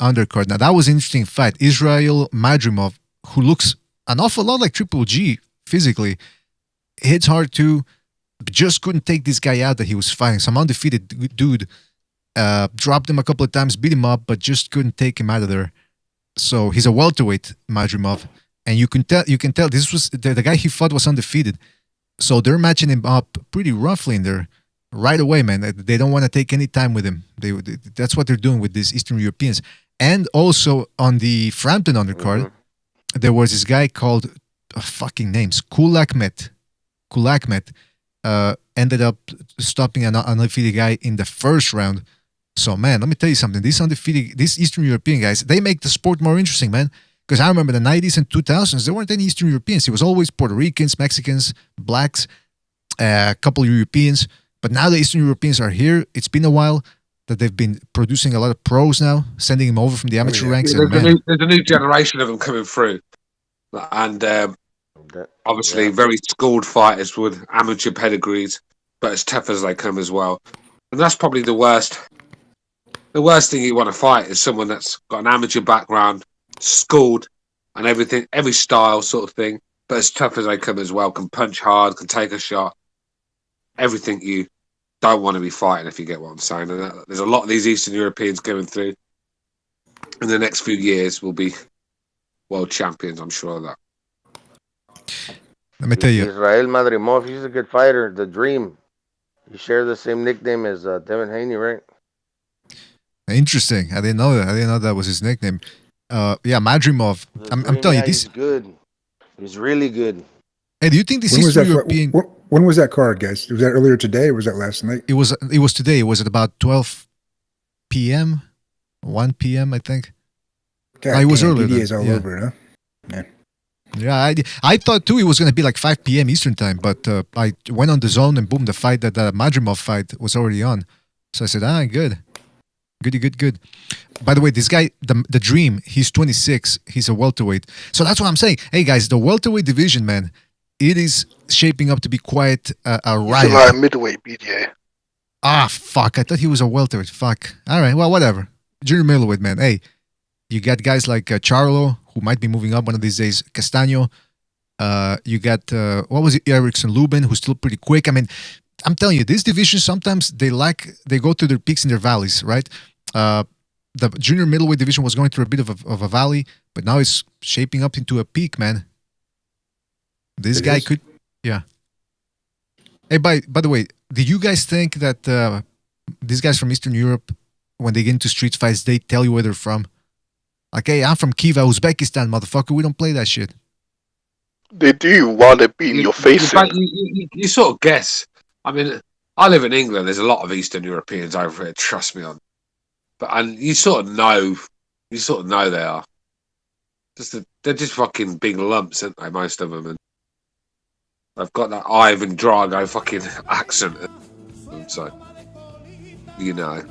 undercard. Now, that was an interesting fight. Israel Madrimov, who looks an awful lot like Triple G physically, hits hard too, just couldn't take this guy out that he was fighting. Some undefeated dude dropped him a couple of times, beat him up, but just couldn't take him out of there. So he's a welterweight, Madrimov. And you can tell this was the guy he fought was undefeated. So they're matching him up pretty roughly in there right away, man. They don't want to take any time with him. That's what they're doing with these Eastern Europeans. And also on the Frampton undercard, there was this guy called fucking names, Kulakmet. Ended up stopping an undefeated guy in the first round. So man, let me tell you something. These Eastern European guys, they make the sport more interesting, man. Because I remember the 90s and 2000s, there weren't any Eastern Europeans. It was always Puerto Ricans, Mexicans, blacks, a couple of Europeans. But now the Eastern Europeans are here. It's been a while that they've been producing a lot of pros now, sending them over from the amateur ranks. There's a new generation of them coming through. And obviously very schooled fighters with amateur pedigrees, but as tough as they come as well. And that's probably the worst. The worst thing you want to fight is someone that's got an amateur background, schooled and everything, every style sort of thing, but as tough as they come as well, can punch hard, can take a shot, everything you don't want to be fighting, if you get what I'm saying. And there's a lot of these Eastern Europeans going through. In the next few years will be world champions, I'm sure of that. Let me tell you, Israel Madrimov, he's a good fighter, the Dream. He shares the same nickname as Devin Haney, right? Interesting. I didn't know that. I didn't know that was his nickname. Yeah, Madrimov. I'm telling you, this. He's good. He's really good. Hey, do you think this Eastern European? When was that card, guys? Was that earlier today or was that last night? It was today. It was at about 12 p.m., 1 p.m. I think. God, it was earlier. DDA's all over, huh? Yeah. Yeah, I thought too it was going to be like 5 p.m. Eastern time, but I went on the zone and boom, the fight that the Madrimov fight was already on. So I said, good. Good. By the way, this guy, the Dream, he's 26. He's a welterweight. So that's what I'm saying. Hey, guys, the welterweight division, man, it is shaping up to be quite a riot. He's like a middleweight BDA. Ah, fuck. I thought he was a welterweight. Fuck. All right, well, whatever. Junior middleweight, man. Hey, you got guys like Charlo, who might be moving up one of these days. Castaño. You got, Erickson Lubin, who's still pretty quick. I mean, I'm telling you, this division, sometimes they go through their peaks and their valleys, right? The junior middleweight division was going through a bit of a valley, but now it's shaping up into a peak, man. This guy could, yeah. Hey, by the way, do you guys think that these guys from Eastern Europe, when they get into street fights, they tell you where they're from? Like, hey, I'm from Kiva, Uzbekistan, motherfucker. We don't play that shit. They do while they're beating your face in. You sort of guess. I mean, I live in England. There's a lot of Eastern Europeans over here. Trust me on. And you sort of know they are. They're just fucking big lumps, aren't they? Most of them, and they've got that Ivan Drago fucking accent. So, you know.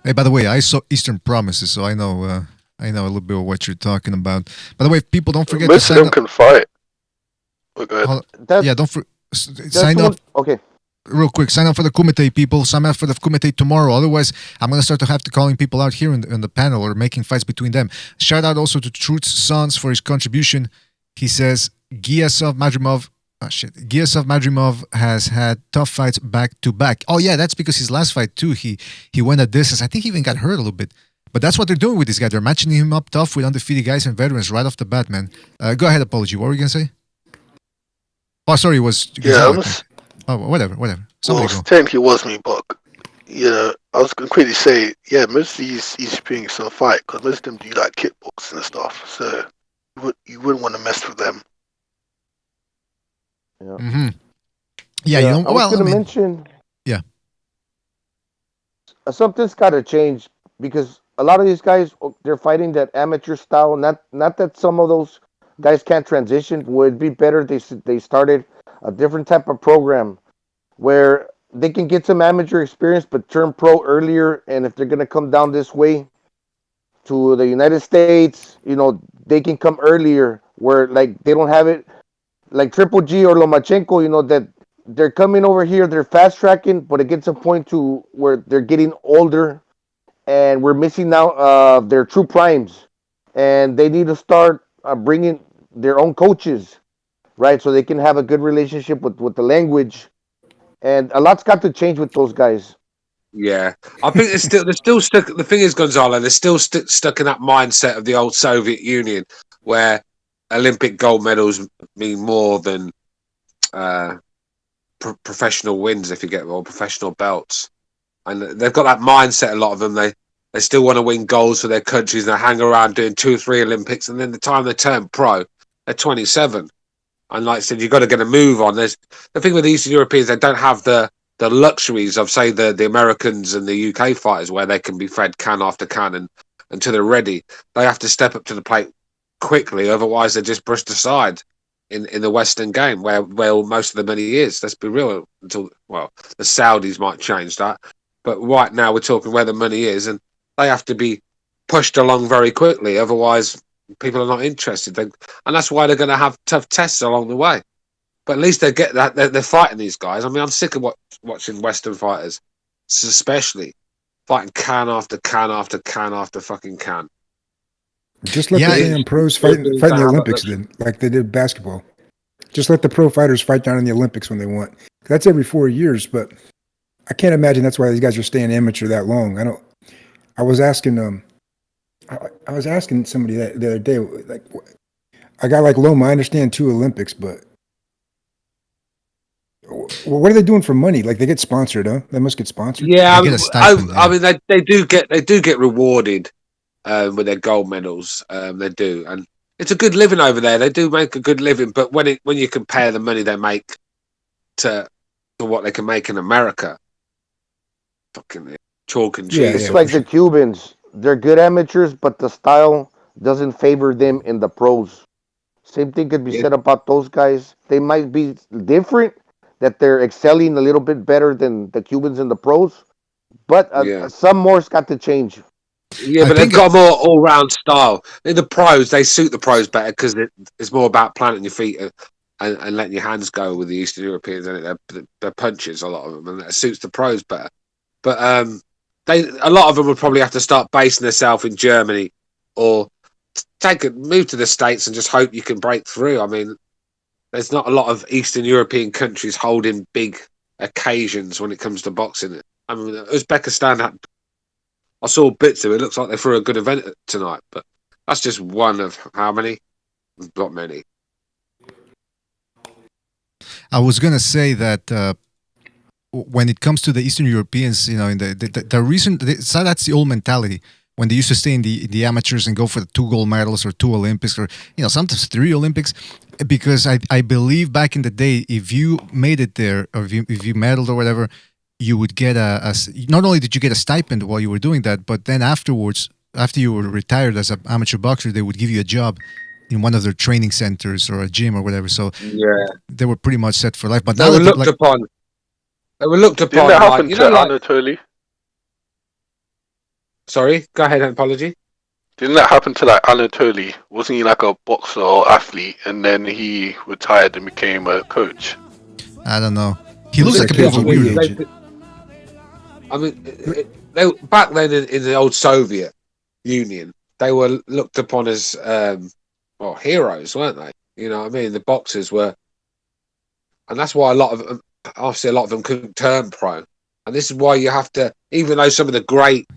Hey, by the way, I saw Eastern Promises, so I know a little bit of what you're talking about. By the way, people don't forget most to of them can fight. Don't sign up. Okay. Real quick, sign up for the KUMITE, people. Sign up for the KUMITE tomorrow. Otherwise, I'm going to start to have to calling people out here in the panel or making fights between them. Shout out also to Truth's Sons for his contribution. He says, Giasov Madrimov has had tough fights back to back. Oh, yeah, that's because his last fight, too, he went a distance. I think he even got hurt a little bit. But that's what they're doing with this guy. They're matching him up tough with undefeated guys and veterans right off the bat, man. Go ahead, Apology. What were you going to say? Oh, sorry, it was... Oh, whatever. Technically it was me, but I was going to quickly say, most of these Europeans don't fight because most of them do like kickboxing and stuff, so you wouldn't want to mess with them. Mm-hmm. Yeah, you know. I was Well, I gonna mean, mention yeah. something's got to change because a lot of these guys they're fighting that amateur style. Not that some of those guys can't transition. Would be better they started a different type of program where they can get some amateur experience but turn pro earlier. And if they're gonna come down this way to the United States, they can come earlier where like they don't have it like Triple G or Lomachenko. That they're coming over here, they're fast tracking, but it gets a point to where they're getting older and we're missing out their true primes, and they need to start bringing their own coaches, right? So they can have a good relationship with the language, and a lot's got to change with those guys. Yeah, I think they're still stuck. The thing is, Gonzalo, they're still stuck in that mindset of the old Soviet Union, where Olympic gold medals mean more than professional wins, if you get more professional belts. And they've got that mindset. A lot of them, they still want to win goals for their countries. And they hang around doing 2 or 3 Olympics, and then the time they turn pro, they're 27. And like I said, you've got to get a move on. There's the thing with the Eastern Europeans; they don't have the luxuries of, say, the Americans and the UK fighters, where they can be fed can after can, and until they're ready, they have to step up to the plate quickly. Otherwise, they're just brushed aside in the Western game, where most of the money is. Let's be real. Until the Saudis might change that, but right now we're talking where the money is, and they have to be pushed along very quickly. Otherwise, people are not interested, and that's why they're going to have tough tests along the way. But at least they get that they're fighting these guys. I mean, I'm sick of watching Western fighters, especially fighting can after can after can after fucking can. Just let Yeah, the damn pros fight in the Olympics then, like they did basketball. Just let the pro fighters fight down in the Olympics when they want. That's every 4 years, but I can't imagine that's why these guys are staying amateur that long. I was asking I was asking somebody that the other day, like a guy like Loma, I understand 2 Olympics, but what are they doing for money? Like they get sponsored, huh? They must get sponsored. Yeah, They get a stipend, I mean they do get rewarded with their gold medals. They do, and it's a good living over there. They do make a good living, but when you compare the money they make to what they can make in America, fucking chalk and cheese. It's like the Cubans. They're good amateurs, but the style doesn't favor them in the pros. Same thing could be said about those guys. They might be different, that they're excelling a little bit better than the Cubans in the pros, but some more's got to change. Yeah, but they've got a more all-round style. In the pros, they suit the pros better because it's more about planting your feet and letting your hands go with the Eastern Europeans. And they're punches, a lot of them, and it suits the pros better. But a lot of them would probably have to start basing themselves in Germany or move to the States and just hope you can break through. I mean, there's not a lot of Eastern European countries holding big occasions when it comes to boxing. I mean, Uzbekistan I saw bits of it. It looks like they threw a good event tonight, but that's just one of how many? Not many. I was gonna say that when it comes to the Eastern Europeans, in the recent, so that's the old mentality. When they used to stay in the amateurs and go for the 2 gold medals or 2 Olympics or sometimes 3 Olympics, because I believe back in the day, if you made it there or if you medaled or whatever, you would get not only did you get a stipend while you were doing that, but then afterwards, after you were retired as an amateur boxer, they would give you a job in one of their training centers or a gym or whatever. So they were pretty much set for life. But they were looked upon. They were looked upon. Didn't that happen to Anatoly? Sorry, go ahead. Apology. Didn't that happen to Anatoly? Wasn't he like a boxer or athlete, and then he retired and became a coach? I don't know. He looks like a bit of a weirdo. I mean, back then in the old Soviet Union, they were looked upon as heroes, weren't they? You know what I mean? The boxers were, and that's why a lot of them couldn't turn pro. And this is why you have to, even though some of the great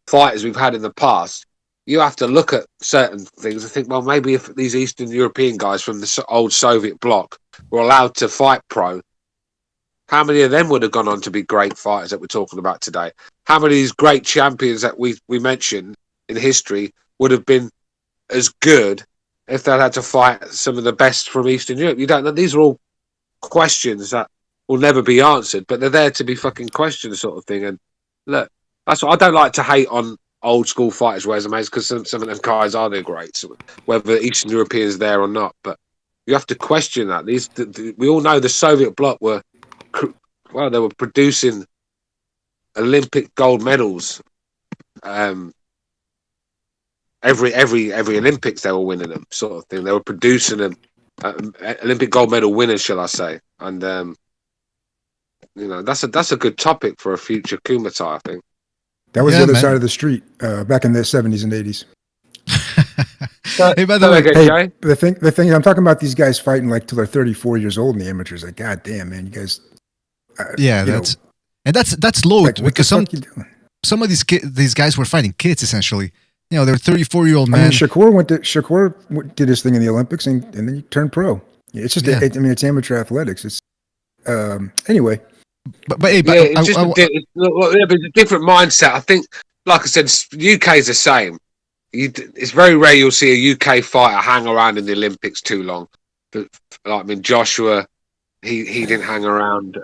fighters we've had in the past, you have to look at certain things and think, well, maybe if these Eastern European guys from the old Soviet bloc were allowed to fight pro, how many of them would have gone on to be great fighters that we're talking about today? How many of these great champions that we mentioned in history would have been as good if they had to fight some of the best from Eastern Europe? You don't know. These are all questions that will never be answered, but they're there to be fucking questioned, sort of thing. And look, that's what I don't like to hate on old school fighters' resumes, because some of them guys are the greats, whether Eastern Europeans there or not. But you have to question that. We all know the Soviet bloc were, well, they were producing Olympic gold medals. Every Olympics they were winning them, sort of thing. They were producing them, Olympic gold medal winners, shall I say? And that's a good topic for a future Kumite, I think. That was the other side of the street back in the 70s and 80s. Hey, by the way, hey, the thing I'm talking about, these guys fighting like till they're 34 years old in the amateurs. Like, god damn, man, you guys. That's low, like, because some of these guys were fighting kids essentially. You know, they're 34-year-old men. I mean, Shakur did his thing in the Olympics and then he turned pro. It's just, it's amateur athletics. It's anyway. But it's a different mindset. I think, like I said, UK is the same. It's very rare you'll see a UK fighter hang around in the Olympics too long. But like, I mean, Joshua, he didn't hang around.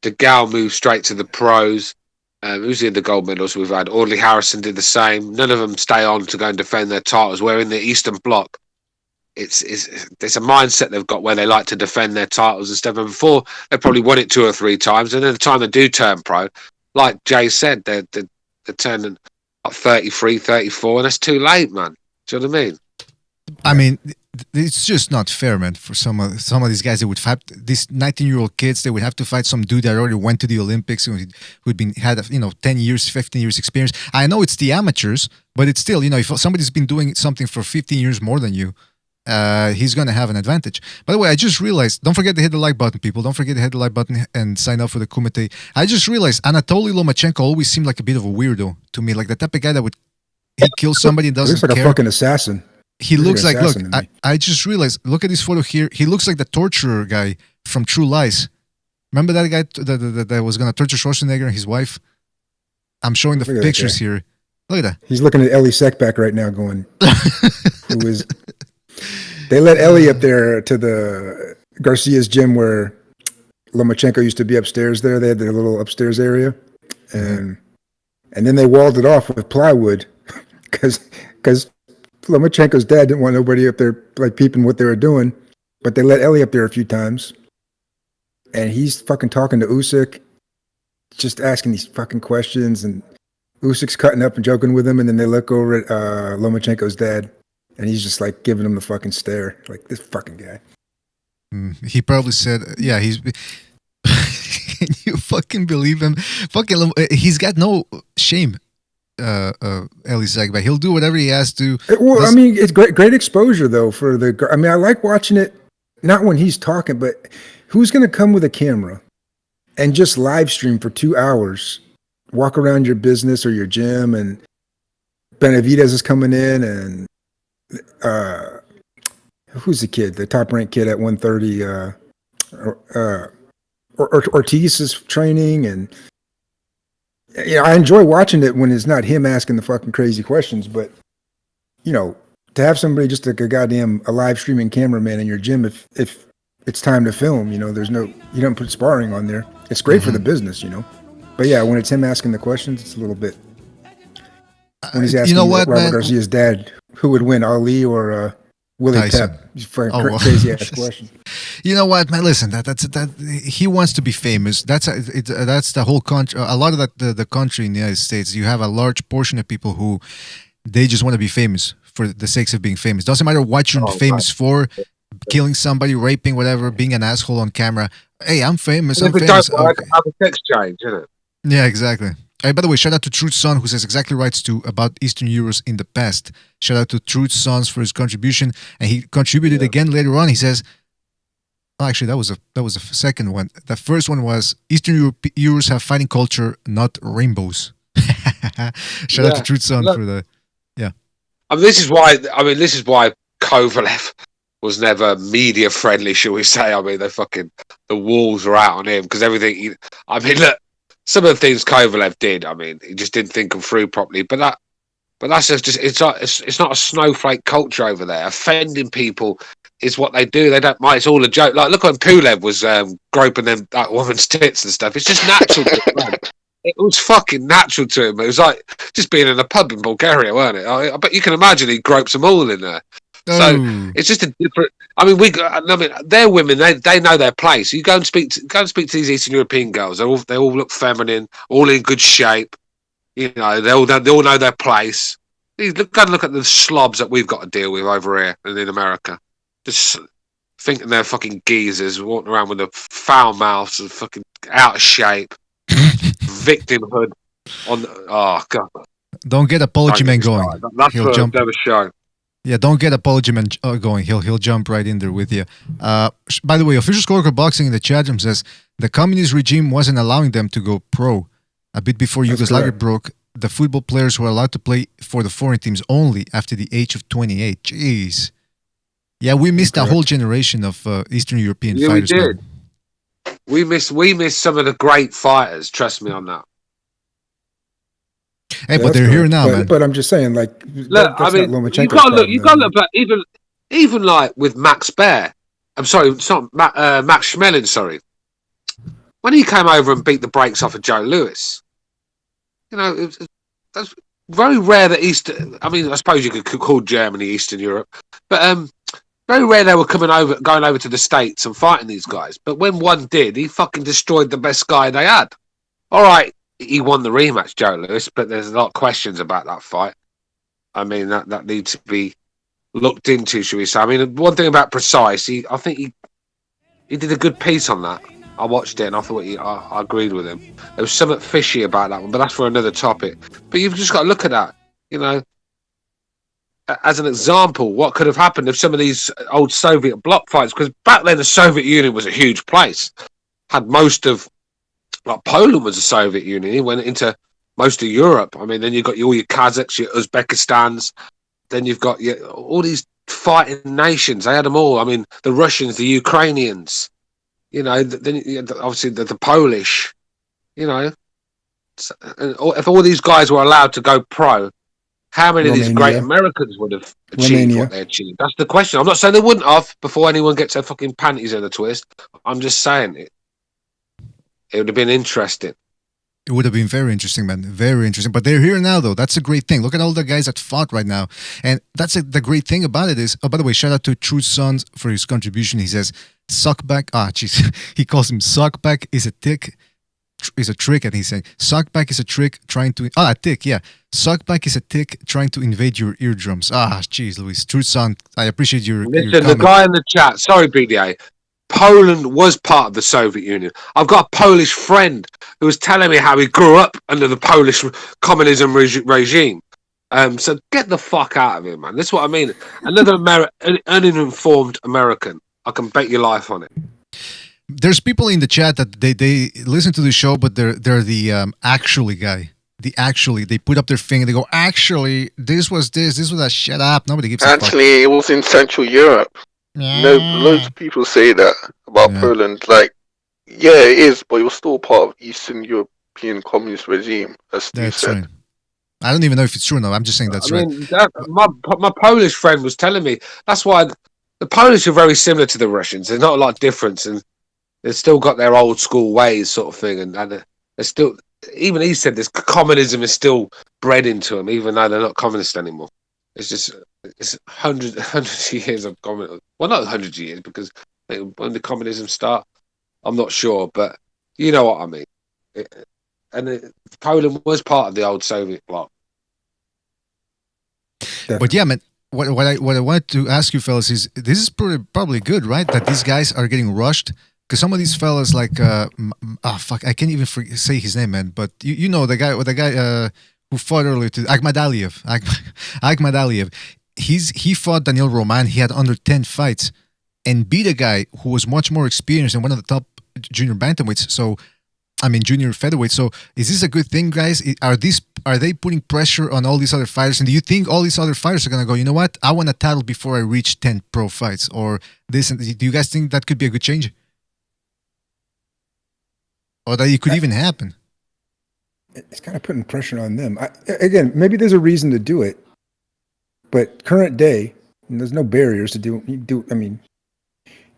DeGale moved straight to the pros. Who's in the gold medals we've had? Audley Harrison did the same. None of them stay on to go and defend their titles. Where in the Eastern Bloc, it's a mindset they've got where they like to defend their titles and stuff. And before, they probably won it 2 or 3 times. And then the time they do turn pro, like Jay said, they're turning like 33, 34, and that's too late, man. Do you know what I mean? I mean, it's just not fair, man. For some of these guys, they would fight these 19-year-old kids. They would have to fight some dude that already went to the Olympics, who'd had 10 years, 15 years experience. I know it's the amateurs, but it's still, if somebody's been doing something for 15 years more than you, he's gonna have an advantage. By the way, I just realized, don't forget to hit the like button, people. Don't forget to hit the like button and sign up for the Kumite. I just realized Anatoly Lomachenko always seemed like a bit of a weirdo to me, like the type of guy that would kill somebody and doesn't looks like care. a fucking assassin. He looks like, look, I just realized, look at this photo here. He looks like the torturer guy from True Lies. Remember that guy that was going to torture Schwarzenegger and his wife? I'm showing the pictures here. Look at that. He's looking at Ellie Seckback right now going, who is... They let Ellie up there to the Garcia's gym where Lomachenko used to be upstairs there. They had their little upstairs area. And then they walled it off with plywood because Lomachenko's dad didn't want nobody up there like peeping what they were doing, but they let Ellie up there a few times, and he's fucking talking to Usyk, just asking these fucking questions, and Usyk's cutting up and joking with him, and then they look over at Lomachenko's dad, and he's just like giving him the fucking stare, like, this fucking guy. He probably said, yeah, he's... Can you fucking believe him? He's got no shame. Ellie Seckback. He'll do whatever he has to. Well, I mean, it's great exposure though for the. I mean, I like watching it. Not when he's talking, but who's going to come with a camera and just live stream for 2 hours, walk around your business or your gym, and Benavidez is coming in, and who's the kid, the top ranked kid at 130? Ortiz is training, and. I enjoy watching it when it's not him asking the fucking crazy questions, but to have somebody just like a live streaming cameraman in your gym, if it's time to film, you don't put sparring on there. It's great for the business, But yeah, when it's him asking the questions, it's a little bit. When he's asking Robert Garcia's dad who would win, Ali or Willie Pep, crazy ass question. You know what, man? Listen, that's he wants to be famous. That's the whole country. A lot of the country in the United States, you have a large portion of people who they just want to be famous for the sake of being famous. Doesn't matter what you're famous for, killing somebody, raping, whatever, being an asshole on camera. Hey, I'm famous. I'm famous. Have a sex change, isn't it? Yeah, exactly. Hey, by the way, shout out to Truth's son, who says exactly right, Stu, about Eastern Euros in the past. Shout out to Truth's sons for his contribution, and he contributed again later on. He says, actually, that was a second one. The first one was Eastern Euros have fighting culture, not rainbows. Shout out to Truth's son for the this is why Kovalev was never media friendly, shall we say? I mean, the walls are out on him because everything. Look. Some of the things Kovalev did, he just didn't think them through properly. But that's just it's not a snowflake culture over there. Offending people is what they do. They don't mind. It's all a joke. Like, look when Pulev was groping them that woman's tits and stuff. It's just natural to him, man. It was fucking natural to him. It was like just being in a pub in Bulgaria, weren't it? I bet you can imagine he gropes them all in there. So it's just a different. I mean, they're women. They know their place. You go and speak to these Eastern European girls. They all look feminine, all in good shape. You know, they all know their place. Go and look at the slobs that we've got to deal with over here and in America. Just thinking they're fucking geezers walking around with a foul mouths and fucking out of shape, victimhood. Oh god! Don't get Apology Man going. That's He'll jump. Another show. Yeah, don't get Apology Man going. He'll jump right in there with you. By the way, official scorecard boxing in the chat room says the communist regime wasn't allowing them to go pro. A bit before Yugoslavia broke, the football players were allowed to play for the foreign teams only after the age of 28. Jeez. Yeah, we missed a whole generation of Eastern European fighters. We did. Man. We missed some of the great fighters. Trust me on that. Hey, but they're here now, man. But I'm just saying, like, look, I mean, you got to look back. Even like with Max Baer. I'm sorry, it's not Max Schmeling. Sorry, when he came over and beat the brakes off of Joe Louis. You know, that's very rare that I mean, I suppose you could call Germany Eastern Europe, but very rare they were going over to the States and fighting these guys. But when one did, he fucking destroyed the best guy they had. All right, he won the rematch, Joe Louis, but there's a lot of questions about that fight. I mean, that needs to be looked into, shall we say? I mean, one thing about Precise, I think he did a good piece on that. I watched it and I thought I agreed with him. There was something fishy about that one, but that's for another topic. But you've just got to look at that, you know, as an example, what could have happened if some of these old Soviet bloc fights, because back then the Soviet Union was a huge place, had most of, like Poland was a Soviet Union, it went into most of Europe. I mean, then you've got all your Kazakhs, your Uzbekistans, then you've got all these fighting nations. They had them all. I mean, the Russians, the Ukrainians. You know, then obviously the Polish, you know, if all these guys were allowed to go pro, how many of these great Americans would have achieved what they achieved? That's the question. I'm not saying they wouldn't have before anyone gets their fucking panties in a twist. I'm just saying it would have been interesting. It would have been very interesting, man. Very interesting. But they're here now, though. That's a great thing. Look at all the guys that fought right now. And that's the great thing about it is, by the way, shout out to True Sons for his contribution. He says, suckback. He calls him suckback is a trick. And he's saying, suckback is a trick trying to... a tick, yeah. Suckback is a tick trying to invade your eardrums. Jeez, Luis. True Son, I appreciate your Listen, your the guy in the chat, sorry, BDA, Poland was part of the Soviet Union. I've got a Polish friend who was telling me how he grew up under the Polish communism regime. So get the fuck out of here, man. That's what I mean. Another uninformed American. I can bet your life on it. There's people in the chat that they listen to the show, but they're the actually guy. They put up their finger. They go, actually, this was that. Shut up. Nobody gives a fuck. Actually, it was in Central Europe. No, loads of people say that about Poland. Like, yeah, it is, but it was still part of Eastern European communist regime, as Steve said. Right. I don't even know if it's true or not. I'm just saying that's right. My Polish friend was telling me that's why the Polish are very similar to the Russians. There's not a lot of difference, and they've still got their old school ways, sort of thing. And they're still, even he said, this communism is still bred into them, even though they're not communist anymore. It's hundreds of years of communism. Well, not hundreds of years, because when the communism start, I'm not sure, but you know what I mean. Poland was part of the old Soviet bloc. But yeah, man, what I wanted to ask you fellas is, this is probably good, right? That these guys are getting rushed. Because some of these fellas, like, fuck, I can't even say his name, man. But you know the guy who fought earlier, Akhmad Aliyev. He fought Daniel Roman. He had under 10 fights and beat a guy who was much more experienced and one of the top junior bantamweights. So, I mean, junior featherweight. So, is this a good thing, guys? Are they putting pressure on all these other fighters? And do you think all these other fighters are gonna go, you know what? I want a title before I reach 10 pro fights, or this? Do you guys think that could be a good change? Or that it could even happen? It's kind of putting pressure on them. Again, maybe there's a reason to do it, but current day, there's no barriers to do. I mean,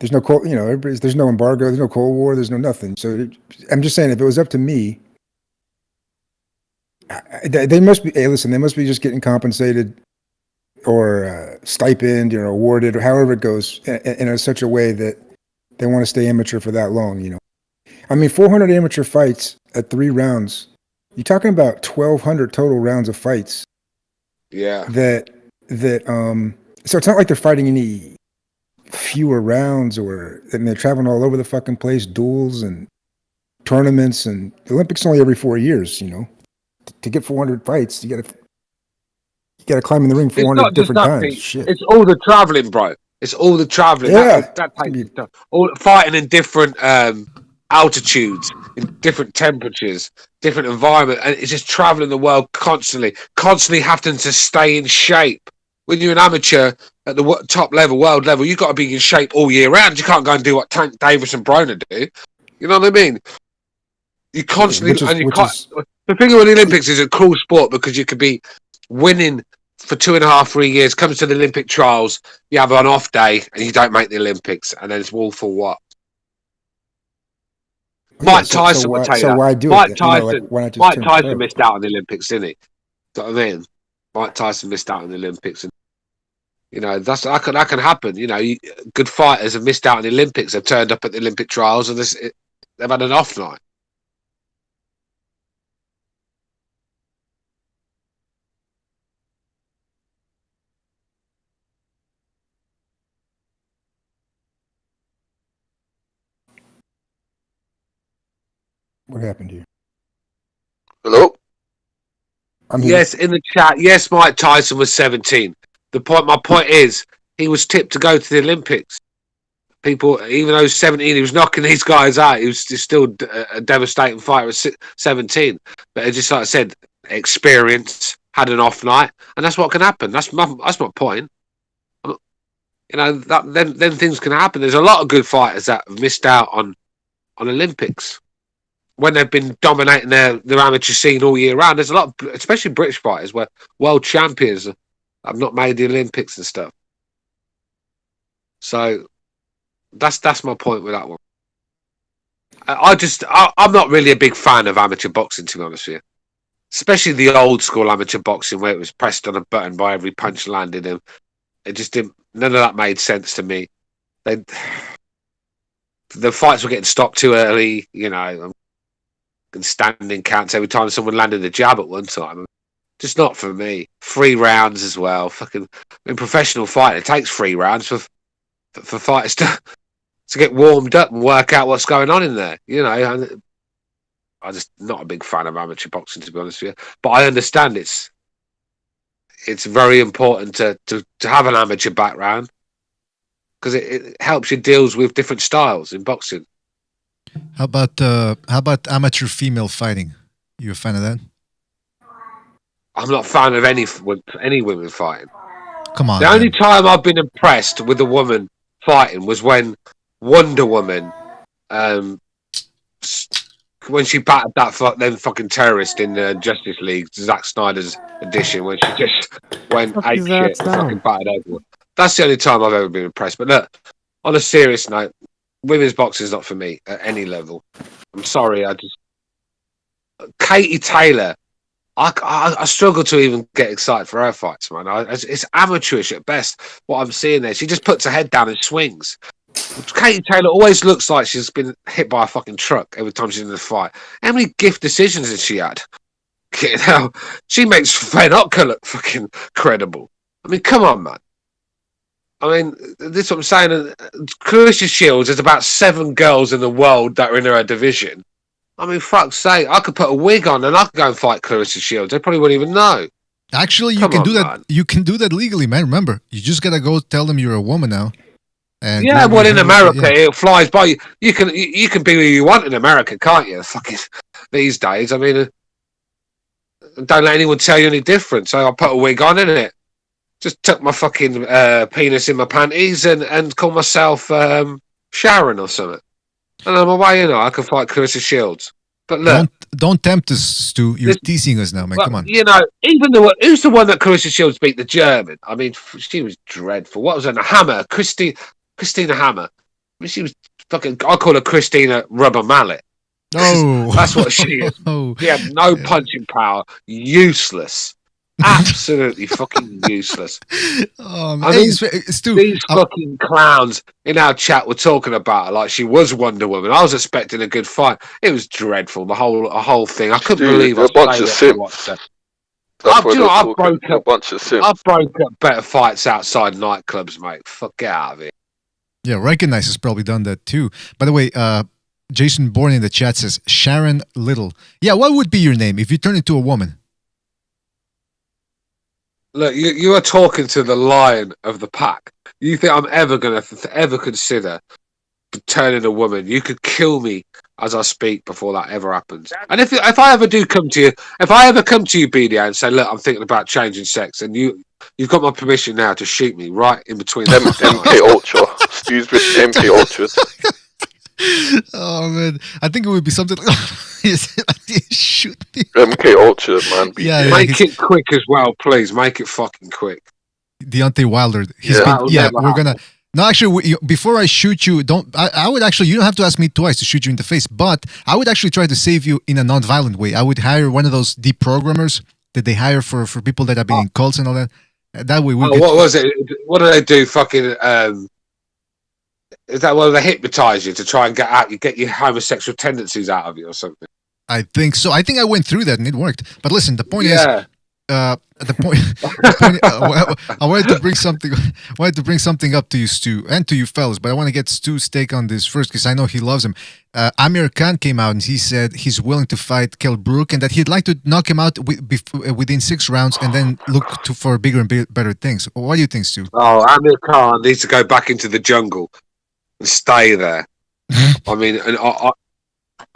There's no cold, there's no embargo, there's no Cold War, there's no nothing. So I'm just saying, if it was up to me, they must be. Hey, listen, they must be just getting compensated or stipend, awarded, or however it goes, in such a way that they want to stay amateur for that long. I mean, 400 amateur fights at 3 rounds. You're talking about 1,200 total rounds of fights. Yeah. So it's not like they're fighting any fewer rounds, and they're traveling all over the fucking place, duels and tournaments, and the Olympics only every 4 years. To get 400 fights, you gotta climb in the ring 400 different times. Shit. It's all the traveling, bro. It's all the traveling. Yeah. That takes all fighting in different altitudes, in different temperatures, different environment, and it's just traveling the world constantly having to stay in shape. When you're an amateur at the top level, world level, you've got to be in shape all year round. You can't go and do what Tank Davis and Broner do. You know what I mean? You constantly the thing with the Olympics is a cool sport because you could be winning for 2.5, 3 years. Comes to the Olympic trials, you have an off day and you don't make the Olympics, and then it's all for what? Mike Tyson would tell you that. Why do Mike it? Tyson, why not just Mike turn Tyson pro? missed out on the Olympics, didn't he? You know what I mean? Mike Tyson missed out on the Olympics, and that can happen. Good fighters have missed out on the Olympics. They've turned up at the Olympic trials and they've had an off night. What happened here? Hello? I'm here. Yes, in the chat. Yes, Mike Tyson was 17. My point is, he was tipped to go to the Olympics. People, even though he was 17, he was knocking these guys out. He was still a devastating fighter at 17. But just like I said, experience, had an off night, and that's what can happen. That's my point. Then things can happen. There's a lot of good fighters that have missed out on Olympics when they've been dominating their amateur scene all year round. There's a lot, especially British fighters, where world champions have not made the Olympics and stuff. So that's my point with that one. I'm not really a big fan of amateur boxing, to be honest with you. Especially the old school amateur boxing where it was pressed on a button by every punch landed, and it just didn't. None of that made sense to me. The fights were getting stopped too early, and standing counts every time someone landed a jab at one time. Just not for me. 3 rounds as well. In professional fighting, it takes 3 rounds for fighters to get warmed up and work out what's going on in there. I'm just not a big fan of amateur boxing, to be honest with you. But I understand it's very important to have an amateur background because it helps you deals with different styles in boxing. How about amateur female fighting? You a fan of that? I'm not a fan of any women fighting. Come on. The only time I've been impressed with a woman fighting was when Wonder Woman, when she battered them fucking terrorist in Justice League, Zack Snyder's edition, when she just went ape shit and fucking battered everyone. That's the only time I've ever been impressed. But look, on a serious note, women's boxing is not for me at any level. I'm sorry. Katie Taylor, I struggle to even get excited for her fights, man. It's amateurish at best. What I'm seeing there, she just puts her head down and swings. Katie Taylor always looks like she's been hit by a fucking truck every time she's in the fight. How many gift decisions has she had? She makes Fed Otka look fucking credible. I mean, come on, man. I mean, this is what I'm saying. Clarissa Shields, there's about 7 girls in the world that are in her division. I mean, fuck's sake, I could put a wig on and I could go and fight Clarissa Shields. They probably wouldn't even know. Actually, you can do that. Man. You can do that legally, man. Remember, you just gotta go tell them you're a woman now. And yeah, well, in America, it flies by you. You can be who you want in America, can't you? Fucking these days. I mean, don't let anyone tell you any different. So I put a wig on, innit? Just tuck my fucking penis in my panties and call myself Sharon or something. And I'm away, I can fight Clarissa Shields. But look, don't tempt us, Stu. You're teasing us now, man. Come on. Even who's the one that Clarissa Shields beat? The German. I mean, she was dreadful. What was her name? Hammer. Christina Hammer. She was fucking. I call her Christina Rubber Mallet. Oh, That's what she is. Oh, She had no punching power. Useless. Absolutely fucking useless. oh man. I Hey, mean, Stu, these fucking clowns in our chat were talking about her like she was Wonder Woman. I was expecting a good fight. It was dreadful. The whole thing. I couldn't believe They're I a bunch of stayed up to watch simps. that. That's Do what you they're know, I talking. broke They're a up. bunch of simps. I broke up better fights outside nightclubs, mate. Fuck out of it. yeah, Recognize has probably done that too. By the way, Jason Bourne in the chat says Sharon Little. Yeah, what would be your name if you turn into a woman? Look, you are talking to the lion of the pack. You think I'm ever going to ever consider turning a woman? You could kill me as I speak before that ever happens. And if I ever do come to you, if I ever come to you, BDA, and say, look, I'm thinking about changing sex, and you've got my permission now to shoot me right in between them. MK Ultra. Stu's with MK Ultra. Oh man, I think it would be something like shoot me. MK Ultra, man. Yeah, Make it quick as well, please. Make it fucking quick. Deontay Wilder. That'll never We're gonna. happen. No, actually, before I shoot you, I would actually. You don't have to ask me twice to shoot you in the face, but I would actually try to save you in a non-violent way. I would hire one of those deprogrammers that they hire for people that have been in cults and all that. That way, we. What was it? What do they do? Fucking. Is that where they hypnotize you to try and get your homosexual tendencies out of you or something? I think so. I think I went through that and it worked. But listen, the point is, the point, I wanted to bring something up to you, Stu, and to you fellas. But I want to get Stu's take on this first because I know he loves him. Amir Khan came out and he said he's willing to fight Kell Brook and that he'd like to knock him out within 6 rounds and then look for bigger and better things. What do you think, Stu? Oh, Amir Khan needs to go back into the jungle and stay there. I mean, and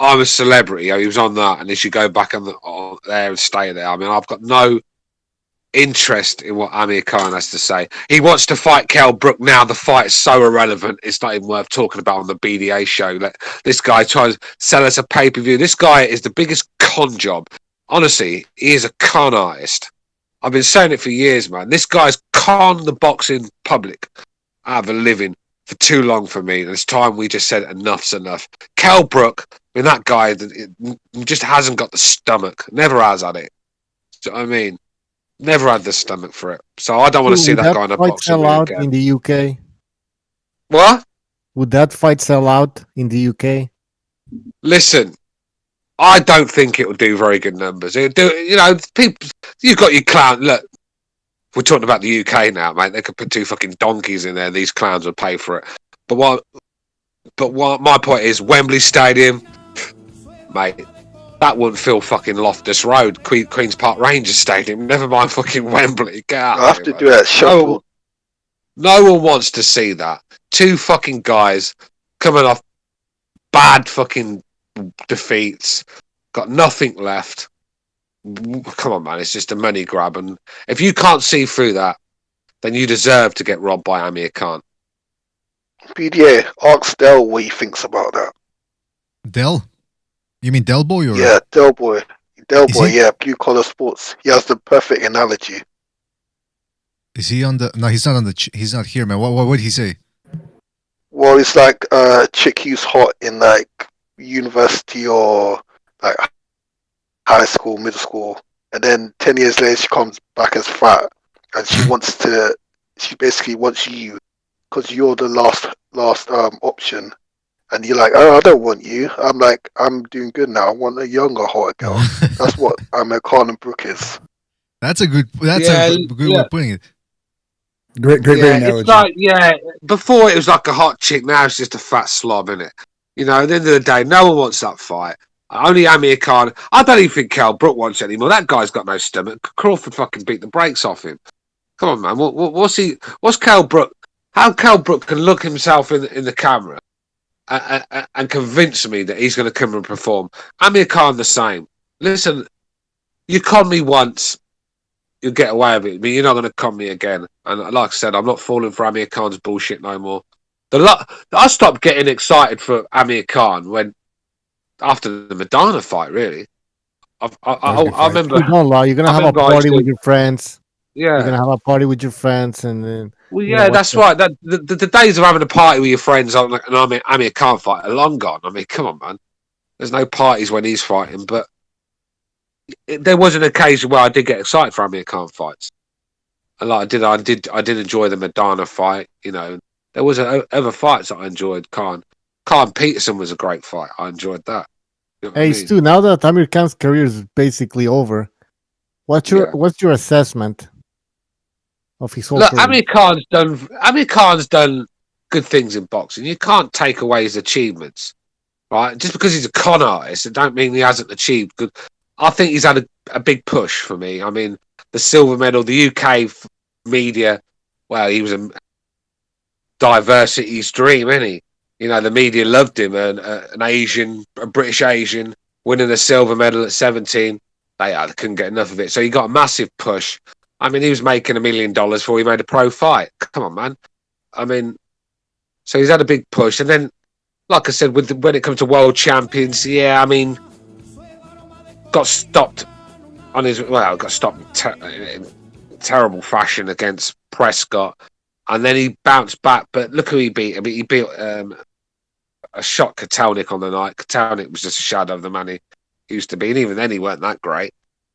I'm a celebrity. He was on that, and he should go back on there and stay there. I mean, I've got no interest in what Amir Khan has to say. He wants to fight Kell Brook now. The fight is so irrelevant; it's not even worth talking about on the BDA show. This guy tries to sell us a pay-per-view. This guy is the biggest con job. Honestly, he is a con artist. I've been saying it for years, man. This guy's con the boxing public out of a living for too long for me. And it's time we just said enough's enough. Kell Brook, I mean, that guy just hasn't got the stomach. Never has had it. Do you know what I mean? Never had the stomach for it. So I don't want to see that guy in a fight boxing sell ring out again. in the UK? What? Would that fight sell out in the UK? Listen, I don't think it will do very good numbers. It'll do, people. You've got your clown. Look, we're talking about the UK now, mate. They could put 2 fucking donkeys in there. These clowns would pay for it. But what my point is, Wembley Stadium, mate, that wouldn't fill fucking Loftus Road, Queen's Park Rangers Stadium. Never mind fucking Wembley. Get out. I have to do that shuffle. No one wants to see that. 2 fucking guys coming off bad fucking defeats, got nothing left. Come on, man, it's just a money grab, and if you can't see through that, then you deserve to get robbed by Amir Khan. BDA, ask Del what he thinks about that. Del? You mean Del Boy or? Yeah, Del Boy. Is he? Yeah, blue collar sports. He has the perfect analogy. Is he on the? No, he's not on the. He's not here, man. What did he say? Well, it's like a chick who's hot in like university or like high school, middle school, and then 10 years later she comes back as fat, and she basically wants you because you're the last option, and you're like, oh, I don't want you. I'm like, I'm doing good now. I want a younger, hotter girl. That's what Amir Khan and Brook is. That's a good. That's a good way of putting it. Great analogy. It's like, before it was like a hot chick, now it's just a fat slob, innit? At the end of the day, no one wants that fight. Only Amir Khan. I don't even think Kell Brook wants it anymore. That guy's got no stomach. Crawford fucking beat the brakes off him. Come on, man. What's Kell Brook? How Kell Brook can look himself in the camera and convince me that he's going to come and perform? Amir Khan the same. Listen, you con me once, you'll get away with it, but you're not going to con me again. And like I said, I'm not falling for Amir Khan's bullshit no more. I stopped getting excited for Amir Khan when after the Madonna fight. Really, I remember. You don't lie. You're gonna have a party with your friends. You're Yeah. gonna have a party with your friends, and then Well, you know, yeah, watch that's right. The days of having a party with your friends on like an Amir Khan fight are long gone. I mean, come on, man. There's no parties when he's fighting, but there was an occasion where I did get excited for Amir Khan fights. And like I did enjoy the Madonna fight. You know, there was other fights that I enjoyed. Khan Peterson was a great fight. I enjoyed that. You know what I Hey, mean? Stu. Now that Amir Khan's career is basically over, what's Yeah. your assessment of his whole Look, career? Amir Khan's done good things in boxing. You can't take away his achievements, right? Just because he's a con artist, it don't mean he hasn't achieved good. I think he's had a big push for me. I mean, the silver medal, the UK media. Well, he was a diversity's dream, isn't he? You know, the media loved him, and a British Asian, winning a silver medal at 17. They couldn't get enough of it. So he got a massive push. I mean, he was making $1 million before he made a pro fight. Come on, man. I mean, so he's had a big push. And then, like I said, when it comes to world champions, yeah, I mean, got stopped in terrible fashion against Prescott. And then he bounced back. But look who he beat. I mean, he beat a shot Katalnik on the night. Katalnik was just a shadow of the man he used to be. And even then, he weren't that great.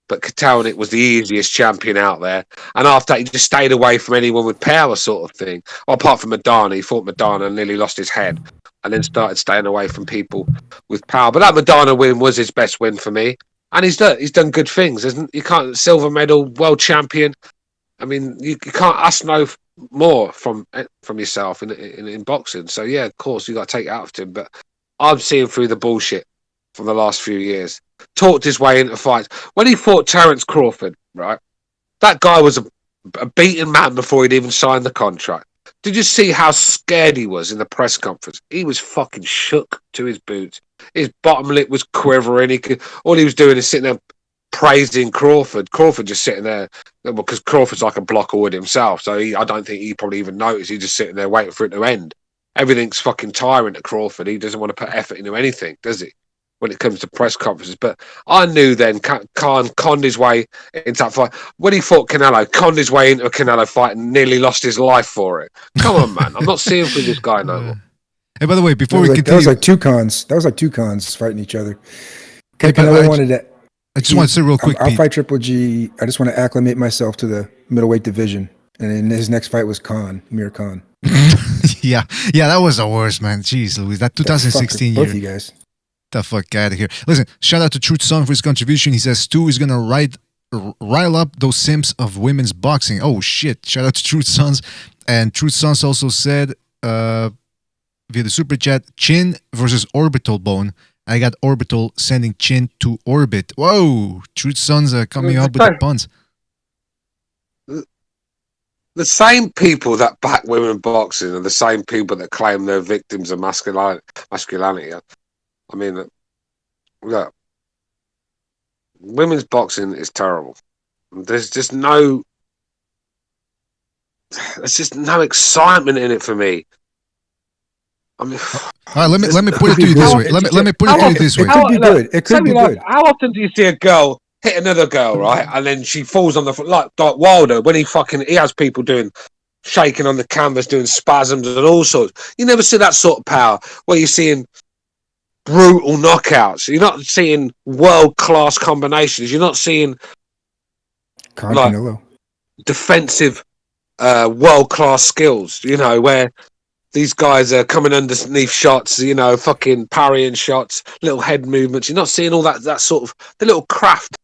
But Katalnik was the easiest champion out there. And after that, he just stayed away from anyone with power sort of thing. Well, apart from Madonna. He fought Madonna and nearly lost his head. And then started staying away from people with power. But that Madonna win was his best win for me. And he's done good things. You can't silver medal, world champion. I mean, you can't ask no more from yourself in boxing. So, yeah, of course, you got to take it out of him. But I'm seeing through the bullshit from the last few years. Talked his way into fights. When he fought Terence Crawford, right, that guy was a beaten man before he'd even signed the contract. Did you see how scared he was in the press conference? He was fucking shook to his boots. His bottom lip was quivering. All he was doing is sitting there praising Crawford. Crawford just sitting there, because Crawford's like a block of wood himself. So I don't think he probably even noticed. He's just sitting there waiting for it to end. Everything's fucking tiring at Crawford. He doesn't want to put effort into anything, does he? When it comes to press conferences. But I knew then Khan conned his way into that fight. When he fought Canelo, conned his way into a Canelo fight and nearly lost his life for it. Come on, man. I'm not seeing through this guy no more. Hey, by the way, before we that continue, was like two cons. That was like two cons fighting each other. Hey, Canelo wanted that. I just want to say real quick, I'll Pete. fight Triple G. I just want to acclimate myself to the middleweight division. And then his next fight was Amir Khan. yeah, that was the worst, man. Jeez, Louis, that 2016 Both year. of you guys. The fuck out of here. Listen, shout out to Truth Son for his contribution. He says Stu is gonna rile up those simps of women's boxing. Oh shit! Shout out to Truth Sons. And Truth Sons also said via the super chat, Chin versus Orbital Bone. I got Orbital sending Chin to orbit. Whoa! Truth Sons are coming up with the puns. The same people that back women boxing are the same people that claim they're victims of masculinity. I mean, look, women's boxing is terrible. There's just no excitement in it for me. I mean, all right, let me put it to you this way. Let me put it to you this way. It could be good. It could be good. How often do you see a girl hit another girl, right, and then she falls on the floor, like Wilder when he has people shaking on the canvas, doing spasms and all sorts. You never see that sort of power where you're seeing brutal knockouts. You're not seeing world-class combinations. You're not seeing Canelo. Defensive world-class skills, where these guys are coming underneath shots, fucking parrying shots, little head movements. You're not seeing all that sort of the little craft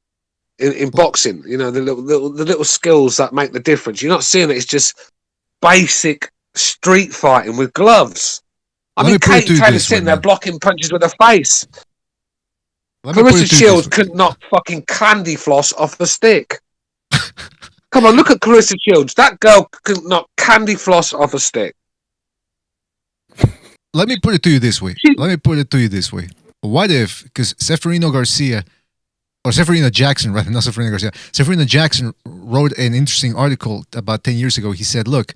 in boxing, the little skills that make the difference. You're not seeing it. It's just basic street fighting with gloves. I mean, Kate Taylor's sitting there blocking punches with her face. Clarissa Shields couldn't knock fucking candy floss off the stick. Come on, look at Clarissa Shields. That girl couldn't knock candy floss off a stick. Let me put it to you this way. What if, because Seferino Jackson, rather, not Seferino Garcia, Seferino Jackson wrote an interesting article about 10 years ago. He said, look,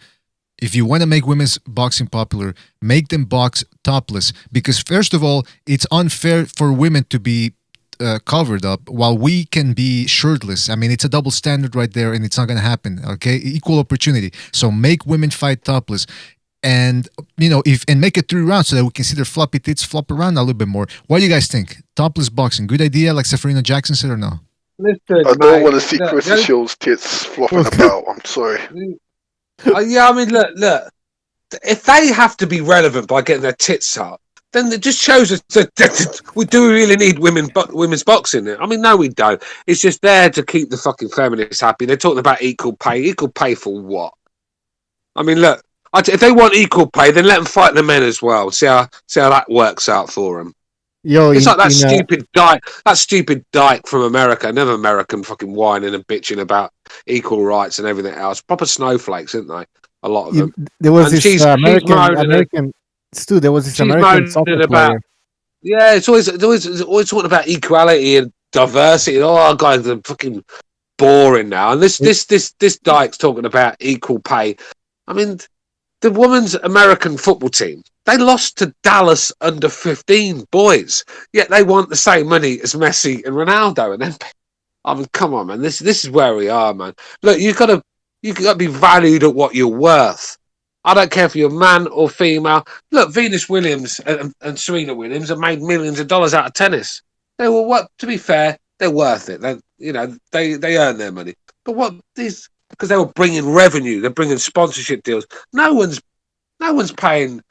if you want to make women's boxing popular, make them box topless. Because first of all, it's unfair for women to be covered up while we can be shirtless. I mean, it's a double standard right there, and it's not going to happen. Okay, equal opportunity. So make women fight topless, and and make it 3 rounds so that we can see their floppy tits flop around a little bit more. What do you guys think? Topless boxing, good idea, like Seferino Jackson said, or no? Listen, I don't want to see look, Chris Shaw's tits flopping about. I'm sorry. yeah, I mean, look. If they have to be relevant by getting their tits out, then it just shows us that we do really need women's boxing. I mean, no, we don't. It's just there to keep the fucking feminists happy. They're talking about equal pay. Equal pay for what? I mean, look, if they want equal pay, then let them fight the men as well. See how that works out for them. It's like that stupid dyke from America, another American fucking whining and bitching about equal rights and everything else. Proper snowflakes, isn't they? A lot of them. There was And this American Stu. There was this American soccer player. Yeah, it's always talking about equality and diversity. Oh, guys, they're fucking boring now. And this dyke's talking about equal pay. I mean, the women's American football team, they lost to Dallas under 15 boys, yet they want the same money as Messi and Ronaldo. And then, I mean, come on, man, this is where we are, man. Look, you got to be valued at what you're worth. I don't care if you're man or female. Look, Venus Williams and Serena Williams have made millions of dollars out of tennis. They were what? To be fair, they're worth it. They earn their money. But what these? Because they were bringing revenue, they're bringing sponsorship deals. No one's paying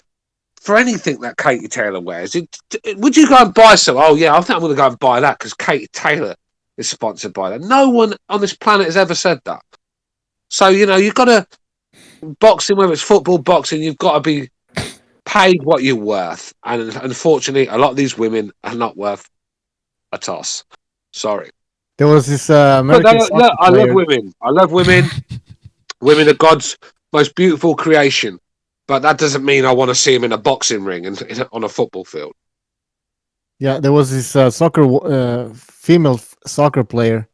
for anything that Katie Taylor wears. Would you go and buy some? Oh yeah, I think I'm going to go and buy that because Katie Taylor is sponsored by that. No one on this planet has ever said that. So you've got to boxing, whether it's football, boxing, you've got to be paid what you're worth. And unfortunately, a lot of these women are not worth a toss. Sorry. There was this American look, I love women. I love women. Women are God's most beautiful creation. But that doesn't mean I want to see them in a boxing ring and on a football field. Yeah, there was this female soccer player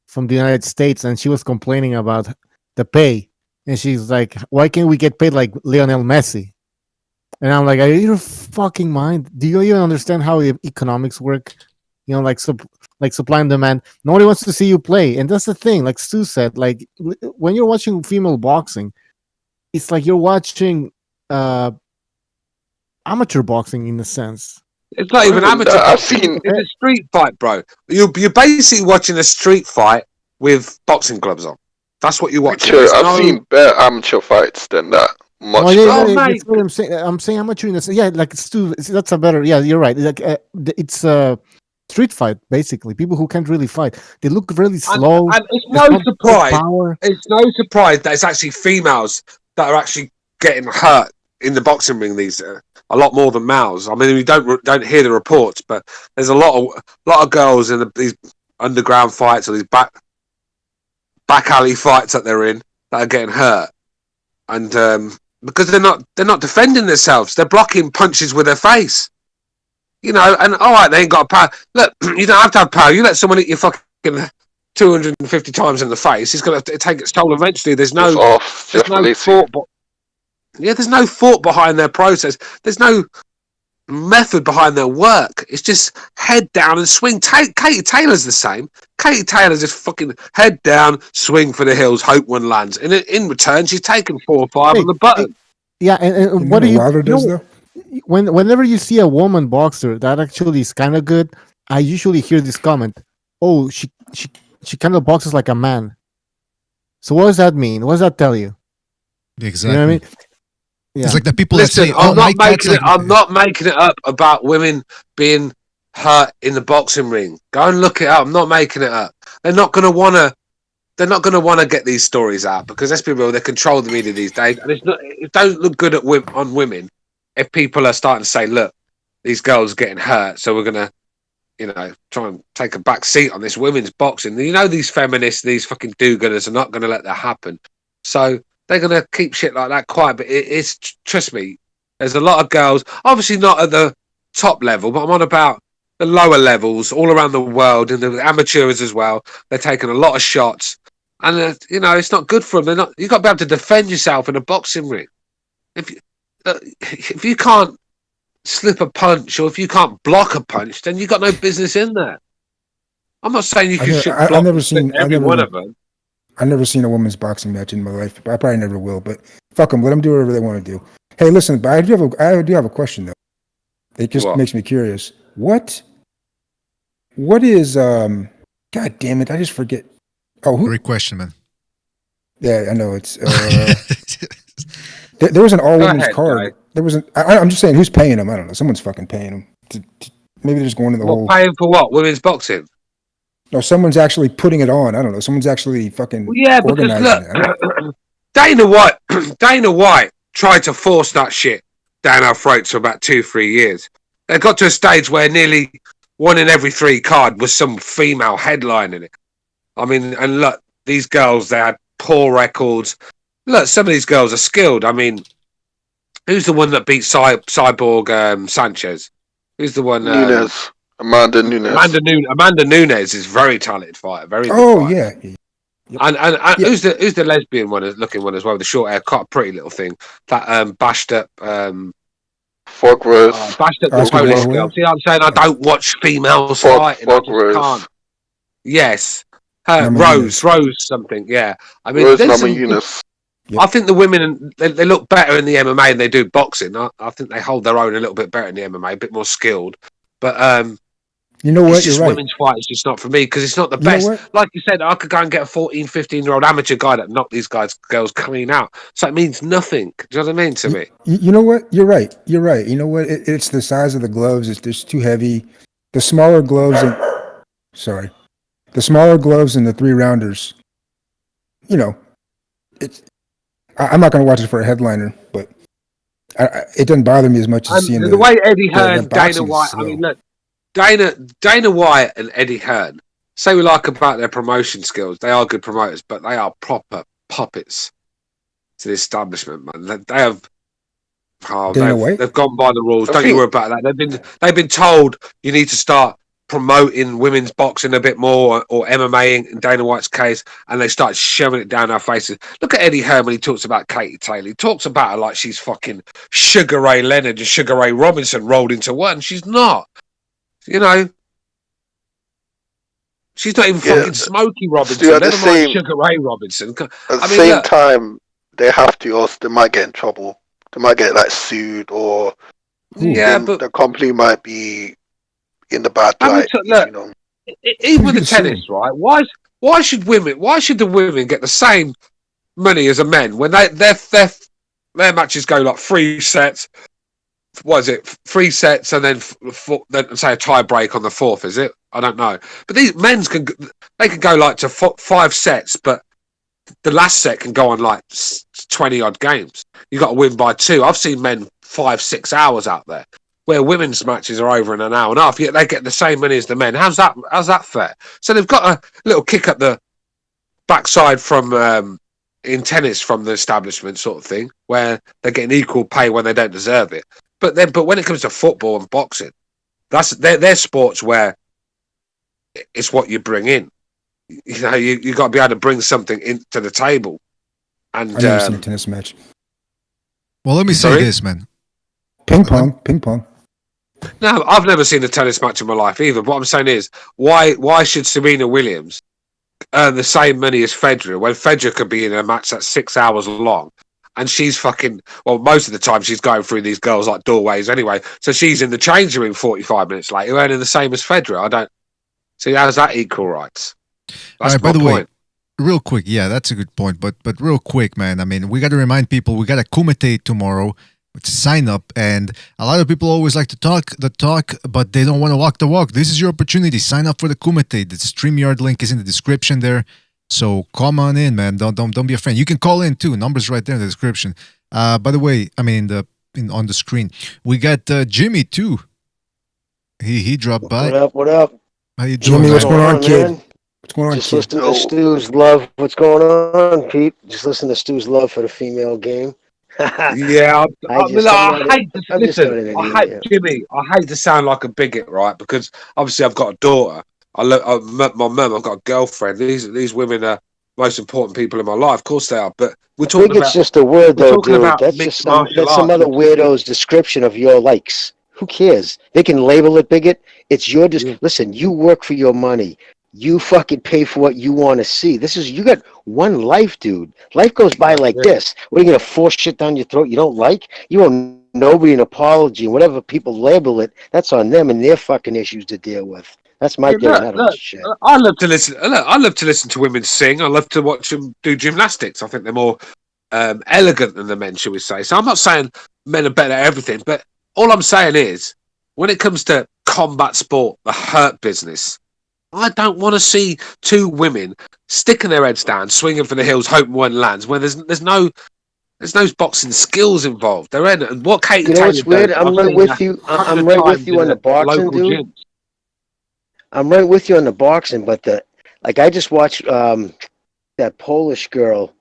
from the United States, and she was complaining about the pay. And she's like, why can't we get paid like Lionel Messi? And I'm like, are you fucking mind? Do you even understand how economics work? Like supply and demand. Nobody wants to see you play. And that's the thing, like Stu said, like when you're watching female boxing, it's like you're watching amateur boxing in a sense. It's not even amateur boxing. It's a street fight, bro. You're basically watching a street fight with boxing gloves on. That's what you're watching. I've seen better amateur fights than that. Much that's what I'm saying. I'm saying amateur in a sense. Yeah, like Stu, that's a better. Yeah, you're right. Like it's a street fight, basically. People who can't really fight. They look really slow. And it's no surprise. It's no surprise that it's actually females that are actually getting hurt in the boxing ring these days. A lot more than males. I mean, we don't hear the reports, but there's a lot of girls in these underground fights or these back alley fights that they're in that are getting hurt, and because they're not defending themselves, they're blocking punches with their face. And all right, they ain't got power. Look, you don't have to have power. You let someone hit you fucking 250 times in the face, it's going to take its toll eventually. There's no thought. There's no thought behind their process. There's no method behind their work. It's just head down and swing. Katie Taylor's the same. Katie Taylor's just fucking head down, swing for the hills, hope one lands. And in return, she's taken 4 or 5 on the button. Yeah, and what do you know? Whenever you see a woman boxer that actually is kind of good, I usually hear this comment: "Oh, she kind of boxes like a man." So what does that mean? What does that tell you? Exactly. You know what I mean? Yeah. It's like the people Listen, that say, I'm not making it up about women being hurt in the boxing ring. Go and look it up. I'm not making it up. They're not going to want to get these stories out because let's be real, they control the media these days, and it don't look good on women if people are starting to say, look, these girls are getting hurt, so we're going to try and take a back seat on this women's boxing. These feminists, these fucking do-gooders are not going to let that happen. So they're going to keep shit like that quiet. But it's, trust me, there's a lot of girls, obviously not at the top level, but I'm on about the lower levels all around the world and the amateurs as well. They're taking a lot of shots. And, it's not good for them. You've got to be able to defend yourself in a boxing ring. If you can't slip a punch or if you can't block a punch, then you've got no business in there. I'm not saying you should I've block never and split seen. every one of them. I've never seen a women's boxing match in my life. I probably never will. But fuck them. Let them do whatever they want to do. Hey, listen. But I do have a question though. It just What? makes me curious. What is God damn it! I just forget. Oh, who? Great question, man. Yeah, I know it's. There was an all women's ahead, card. Guy. There was an. I'm just saying, who's paying them? I don't know. Someone's fucking paying them. Maybe they're just going to the whole. Paying for what? Women's boxing? No, someone's actually putting it on. I don't know. Someone's actually fucking Well, yeah, because organizing look, Dana White tried to force that shit down our throats for about 2-3 years. They got to a stage where nearly 1 in every 3 card was some female headline in it. I mean, and look, these girls, they had poor records. Look, some of these girls are skilled. I mean, who's the one that beat Cyborg Sanchez? Who's the one? Nunes. Amanda Nunes. Amanda Nunes is a very talented fighter. Very good fighter. Yeah. And Yeah. who's the lesbian looking one as well? The short hair, quite a pretty little thing. That bashed up Fogworth. bashed up the Oscar Polish Wilde. girl. See what I'm saying? I don't watch females fighting. I just Fogworth. can't. Yes. Nama Rose something. Yeah. I mean, Rose there's some, Namajunas. Yep. I think the women they look better in the MMA than they do boxing. I think they hold their own a little bit better in the MMA, a bit more skilled. But You know what? it's You're just right. women's fight is just not for me because it's not the You know best. what? Like you said, I could go and get a 14, 15-year-old amateur guy that knocked these girls clean out. So it means nothing. Do you know what I mean to me? You know what? You're right. You're right. You know what? It's the size of the gloves. It's just too heavy. The smaller gloves and the smaller gloves and the 3-rounders. You know, I'm not going to watch it for a headliner, but it doesn't bother me as much as seeing the way Eddie the Hearn, Dana boxing is White. I slow. mean, look, Dana White and Eddie Hearn. Say we like about their promotion skills. They are good promoters, but they are proper puppets to the establishment, man. They have. Dana White? They've gone by the rules. I Don't you think- worry about that. They've been told you need to start promoting women's boxing a bit more, or MMA in Dana White's case, and they start shoving it down our faces. Look at Eddie Hearn when he talks about Katie Taylor. He talks about her like she's fucking Sugar Ray Leonard and Sugar Ray Robinson rolled into one. She's not. You know, she's not even fucking Smokey Robinson. Still at Let the alone same- Sugar Ray Robinson. At the I mean, same look, time, they have to also. They might get in trouble. They might get like sued, or yeah, then but the company might be in the bad I mean, light. look, you know. even with the Who's gonna tennis, right? Why should the women get the same money as the men when their matches go like 3 sets? What is it? 3 sets and then then say a tie break on the 4th, is it? I don't know. But these men's can go like to 5 sets, but the last set can go on like 20 odd games. You got to win by 2. I've seen men 5-6 hours out there, where women's matches are over in an hour and a half. Yet they get the same money as the men. How's that fair? So they've got a little kick up the backside from in tennis from the establishment sort of thing, where they're getting equal pay when they don't deserve it. But when it comes to football and boxing, they're sports where it's what you bring in. You know, you got to be able to bring something into the table. And I've never seen a tennis match. Well, let me say Sorry? this, man. Ping pong. no, I've never seen a tennis match in my life either. But what I'm saying is, why should Serena Williams earn the same money as Federer when Federer could be in a match that's 6 hours long? And she's most of the time she's going through these girls like doorways anyway. So she's in the change room 45 minutes later, earning the same as Federer. I don't see how's that equal rights. That's All right, by my the way, point. real quick, yeah, that's a good point. But real quick, man, I mean, we got to remind people we got a KUMITE tomorrow. To sign up, and a lot of people always like to talk the talk, but they don't want to walk the walk. This is your opportunity. Sign up for the KUMITE. The StreamYard link is in the description there. So come on in, man. Don't be afraid. You can call in too. Numbers right there in the description. By the way, I mean on the screen, we got Jimmy too. He dropped by. What up? How you doing, Jimmy, what's man? going on, kid? man? What's going on, Just kid? listen to Stu's love. What's going on, Pete? Just listen to Stu's love for the female game. Yeah, I hate to listen. Jimmy. I hate to sound like a bigot, right? Because obviously I've got a daughter. I've met my mum. I've got a girlfriend. These women are most important people in my life. Of course they are. But we're I talking think it's about just a word, we're though, talking dude. about That's mixed just some martial other arts. weirdo's description of your likes. Who cares? They can label it bigot. It's your Yeah. Listen, you work for your money. You fucking pay for what you want to see. You got one life, dude. Life goes by like this. What are you gonna force shit down your throat you don't like? You owe nobody an apology, and whatever people label it, that's on them and their fucking issues to deal with. That's my theory on all this shit. I love to listen. Look, I love to listen to women sing. I love to watch them do gymnastics. I think they're more elegant than the men, shall we say? So I'm not saying men are better at everything, but all I'm saying is, when it comes to combat sport, the hurt business, I don't want to see two women sticking their heads down, swinging for the hills, hoping one lands. When there's no boxing skills involved. They're in it. And what Katie You know Taylor what's weird? does, I'm right with you. I'm right with you on the boxing, dude. Gyms. I'm right with you on the boxing, but I just watched that Polish girl,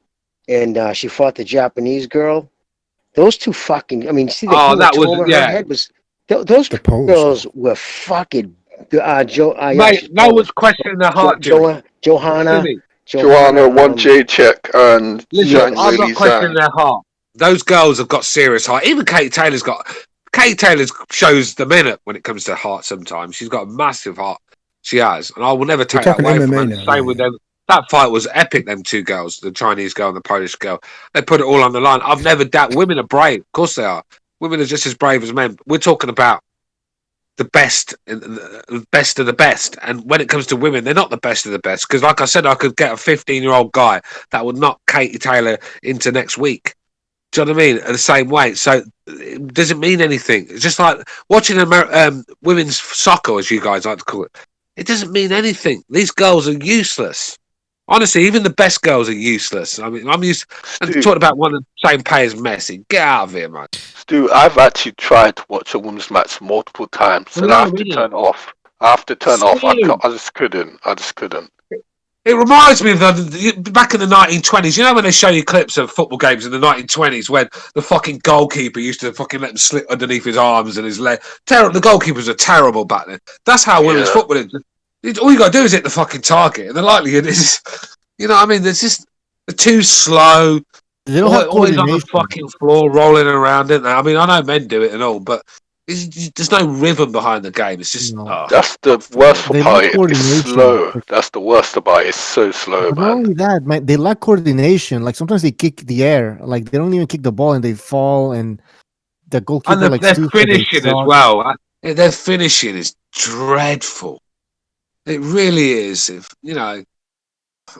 and she fought the Japanese girl. Those two fucking. I mean, see the hematoma her head was. Those girls were fucking. Mate, no one's questioning their heart. Johanna 1J check and listen, I'm not questioning their heart. Those girls have got serious heart. Even Katie Taylor shows the minute when it comes to heart. Sometimes she's got a massive heart. She has, and I will never take that away from her. Same with them. That fight was epic. Them two girls, the Chinese girl and the Polish girl, they put it all on the line. I've never doubted women are brave. Of course they are. Women are just as brave as men. We're talking about the best of the best, and when it comes to women, they're not the best of the best. Because, like I said, I could get a 15-year-old guy that would knock Katie Taylor into next week. Do you know what I mean? In the same way, so it doesn't mean anything. It's just like watching women's soccer, as you guys like to call it. It doesn't mean anything. These girls are useless. Honestly, even the best girls are useless. I mean, I'm talking about one of the same pay as Messi. Get out of here, man. Stu, I've actually tried to watch a women's match multiple times, and I have to turn off. I just couldn't. It reminds me of back in the 1920s. You know when they show you clips of football games in the 1920s when the fucking goalkeeper used to fucking let them slip underneath his arms and his leg. The goalkeepers are terrible back then. That's how women's football is. All you got to do is hit the fucking target, and the likelihood is, you know what I mean? They're too slow. They don't have always on the fucking floor rolling around, isn't they? I mean, I know men do it and all, but there's no rhythm behind the game. It's just that's the worst part. It's slow. That's the worst about it. It's so slow, man. Not only that, they lack coordination. Like sometimes they kick the air, like they don't even kick the ball and they fall, and the goalkeeper and their finishing as well. Their finishing is dreadful. It really is.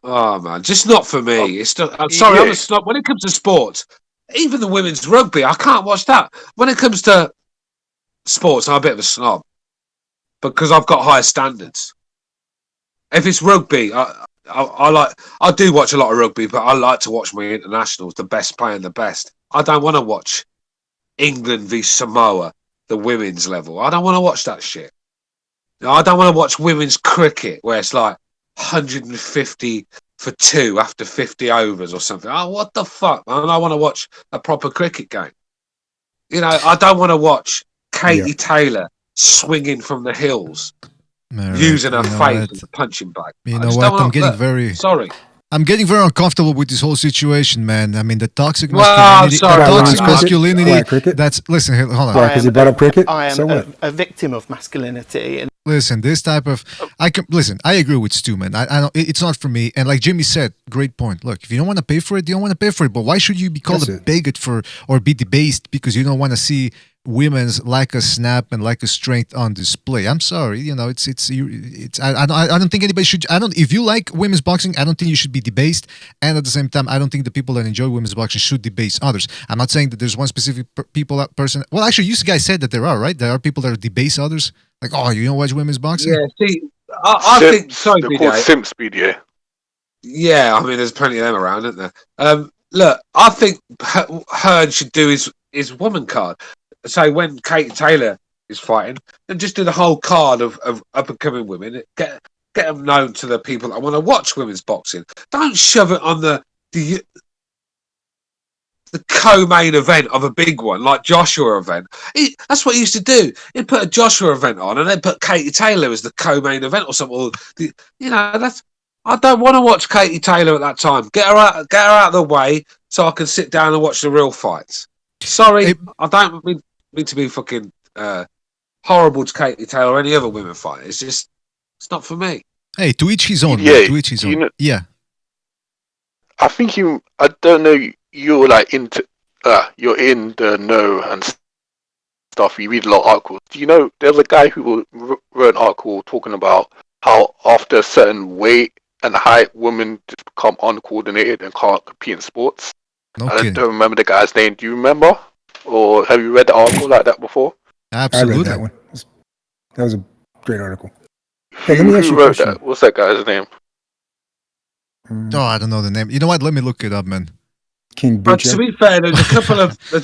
Oh man, just not for me. It's not. I'm sorry, I'm a snob. When it comes to sports, even the women's rugby, I can't watch that. When it comes to sports, I'm a bit of a snob because I've got higher standards. If it's rugby, I do watch a lot of rugby, but I like to watch my internationals, the best playing the best. I don't want to watch England v Samoa, the women's level. I don't want to watch that shit. I don't want to watch women's cricket where it's like 150 for 2 after 50 overs or something. Oh, what the fuck, man? I want to watch a proper cricket game. I don't want to watch Katie Taylor swinging from the hills, using her face as a punching bag. You know what? I'm getting very uncomfortable with this whole situation, man. I mean, the toxic masculinity. That's listen. Hold on. Because he brought up cricket. I am a victim of masculinity. Listen, this type of I agree with Stu, man. I it's not for me. And like Jimmy said, great point. Look, if you don't want to pay for it, you don't want to pay for it. But why should you be called a bigot or be debased because you don't want to see women's like a snap and like a strength on display? I'm sorry, I don't think anybody should. If you like women's boxing, I don't think you should be debased. And at the same time, I don't think the people that enjoy women's boxing should debase others. I'm not saying that there's one specific person. Well, actually, you guys said that there are, right? There are people that debase others. Like, oh, you don't watch women's boxing? Yeah, see, I think sorry, they're called simps, BDA. Yeah, I mean, there's plenty of them around, isn't there? Look, I think Hearn should do his woman card. So when Katie Taylor is fighting, then just do the whole card of up and coming women. Get them known to the people that want to watch women's boxing. Don't shove it on the co-main event of a big one like Joshua event. That's what he used to do. He'd put a Joshua event on and then put Katie Taylor as the co-main event or something. I don't want to watch Katie Taylor at that time. Get her out of the way so I can sit down and watch the real fights. Sorry, I don't mean to be fucking horrible to Katie Taylor or any other women fight. It's not for me. Hey, to each his own, man. Yeah, To each his do you own. know? Yeah. I think you. I don't know. You're like into. You're in the know and stuff. You read a lot of articles. Do you know? There was a guy who wrote an article talking about how after a certain weight and height, women just become uncoordinated and can't compete in sports. No I kidding. don't remember the guy's name. Do you remember? Or have you read the article like that before? I read Absolutely. that one. That was a great article. Hey, let me ask Who you a wrote question. that? What's that guy's name? Oh, I don't know the name. You know what? Let me look it up, man. King But to Butcher. be fair, there's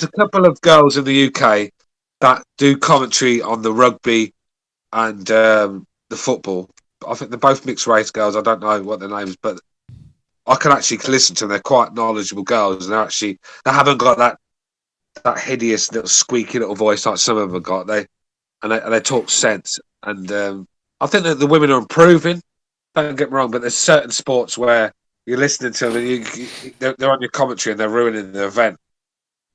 a couple of girls in the UK that do commentary on the rugby and the football. I think they're both mixed race girls. I don't know what their names, but I can actually listen to them. They're quite knowledgeable girls, and they haven't got that hideous little squeaky little voice like some of them have got. They talk sense, and I think that the women are improving. Don't get me wrong, but there's certain sports where you're listening to them, and they're on your commentary and they're ruining the event,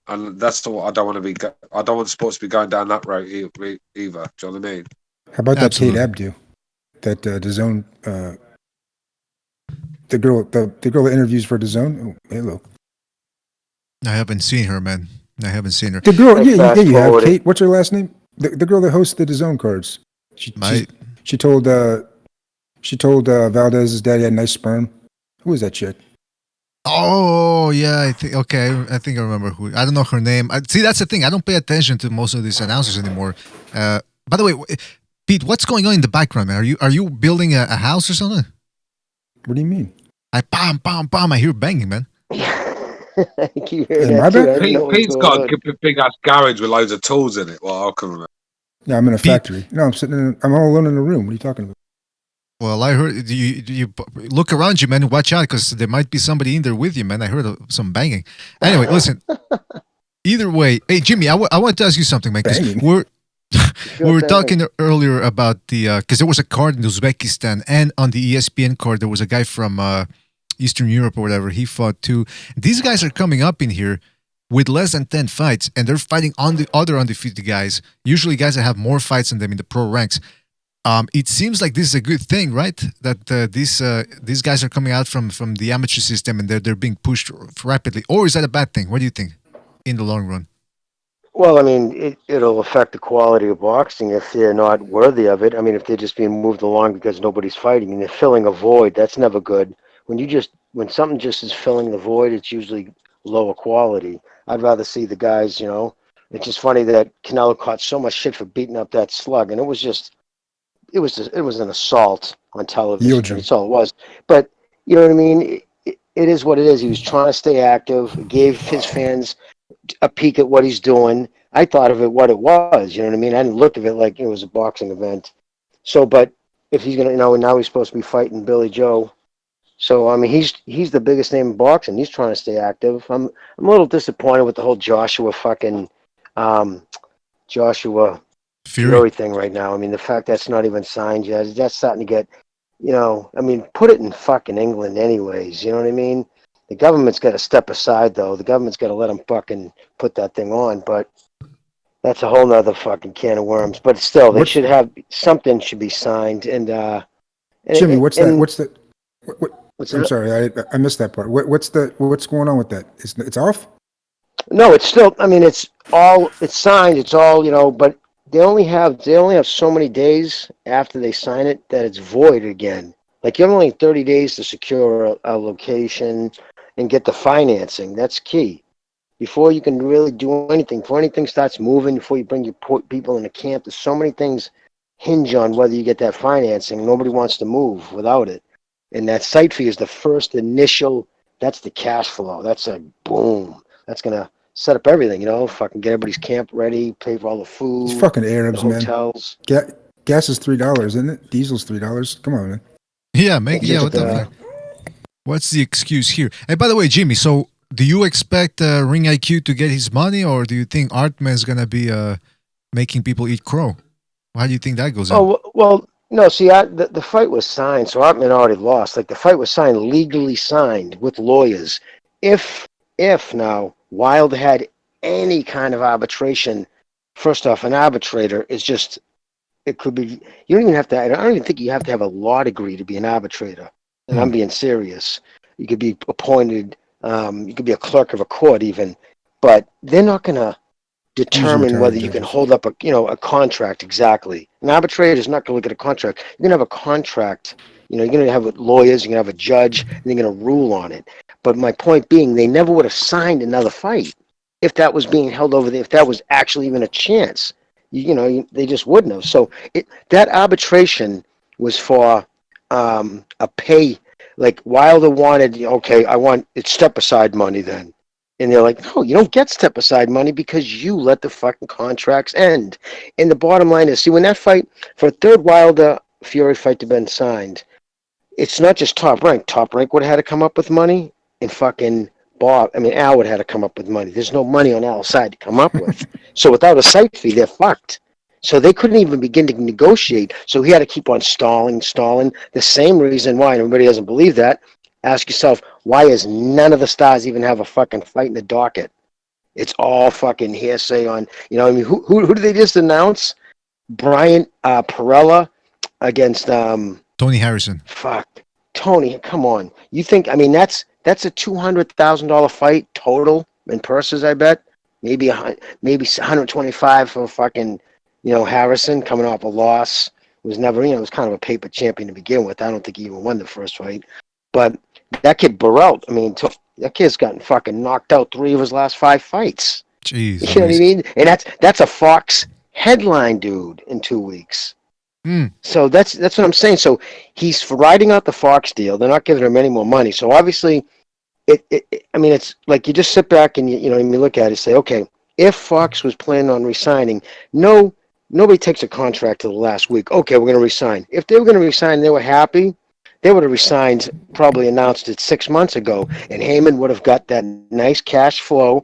and that's what I don't want to be. I don't want sports to be going down that road either. Do you know what I mean? How about that Kate Absolutely. Abdo? That DAZN, the girl that interviews for DAZN. Oh, hello. I haven't seen her, man. I haven't seen her. The girl, I yeah, you have fast-forwarded. Kate. What's her last name? The girl that hosts the DAZN cards. She told Valdez's daddy had nice sperm. Who was that chick? Oh, yeah. I think. Okay, I think I remember who. I don't know her name. See, that's the thing. I don't pay attention to most of these announcers anymore. By the way, Pete, what's going on in the background, man? Are you building a house or something? What do you mean? Bam, bam, bam. I hear banging, man. I keep hearing Am I that too. back? I didn't know what was Pete's going got on. a big ass garage with loads of tools in it. Well, I can remember. Yeah, I'm in a Pete. factory. No, I'm sitting. I'm all alone in a room. What are you talking about? Well, I heard you look around you, man. Watch out, because there might be somebody in there with you, man. I heard some banging. Anyway, listen. Either way, hey Jimmy, I want to ask you something, man. Because Banging? we were talking earlier about the because there was a card in Uzbekistan, and on the ESPN card there was a guy from Eastern Europe or whatever. He fought too. These guys are coming up in here with less than 10 fights, and they're fighting on the other undefeated guys. Usually, guys that have more fights than them in the pro ranks. It seems like this is a good thing, right? That these guys are coming out from the amateur system and they're being pushed rapidly. Or is that a bad thing? What do you think in the long run? Well, I mean, it'll affect the quality of boxing if they're not worthy of it. I mean, if they're just being moved along because nobody's fighting and they're filling a void, that's never good. When something just is filling the void, it's usually lower quality. I'd rather see the guys, you know. It's just funny that Canelo caught so much shit for beating up that slug, and it was an assault on television. Yildirim. That's all it was. But you know what I mean? It is what it is. He was trying to stay active, gave his fans a peek at what he's doing. I thought of it what it was. You know what I mean? I didn't look at it like it was a boxing event. So, but if he's gonna, now he's supposed to be fighting Billy Joe. So I mean, he's the biggest name in boxing. He's trying to stay active. I'm a little disappointed with the whole Joshua Fury thing right now. I mean, the fact that's not even signed yet, that's starting to get, I mean, put it in fucking England anyways. You know what I mean? The government's got to step aside, though. The government's got to let them fucking put that thing on. But that's a whole nother fucking can of worms. But still, they should have something should be signed. And Jimmy, what's that? What's I'm that? sorry, I missed that part. What's going on with that? It's off? No, it's still. I mean, it's signed. It's all, but they only have so many days after they sign it that it's void again. Like you have only 30 days to secure a location and get the financing. That's key. Before you can really do anything, before anything starts moving, before you bring your people into camp, there's so many things hinge on whether you get that financing. Nobody wants to move without it. And that site fee is the first initial. That's the cash flow. That's a boom. That's gonna set up everything, fucking get everybody's camp ready, pay for all the food. It's fucking Arabs, the man. hotels. Gas is $3, isn't it? Diesel's $3. Come on, man. Yeah, what the fuck? What's the excuse here? And by the way, Jimmy, so do you expect Ring IQ to get his money, or do you think Artman's gonna be making people eat crow? How do you think that goes on? Oh, well, no, see, the fight was signed, so Artman already lost. Like, the fight was signed, legally signed with lawyers. If now Wild had any kind of arbitration, first off, an arbitrator is just it could be. You don't even have to. I don't even think you have to have a law degree to be an arbitrator. And I'm being serious. You could be appointed. You could be a clerk of a court even, but they're not going to determine retired whether you can judges. hold up a contract. Exactly. An arbitrator is not going to look at a contract. You're going to have a contract. You're going to have lawyers. You're going to have a judge, and they're going to rule on it. But my point being, they never would have signed another fight if that was being held over there. If that was actually even a chance, they just wouldn't have. So that arbitration was for a pay. Like Wilder wanted, okay, it's step aside money then. And they're like, no, you don't get step aside money because you let the fucking contracts end. And the bottom line is, see, when that fight, for a third Wilder Fury fight to been signed, it's not just Top Rank. Top Rank would have had to come up with money, and fucking Al would have had to come up with money. There's no money on Al's side to come up with. So without a site fee, they're fucked. So they couldn't even begin to negotiate. So he had to keep on stalling. The same reason why, and everybody doesn't believe that, ask yourself, why is none of the stars even have a fucking fight in the docket? It's all fucking hearsay on, who did they just announce? Brian Perella against Tony Harrison. Fuck. Tony, come on. You think, that's a $200,000 fight total in purses, I bet. Maybe 125 for fucking, Harrison coming off a loss. Was never, was kind of a paper champion to begin with. I don't think he even won the first fight. But that kid Burrell, that kid's gotten fucking knocked out 3 of his last 5 fights. Jeez. You know what I mean? And that's a Fox headline dude in 2 weeks. So that's what I'm saying. So he's riding out the Fox deal. They're not giving him any more money. So obviously, it's like you just sit back and you look at it and say, okay, if Fox was planning on resigning, nobody takes a contract to the last week. Okay, we're going to resign. If they were going to resign and they were happy, they would have resigned, probably announced it 6 months ago, and Heyman would have got that nice cash flow,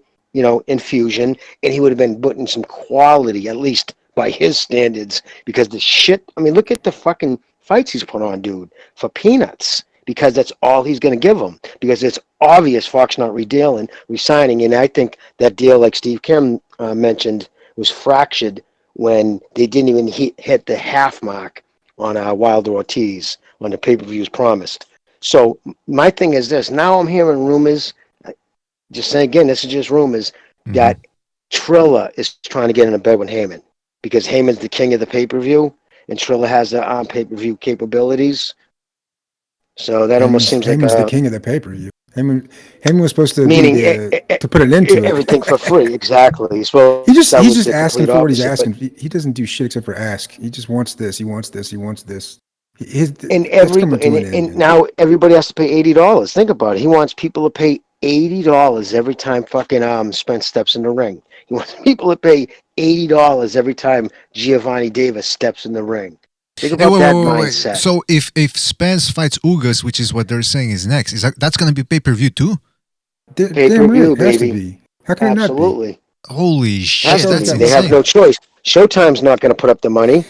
infusion, and he would have been putting some quality, at least by his standards, because the shit, look at the fucking fights he's put on, dude, for peanuts, because that's all he's going to give them, because it's obvious Fox not resigning, and I think that deal, like Steve Kim mentioned, was fractured when they didn't even hit the half mark on Wilder Ortiz on the pay-per-views promised. So my thing is this. Now I'm hearing rumors, just saying again, this is just rumors, that Trilla is trying to get into bed with Heyman because Heyman's the king of the pay-per-view and Trilla has the pay-per-view capabilities. So that almost seems like Heyman's the king of the pay-per-view. Heyman was supposed to to put an end to everything for free. Exactly. So he's just asking for what he's asking. He doesn't do shit except for ask. He just wants this. He wants this. He wants this. Now everybody has to pay $80. Think about it. He wants people to pay $80 every time fucking Spence steps in the ring. He wants people to pay $80 every time Giovanni Davis steps in the ring. Think about that mindset. So if Spence fights Ugas, which is what they're saying is next, that's going to be pay-per-view too? Pay-per-view, baby. How can Absolutely. it not be? Holy shit, that's They have no choice. Showtime's not going to put up the money.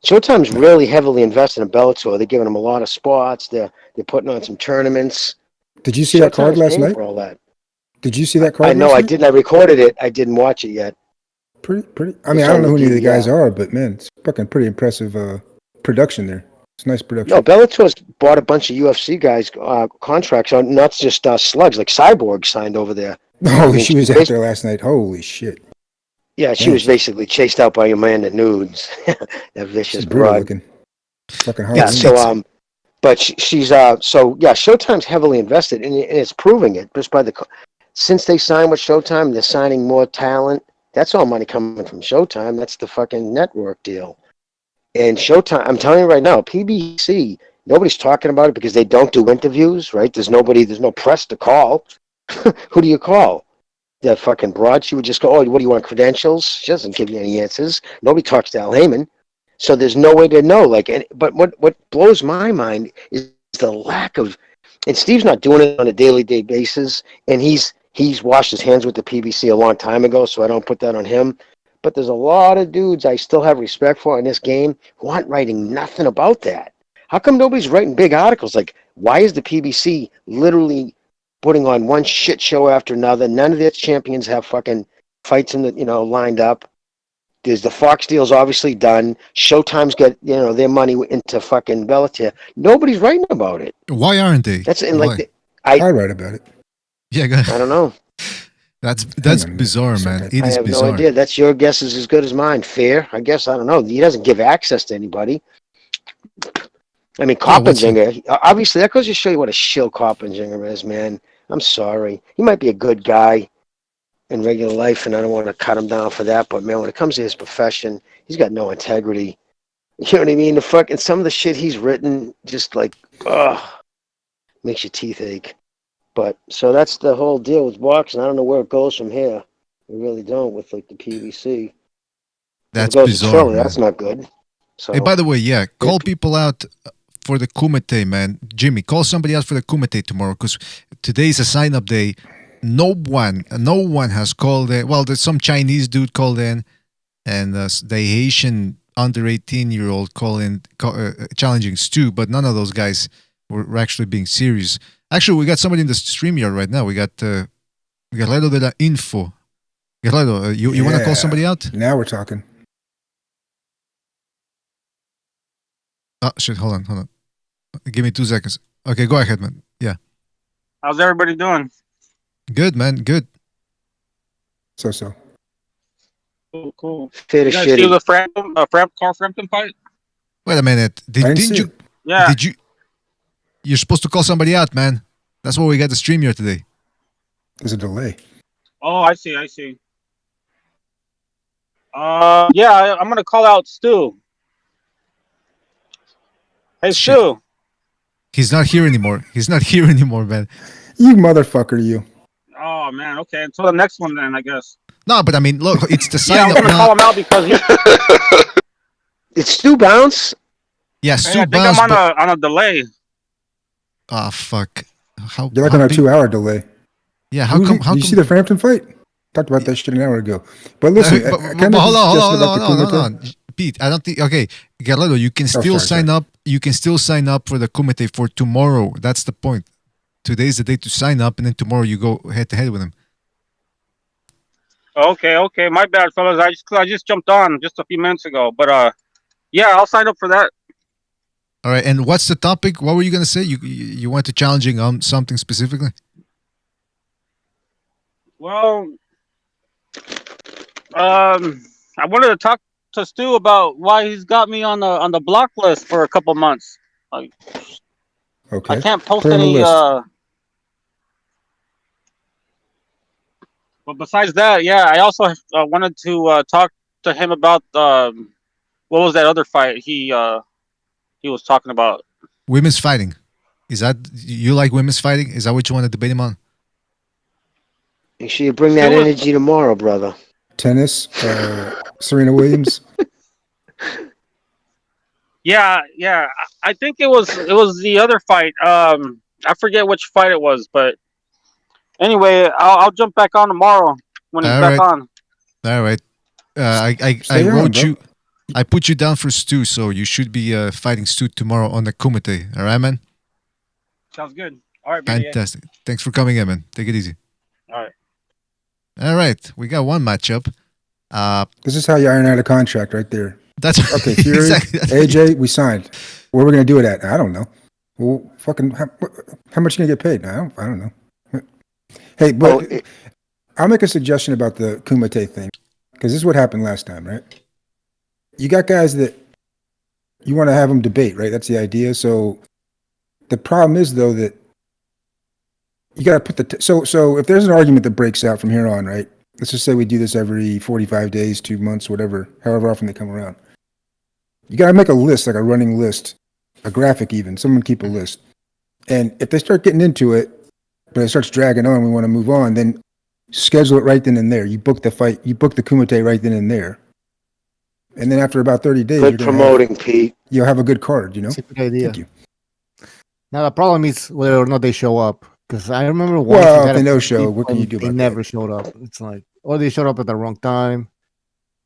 Showtime's really heavily invested in Bellator. They're giving them a lot of spots. They're putting on some tournaments. Did you see that card last night? For all that. Did you see that card? I know. I didn't. I recorded it. I didn't watch it yet. Pretty. I don't know who any of the guys are, but man, it's fucking pretty impressive production there. It's nice production. No, Bellator's bought a bunch of UFC guys contracts on, not just slugs, like Cyborg signed over there. She was out there last night. Holy shit. Yeah, she was basically chased out by Amanda Nudes. That vicious broad. Looking. Fucking hard. Yeah, so but she's Showtime's heavily invested and it's proving it just by since they signed with Showtime, they're signing more talent. That's all money coming from Showtime. That's the fucking network deal. And Showtime, I'm telling you right now, PBC, nobody's talking about it because they don't do interviews, right? There's no press to call. Who do you call? That fucking broad, she would just go, oh, what do you want, credentials? She doesn't give you any answers. Nobody talks to Al Heyman. So there's no way to know. But what blows my mind is the lack of, and Steve's not doing it on a daily basis, and he's washed his hands with the PBC a long time ago, so I don't put that on him. But there's a lot of dudes I still have respect for in this game who aren't writing nothing about that. How come nobody's writing big articles? Like, why is the PBC literally putting on one shit show after another? None of their champions have fucking fights in the lined up. There's the Fox deal's obviously done. Showtime's got their money into fucking Bellator. Nobody's writing about it. Why aren't they? That's in Why? like I write about it. Yeah, go I ahead. don't know. That's Hang on a minute. bizarre, man. It I is have bizarre. no idea. That's your guess is as good as mine. Fair, I guess. I don't know. He doesn't give access to anybody. I mean, Yeah, what's it? Coppenzinger, obviously, that goes to show you what a shill Coppenzinger is, man. I'm sorry. He might be a good guy in regular life, and I don't want to cut him down for that. But, man, when it comes to his profession, he's got no integrity. You know what I mean? The fucking some of the shit he's written just like, makes your teeth ache. But so that's the whole deal with boxing. I don't know where it goes from here. We really don't with like the PVC. That's if it goes bizarre, to Philly, man. that's not good. So Hey, by the way, yeah, call people out for the Kumite, man. Jimmy, call somebody out for the Kumite tomorrow because today's a sign-up day. No one has called in. Well, there's some Chinese dude called in, and the Haitian under 18-year-old challenging Stu, but none of those guys were actually being serious. Actually, we got somebody in the StreamYard right now. We got Guerrero de la Info. Guerrero, you want to call somebody out? Now we're talking. Oh, shit, hold on. Give me 2 seconds. Okay, go ahead, man. Yeah. How's everybody doing? Good, man. Good. So. Cool. Fit You as guys shitty. see the Frampton fight? Wait a minute. Didn't you? Yeah. You're supposed to call somebody out, man. That's why we got the stream here today. There's a delay. Oh, I see. Yeah, I'm gonna call out Stu. Hey, Shit. Stu. He's not here anymore, man. You motherfucker, you. Oh man. Okay. Until the next one, then I guess. No, but I mean, look, it's the Yeah, sign I'm up gonna call now. him out because he. It's Stu Bounce. Yeah, Hey, Stu I think Bounce. I'm on a delay. Ah, fuck. How? You're like how on a big- 2-hour delay. Yeah, how come? How Did you come? see the Frampton fight? Talked about that shit an hour ago. But listen, But can I make a hold suggestion about the on, Kumite? Pete, I don't think. Okay, Guerrero, you can still sorry. sign up. You can still sign up for the Kumite for tomorrow. That's the point. Today's the day to sign up, and then tomorrow you go head to head with him. Okay. My bad, fellas. I just jumped on just a few minutes ago, but yeah, I'll sign up for that. All right, and what's the topic? What were you gonna say? You went to challenging something specifically? Well, I wanted to talk to Stu about why he's got me on the block list for a couple months. Like, Okay. I can't post Put it on the any. list. But besides that, yeah, I also wanted to talk to him about what was that other fight he was talking about? Women's fighting. Is that you like women's fighting? Is that what you want to debate him on? Make sure you bring that energy tomorrow, brother. Tennis, Serena Williams. Yeah. I think it was the other fight. I forget which fight it was, but anyway, I'll jump back on tomorrow when he's All back right. on. All right. I Stay on, wrote bro. you. I put you down for Stu, so you should be fighting Stu tomorrow on the Kumite. All right, man. Sounds good. All right, buddy. Fantastic. Thanks for coming in, man. Take it easy. All right. All right, we got one matchup. This is how you iron out a contract right there. That's Okay, Fury, exactly. AJ, we signed. Where are we going to do it at? I don't know. Well, fucking, how much you going to get paid? I don't know. Hey, but I'll make a suggestion about the Kumite thing, because this is what happened last time, right? You got guys that you want to have them debate, right? That's the idea. So the problem is, though, that you got to put so if there's an argument that breaks out from here on, right? Let's just say we do this every 45 days, 2 months, whatever, however often they come around. You got to make a list, like a running list, a graphic even. Someone keep a list. And if they start getting into it, but it starts dragging on, we want to move on, then schedule it right then and there. You book the fight, you book the Kumite right then and there. And then after about 30 days, Good promoting, Pete. You'll have a good card, you know? That's a good idea. Thank you. Now the problem is whether or not they show up. Because I remember once Well, we had if they a no few show, what can people, you do They about never showed up. It's like, or they showed up at the wrong time.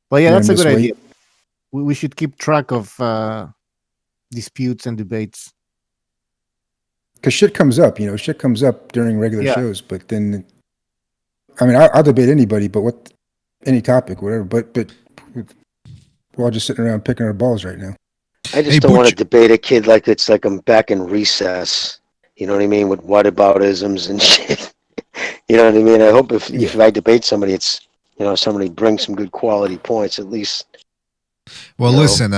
But yeah, They're that's a in good this idea. weight. We should keep track of disputes and debates. Because shit comes up, you know, shit comes up during regular Yeah. shows. But then, I mean, I'll debate anybody, but any topic, whatever. But We're all just sitting around picking our balls right now. I just Hey, don't want to Butch. debate a kid like it's like I'm back in recess. You know what I mean? With whataboutisms and shit. You know what I mean? I hope if I debate somebody, it's somebody brings some good quality points at least. Well, listen,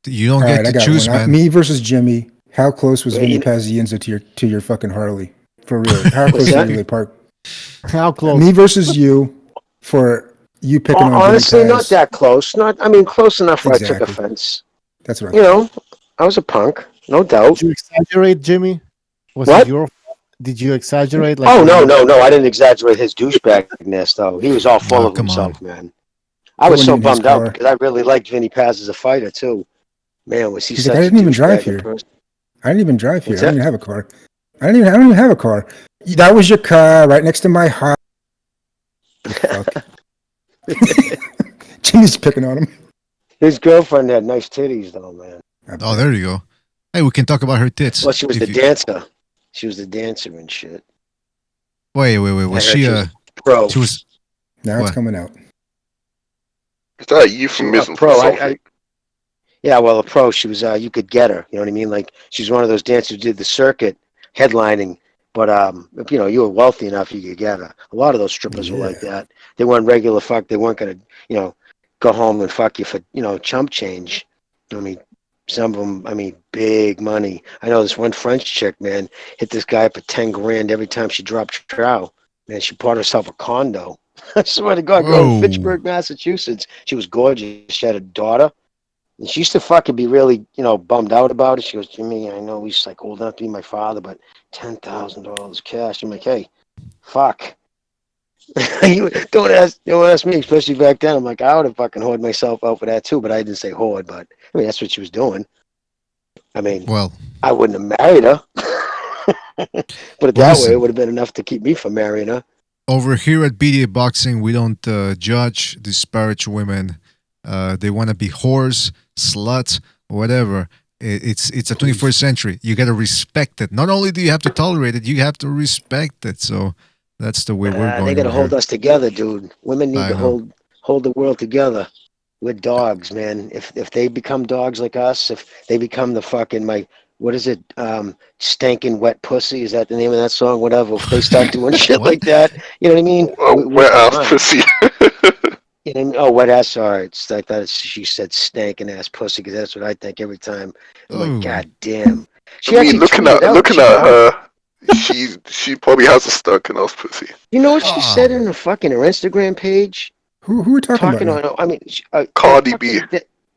you don't All get right, I to got choose, one. man. Me versus Jimmy. How close was Well, Vinny you- Pazienza to your fucking Harley? For real? How What's close that? did you really park? How close? Me versus you for you picking on Vinny Honestly, not Paz. that close. Close enough where I took Exactly. offense. That's what I thought. I was a punk, no doubt. Did you exaggerate, Jimmy? Was What? it your fault? Did you exaggerate? Oh, when no, you- no. I didn't exaggerate his douchebagness, though. He was all full Oh, of come himself, on. man. I He was wasn't so even in his bummed out car. because I really liked Vinny Paz as a fighter, too. Man, was he He's such like, I a didn't even drive douchebag in here. person. I didn't even drive here. What's I don't that? even have a car. I don't even have a car. That was your car right next to my house. Fuck. Jimmy's picking on him. His girlfriend had nice titties, though, man. Oh, there you go. Hey, we can talk about her tits. Well, she was if the you- dancer. She was the dancer and shit. Wait. Was I heard she was a pro. She was. Now What? it's coming out. Is that a She was a euphemism pro. for something? Yeah, well, a pro. She was. You could get her. You know what I mean? Like she's one of those dancers who did the circuit headlining. But if you were wealthy enough, you could get her. A lot of those strippers were like that. They weren't regular fuck. They weren't gonna go home and fuck you for chump change. I mean, some of them. Big money. I know this one French chick, man, hit this guy up for 10 grand every time she dropped trow. Man, she bought herself a condo. I swear to God, girl in Whoa. Fitchburg, Massachusetts. She was gorgeous. She had a daughter. And she used to fucking be really, bummed out about it. She goes, Jimmy, I know he's like old enough to be my father, but $10,000 cash. I'm like, hey, fuck. Don't ask me, especially back then. I'm like, I would have fucking hoard myself out for that too, but I didn't say hoard. But that's what she was doing. Well, I wouldn't have married her. Put it that way, listen. it would have been enough to keep me from marrying her. Over here at BDA Boxing, we don't judge, disparage women. They want to be whores, sluts, whatever. It's a 21st century. You got to respect it. Not only do you have to tolerate it, you have to respect it. So that's the way we're going. They got to over hold here. us together, dude. Women need I to know. hold the world together. We're dogs, man. If they become dogs like us, if they become the fucking what is it? Stinking wet pussy. Is that the name of that song? Whatever. If they start doing shit What? like that, you know what I mean? We're Wet ass done. pussy. You know what I mean? Oh, wet ass. Sorry, I thought she said stinking ass pussy because that's what I think every time. I'm Oh. like, God damn. She I mean, actually looking tweeted out. looking at her, she probably has a stinking ass pussy. You know what she Oh. said in her Instagram page? Who are we talking about now? on, I mean, Cardi B.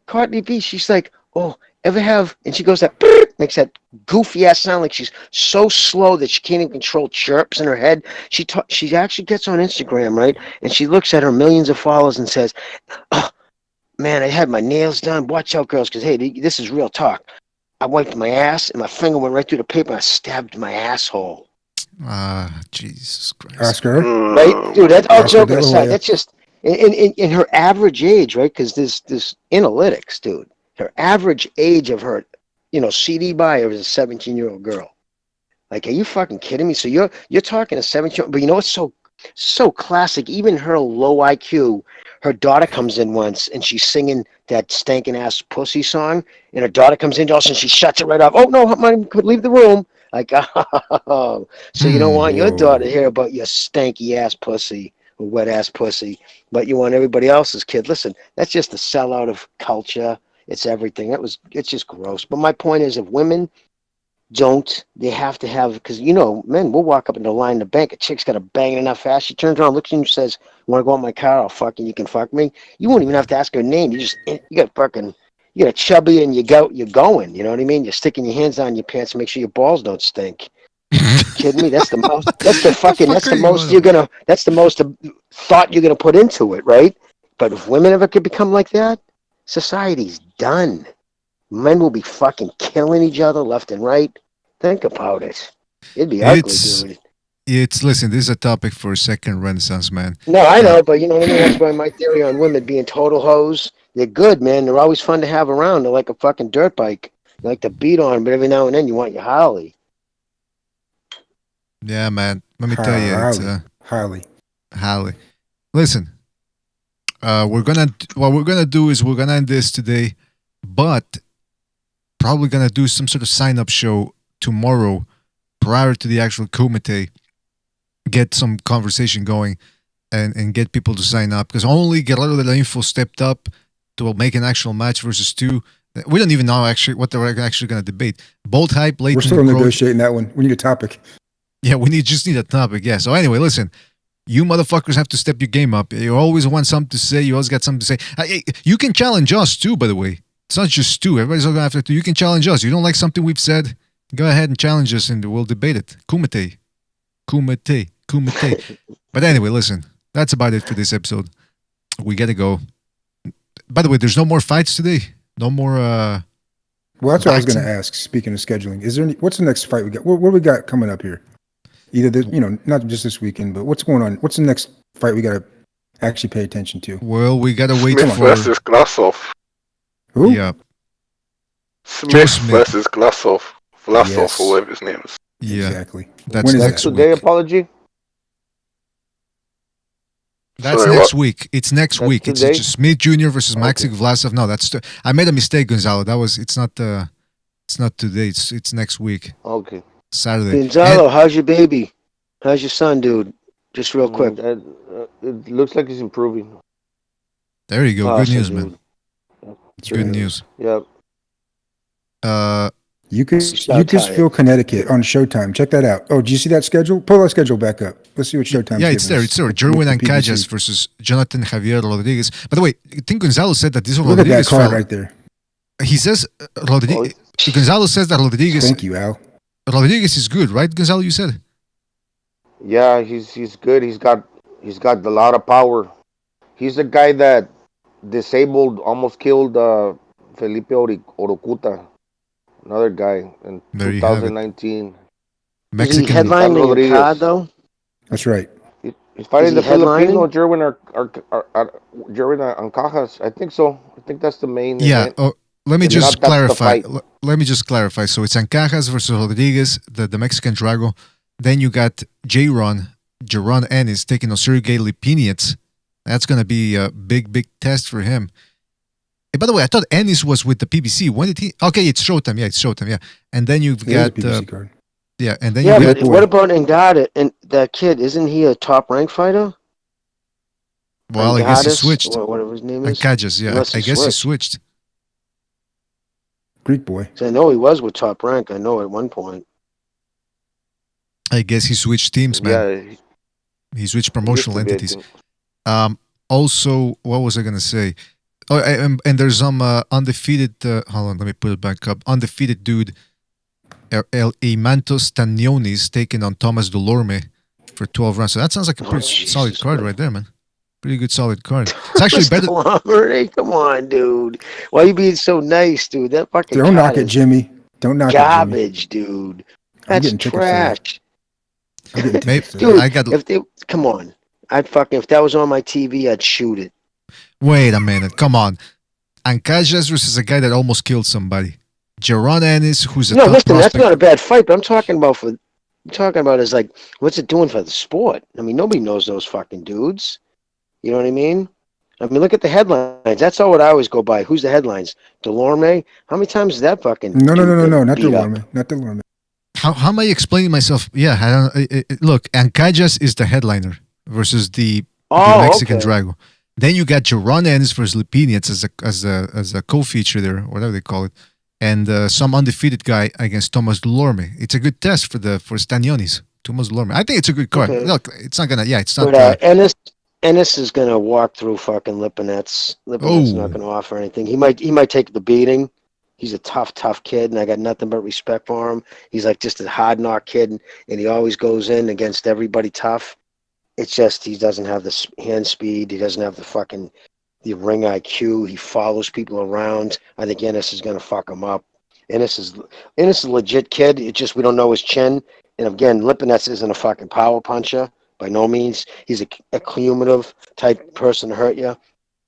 Cardi B. She's like, oh, ever have? And she goes that makes that goofy ass sound like she's so slow that she can't even control chirps in her head. She actually gets on Instagram, right? And she looks at her millions of followers and says, oh, man, I had my nails done. Watch out, girls, because hey, this is real talk. I wiped my ass and my finger went right through the paper and I stabbed my asshole. Jesus Christ. Oscar. Right, dude. That's all Oscar joking De La aside. Hoya. That's just in her average age, right? Because this analytics, dude. Her average age of her, CD buyer is a 17-year-old girl. Like, are you fucking kidding me? So you're talking a 17-year-old, but you know what's so classic? Even her low IQ, her daughter comes in once and she's singing that stinking ass pussy song, and her daughter comes in, all of a sudden she shuts it right off. Oh no, mine could leave the room. Like, oh, so you don't want your daughter to hear about your stanky ass pussy or wet ass pussy, but you want everybody else's kid. Listen, that's just a sellout of culture. It's everything. It's just gross. But my point is, if women they have to have, because men will walk up in the line in the bank. A chick's got a banging enough ass. She turns around, looks at you, and says, "Want to go out in my car? I'll fuck you. You can fuck me." You won't even have to ask her name. You got a chubby and you're going. You know what I mean? You're sticking your hands down your pants to make sure your balls don't stink. Kidding me? That's the most. That's the fucking. That's the most you're gonna. That's the most thought you're gonna put into it, right? But if women ever could become like that, society's done. Men will be fucking killing each other left and right. Think about it. It'd be ugly, dude. Listen, this is a topic for a second renaissance, man. No, I know, but you know what I mean? That's why my theory on women being total hoes, they're good, man. They're always fun to have around. They're like a fucking dirt bike. You like to beat on them, but every now and then you want your Harley. Yeah, man. Let me tell you. It's, Harley. Harley. Listen, What we're gonna do is we're gonna end this today, but probably gonna do some sort of sign up show tomorrow prior to the actual KUMITE. Get some conversation going and get people to sign up because only Guerrero de la Info stepped up to make an actual match versus two. We don't even know actually what they're actually going to debate. Bolt hype, late. We're still negotiating that one. We need a topic. Yeah, just need a topic. Yeah. So anyway, listen, you motherfuckers have to step your game up. You always want something to say. You always got something to say. You can challenge us too, by the way. It's not just Stu. Everybody's going after Stu. You can challenge us. You don't like something we've said, go ahead and challenge us and we'll debate it. KUMITE. But anyway, listen, that's about it for this episode. We got to go. By the way, there's no more fights today. No more. Well, that's what I was going to ask. Speaking of scheduling, is there any? What's the next fight we got? What we got coming up here? Either this, not just this weekend, but what's going on? What's the next fight we got to actually pay attention to? Well, we got to wait Smith for versus Glassov. Who? Yeah. Smith versus Glassov. Vlasov, Yes. or whatever his name is. Yeah, Exactly. that's When is next that? week. Today apology. That's Sorry, next week. It's next That's week. It's today? just Smith Jr. versus Okay. Maxik Vlasov. No, I made a mistake, Gonzalo. It's not today. It's next week, Okay. Saturday. Gonzalo, how's your baby? How's your son, dude? Just real quick. It looks like he's improving. There you go. Good Awesome, news, dude. man. That's Good right. news. Yep. Ucasville, Connecticut on Showtime. Check that out. Oh, do you see that schedule? Pull that schedule back up. Let's see what Showtime's Yeah, it's giving there. us It's there. with Jerwin the PBC. Ancajas versus Jonathan Javier Rodriguez. By the way, I think Gonzalo said that this Look at that Rodriguez card fella. right there. He says Rodriguez. Gonzalo says that Rodriguez. Thank you, Al. Rodriguez is good, right? Gonzalo, you said. Yeah, he's good. He's got a lot of power. He's the guy that almost killed Felipe Orocuta, another guy in There you have it. 2019. Is he Mexican. headlining your Rodriguez. card, though? That's right. He's fighting he the Filipino headlining? Jerwin Ancajas. I think so. I think that's the main Yeah. event. Oh, let me If just not, that's the clarify. fight. Let me just clarify. So it's Ancajas versus Rodriguez, the Mexican Drago. Then you got Jaron Ennis taking on Sergey Lipinets. That's going to be a big test for him. Hey, by the way, I thought Ennis was with the PBC. When did he? Okay, it's Showtime. Yeah, it's Showtime. Yeah, and then you've There's a got PBC card. yeah, and then Yeah, you but got what about Ngada and that kid? Isn't he a top ranked fighter? well, I guess he Angadis, switched. or whatever his name is. Ancajas, yeah, Unless I he guess he switched. switched. Greek boy. So I know he was with Top Rank. I know at one point. I guess he switched teams, man. Yeah, He switched he promotional used to be, I entities. think. Also, what was I gonna say? Oh, and there's some undefeated. Hold on, let me put it back up. Undefeated dude, El Imantos Tanionis taking on Thomas Delorme for 12 rounds. So that sounds like a pretty solid Jesus card Christ. right there, man. Pretty good, solid card. It's actually better. Come on, dude. Why are you being so nice, dude? That fucking Don't knock card it, is Jimmy. Don't knock it, Jimmy. garbage, dude. I'm That's getting tickets for that. trash. I'm getting Maybe, tickets for Dude, that. I got. come on. If that was on my TV, I'd shoot it. Wait a minute. Come on. Ancajas versus a guy that almost killed somebody. Jaron Ennis, who's a No, top listen, that's prospect. not a bad fight, but I'm talking about is like, what's it doing for the sport? I mean, nobody knows those fucking dudes. You know what I mean? I mean, look at the headlines. That's all what I always go by. Who's the headlines? Delorme? How many times is that fucking No, dude been not beat up? Delorme. Not Delorme. How am I explaining myself? Yeah, I don't. Look, Ancajas is the headliner versus the Mexican okay. Drago. Then you got Jaron Ennis versus Lipinets as a co-feature there, whatever they call it, and some undefeated guy against Thomas Delorme. It's a good test for Stanionis. Thomas Delorme. I think it's a good card. Okay. Look, it's not gonna. Yeah, it's not. But Ennis is gonna walk through fucking Lipinets. Lipinets Oh. not gonna offer anything. He might take the beating. He's a tough kid, and I got nothing but respect for him. He's like just a hard knock kid, and he always goes in against everybody tough. It's just he doesn't have the hand speed. He doesn't have the ring IQ. He follows people around. I think Ennis is gonna fuck him up. Ennis is a legit kid. It's just we don't know his chin. And again, Lipinets isn't a fucking power puncher by no means. He's a cumulative type person to hurt you.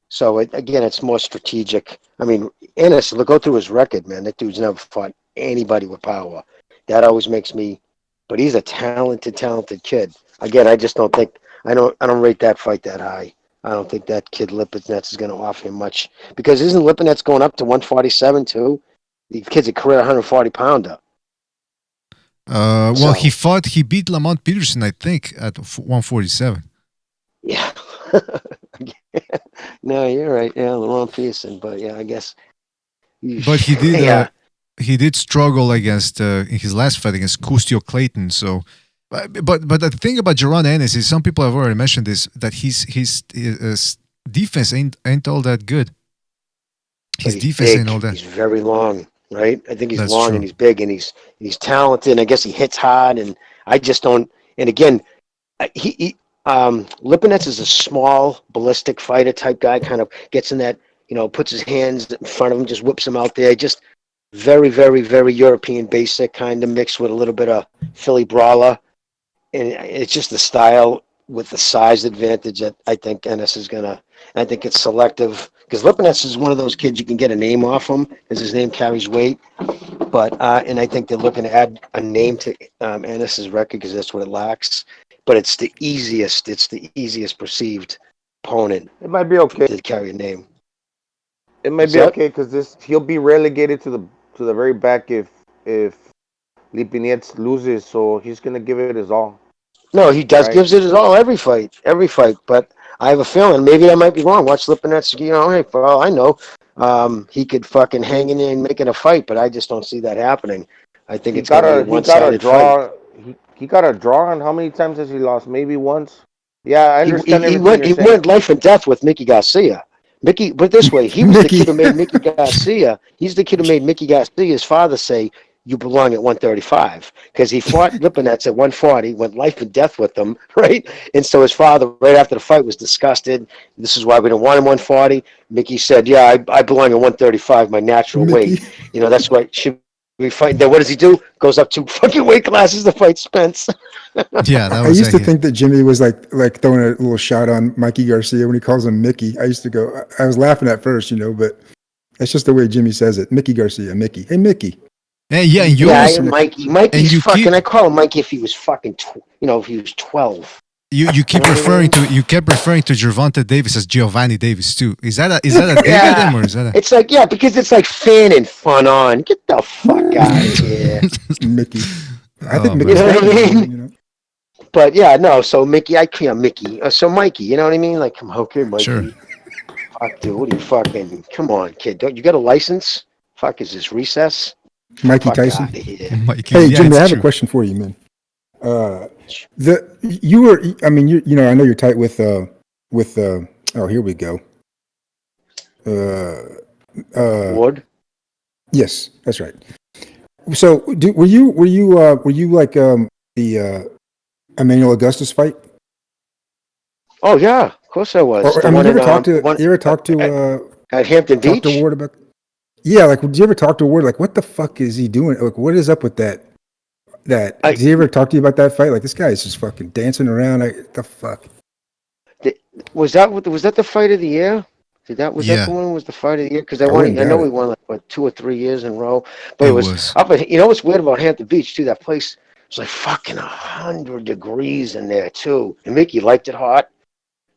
So again, it's more strategic. I mean, Ennis, go through his record, man. That dude's never fought anybody with power. That always makes me. But he's a talented kid. Again, I just don't think I don't rate that fight that high. I don't think that kid Lipinets is going to offer him much because isn't Lipinets going up to 147 too? The kid's a career 140 pounder. Well, he beat Lamont Peterson, I think, at 147. Yeah. No, you're right. Yeah, Lamont Peterson, but yeah, I guess. But he did. Yeah. He did struggle against in his last fight against Custio Clayton. So, but the thing about Jaron Ennis is some people have already mentioned this that his defense ain't all that good. His defense ain't all that. He's very long, right? I think he's That's long true. and he's big and he's talented. And I guess he hits hard. And I just don't. And again, Lipinets is a small, ballistic fighter type guy. Kind of gets in that, puts his hands in front of him, just whips him out there. Just very, very, very European basic, kind of mixed with a little bit of Philly brawler. And it's just the style with the size advantage that I think Ennis is gonna. And I think it's selective because Lipinets is one of those kids you can get a name off him because his name carries weight. But and I think they're looking to add a name to Ennis's record because that's what it lacks. But it's the easiest. It's the easiest perceived opponent. It might be okay to carry a name. It might be okay because he'll be relegated to the very back if Lipinets loses. So he's gonna give it his all. No, he does Right. gives it his all every fight. But I have a feeling maybe I might be wrong. Watch Lipinets. Hey, for all I know, he could fucking hang in there and make it a fight. But I just don't see that happening. I think it's gonna be a one-sided fight. He got a draw, and how many times has he lost? Maybe once. Yeah, I understand He everything you're saying. went life and death with Mickey Garcia. Mickey, but this way, he was the kid who made Mickey Garcia. He's the kid who made Mickey Garcia's father say, "You belong at 135," because he fought Lipinets at 140, went life and death with them, right? And so his father, right after the fight, was disgusted. This is why we don't want him 140. Mickey said, "Yeah, I belong at 135, my natural weight. That's why should we fight." Then what does he do? Goes up 2 fucking weight classes to fight Spence. Yeah, that I was. used to think that Jimmy was like throwing a little shot on Mikey Garcia when he calls him Mickey. I used to go, I was laughing at first, but that's just the way Jimmy says it. Mickey Garcia, Mickey. Hey, Mickey. Hey, yeah, and you also, Mikey. Mikey's fucking. I call him Mikey if he was fucking. If he was 12. You keep referring to Gervonta Davis as Giovanni Davis too. Is that a dig at him or is that a... It's like because it's like fanning fun on. Get the fuck out of here, Mickey. I think Mickey. You know what I mean? But yeah, no. So Mickey, I can't Mickey. So Mikey, you know what I mean? Like, come okay, Mikey. Sure. Fuck, dude. What are you fucking? Come on, kid. Don't you got a license? Fuck, is this recess? Mikey Fuck Tyson. outta here. Mikey, Hey, yeah, Jimmy, I have true. a question for you, man. I know you're tight with oh, here we go. Ward. Yes, that's right. So, were you like the Emmanuel Augustus fight? Oh yeah, of course I was. Or, The I mean, one you ever in, talk to at Hampton talk Beach? to Ward about? Yeah, like, did you ever talk to Ward? Like, what the fuck is he doing? Like, what is up with that? Did he ever talk to you about that fight? Like, this guy is just fucking dancing around. Like, the fuck? Was that the fight of the year? That the one was the fight of the year? Because I know we won like 2 or 3 years in a row. But it was up at, what's weird about Hampton Beach too? That place was like fucking 100 degrees in there too. And Mickey liked it hot.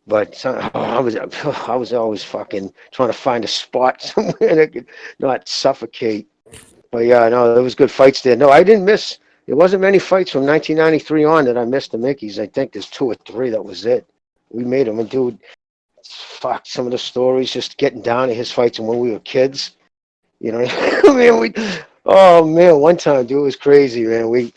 But I was always fucking trying to find a spot somewhere that could not suffocate. But yeah, no, there was good fights there. No, I didn't miss. There wasn't many fights from 1993 on that I missed the Mickeys. I think there's 2 or 3. That was it. We made them. And dude, fuck, some of the stories just getting down to his fights and when we were kids. One time, dude, it was crazy, man. We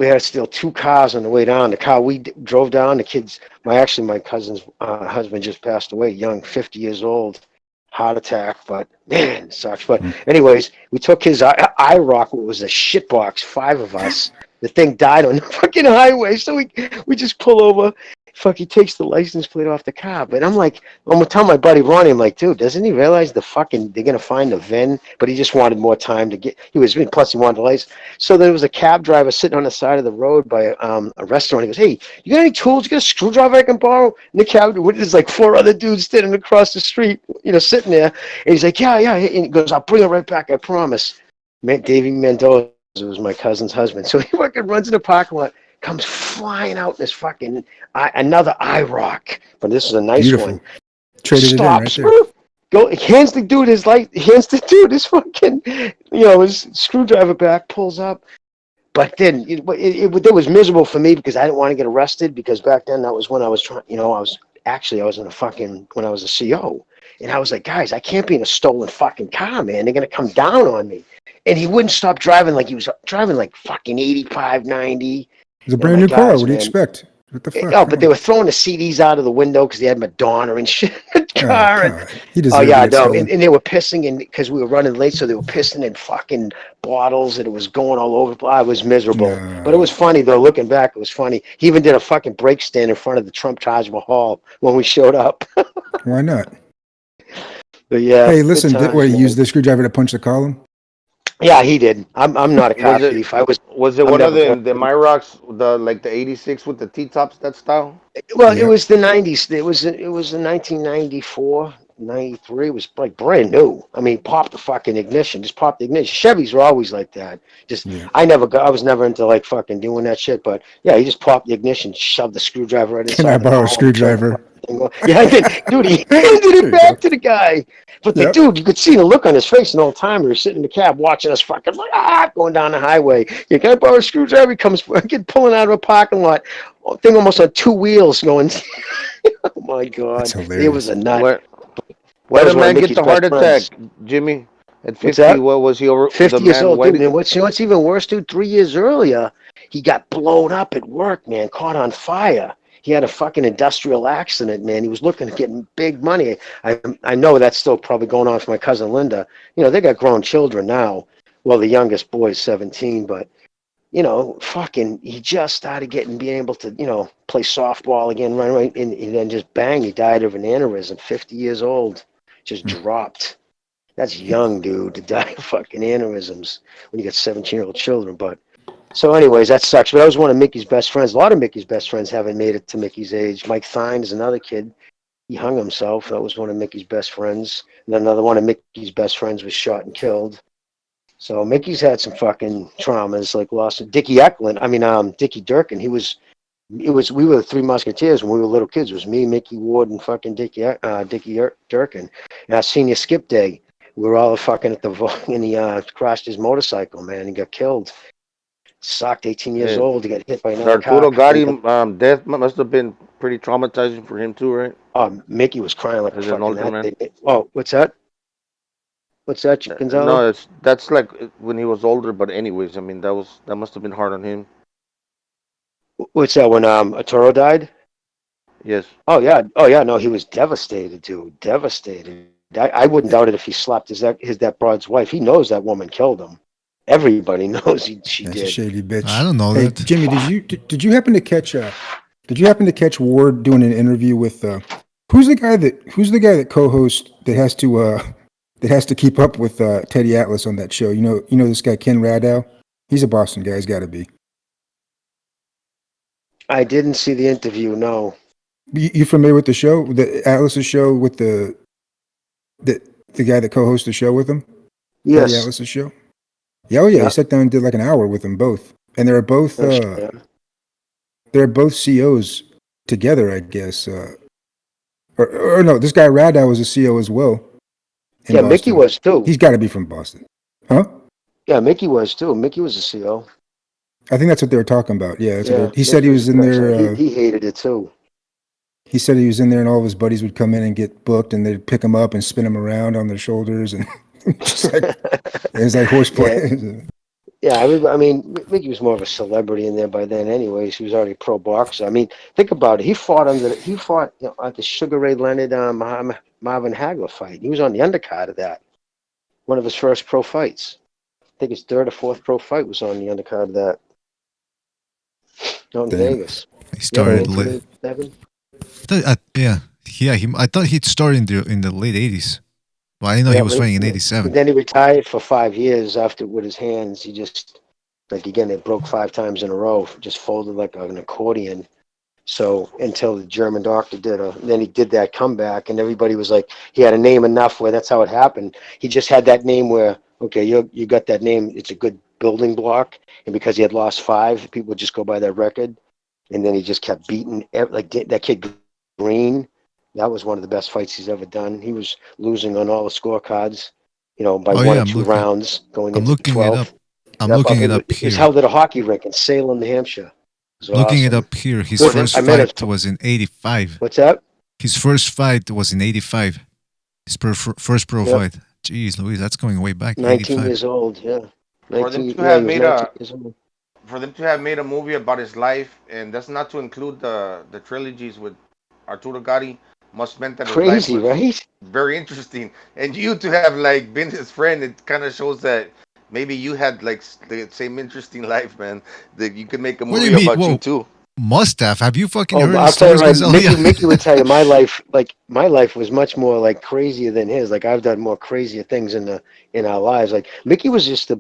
had to steal 2 cars on the way down. The car we drove down, the kids, my cousin's husband just passed away, young, 50 years old, heart attack. But man, it sucks. But anyways, we took his IROC, what was a shitbox, 5 of us. The thing died on the fucking highway, so we just pull over. Fuck, he takes the license plate off the car. But I'm gonna tell my buddy Ronnie, I'm like, dude, doesn't he realize they're gonna find the VIN? But he just wanted more time to get, plus he wanted the license. So there was a cab driver sitting on the side of the road by a restaurant. He goes, hey, you got any tools? You got a screwdriver I can borrow? And the cab, there's like 4 other dudes standing across the street, sitting there. And he's like, yeah. And he goes, I'll bring it right back, I promise. Davey Mendoza was my cousin's husband. So he fucking runs in the parking lot, comes flying out this fucking another IROC, but this is a nice Beautiful. one. Traded Stops. it in right there. Hands the dude his fucking, his screwdriver back, pulls up. But then it was miserable for me because I didn't want to get arrested, because back then that was when I was trying, I was in a fucking, when I was a CO. And I was like, guys, I can't be in a stolen fucking car, man. They're going to come down on me. And he wouldn't stop driving, like he was driving like fucking 85, 90. It's a brand new car. What do you expect? What the fuck? Oh, but they were throwing the CDs out of the window because they had Madonna and shit in the car. He deserved yeah, it, no, so. and they were pissing, and because we were running late, so they were pissing in fucking bottles, and it was going all over. I was miserable, but it was funny though. Looking back, it was funny. He even did a fucking break stand in front of the Trump Taj Mahal when we showed up. Why not? But yeah. Hey, listen, where he used the screwdriver to punch the column? Yeah, he did. I'm not a car thief. Was it one of the Myrocs, the 86 with the T-tops, that style? Well, it was the 90s. It was the 1994, 93. It was like brand new. I mean, pop the fucking ignition. Just pop the ignition. Chevys were always like that. I was never into like fucking doing that shit. But yeah, he just popped the ignition, shoved the screwdriver right inside. Can I borrow a screwdriver? Yeah, I did. Dude, he handed it back to the guy. But the dude, you could see the look on his face the whole time. He was sitting in the cab watching us fucking going down the highway. You can I borrow a screwdriver? He comes pulling out of a parking lot. Thing almost on two wheels going. Oh my God. That's hilarious. It was a nut. Where did a man get the heart attack, Jimmy? At 50, what was he over? 50 years old, dude. And what's even worse, dude? 3 years earlier, he got blown up at work, man, caught on fire. He had a fucking industrial accident, man. He was looking at getting big money. I know that's still probably going on for my cousin Linda. They got grown children now. Well, the youngest boy is 17, but, fucking, he just started being able to, play softball again, right, and then just bang, he died of an aneurysm, 50 years old, just dropped. That's young, dude, to die of fucking aneurysms when you got 17-year-old children, but. So anyways, that sucks. But I was one of Mickey's best friends. A lot of Mickey's best friends haven't made it to Mickey's age. Mike Thine is another kid. He hung himself. That was one of Mickey's best friends. And then another one of Mickey's best friends was shot and killed. So Mickey's had some fucking traumas, like lost Dickie Durkin. We were the Three Musketeers when we were little kids. It was me, Mickey Ward, and fucking Dickie Durkin. And our senior skip day, we were all fucking at the and he crashed his motorcycle, man. He got killed. Sucked. 18 years old. He got hit by another car. Arturo Gotti, death must have been pretty traumatizing for him too, right? Mickey was crying like As a an older fucking man. Oh, what's that? What's that, Gonzalo? No, that's like when he was older. But anyways, I mean that must have been hard on him. What's that? When Arturo died? Yes. Oh yeah. No, he was devastated, dude. Devastated. I wouldn't doubt it if he slapped that broad's wife. He knows that woman killed him. Everybody knows she That's did. a shady bitch. I don't know that. Jimmy, did you happen to catch Ward doing an interview with who's the guy that co-hosts that has to keep up with Teddy Atlas on that show? You know this guy Ken Radow? He's a Boston guy. He's got to be. I didn't see the interview. No. You familiar with the show, the Atlas's show with the guy that co-hosts the show with him? Yes. Teddy Atlas's show. Yeah, he sat down and did like an hour with them both, and they're both COs together, I guess. Or no, this guy Radow was a CO as well. Yeah, Boston. Mickey was too. He's got to be from Boston, huh? Yeah, Mickey was too. Mickey was a CO. I think that's what they were talking about. Yeah, he said he was in there. He hated it too. He said he was in there, and all of his buddies would come in and get booked, and they'd pick him up and spin him around on their shoulders, and just like it was like horseplay. Yeah, I mean, Mickey was more of a celebrity in there by then. Anyways, he was already a pro boxer. I mean, think about it. He fought at the Sugar Ray Leonard Marvin Hagler fight. He was on the undercard of that. One of his first pro fights. I think his third or fourth pro fight was on the undercard of that. Out in Vegas. He started late. I thought he'd started in the late 80s. Well, I didn't know he was fighting in 87. Then he retired for 5 years after with his hands. He just, it broke 5 times in a row, just folded like an accordion. So until the German doctor then he did that comeback, and everybody was like, he had a name enough where that's how it happened. He just had that name where okay, you got that name. It's a good building block. And because he had lost 5, people would just go by that record. And then he just kept beating that kid Green. That was one of the best fights he's ever done. He was losing on all the scorecards, by 1 or 2 rounds going into the 12th. I'm looking it up here. It's held at a hockey rink in Salem, New Hampshire. Looking it up here. His first fight was in 85. What's that? His first fight was in 85. His first pro fight. Jeez, Louise, that's going way back. 19 years old, yeah. For them to have made a movie about his life, and that's not to include the trilogies with Arturo Gatti, must meant that his crazy, life was right? very interesting. And you to have like been his friend, it kind of shows that maybe you had like the same interesting life, man. That you could make a movie about you too. Must have you fucking heard I'll his tell you stories? right, Mickey would tell you my life was much more like crazier than his. Like I've done more crazier things in our lives. Like Mickey was just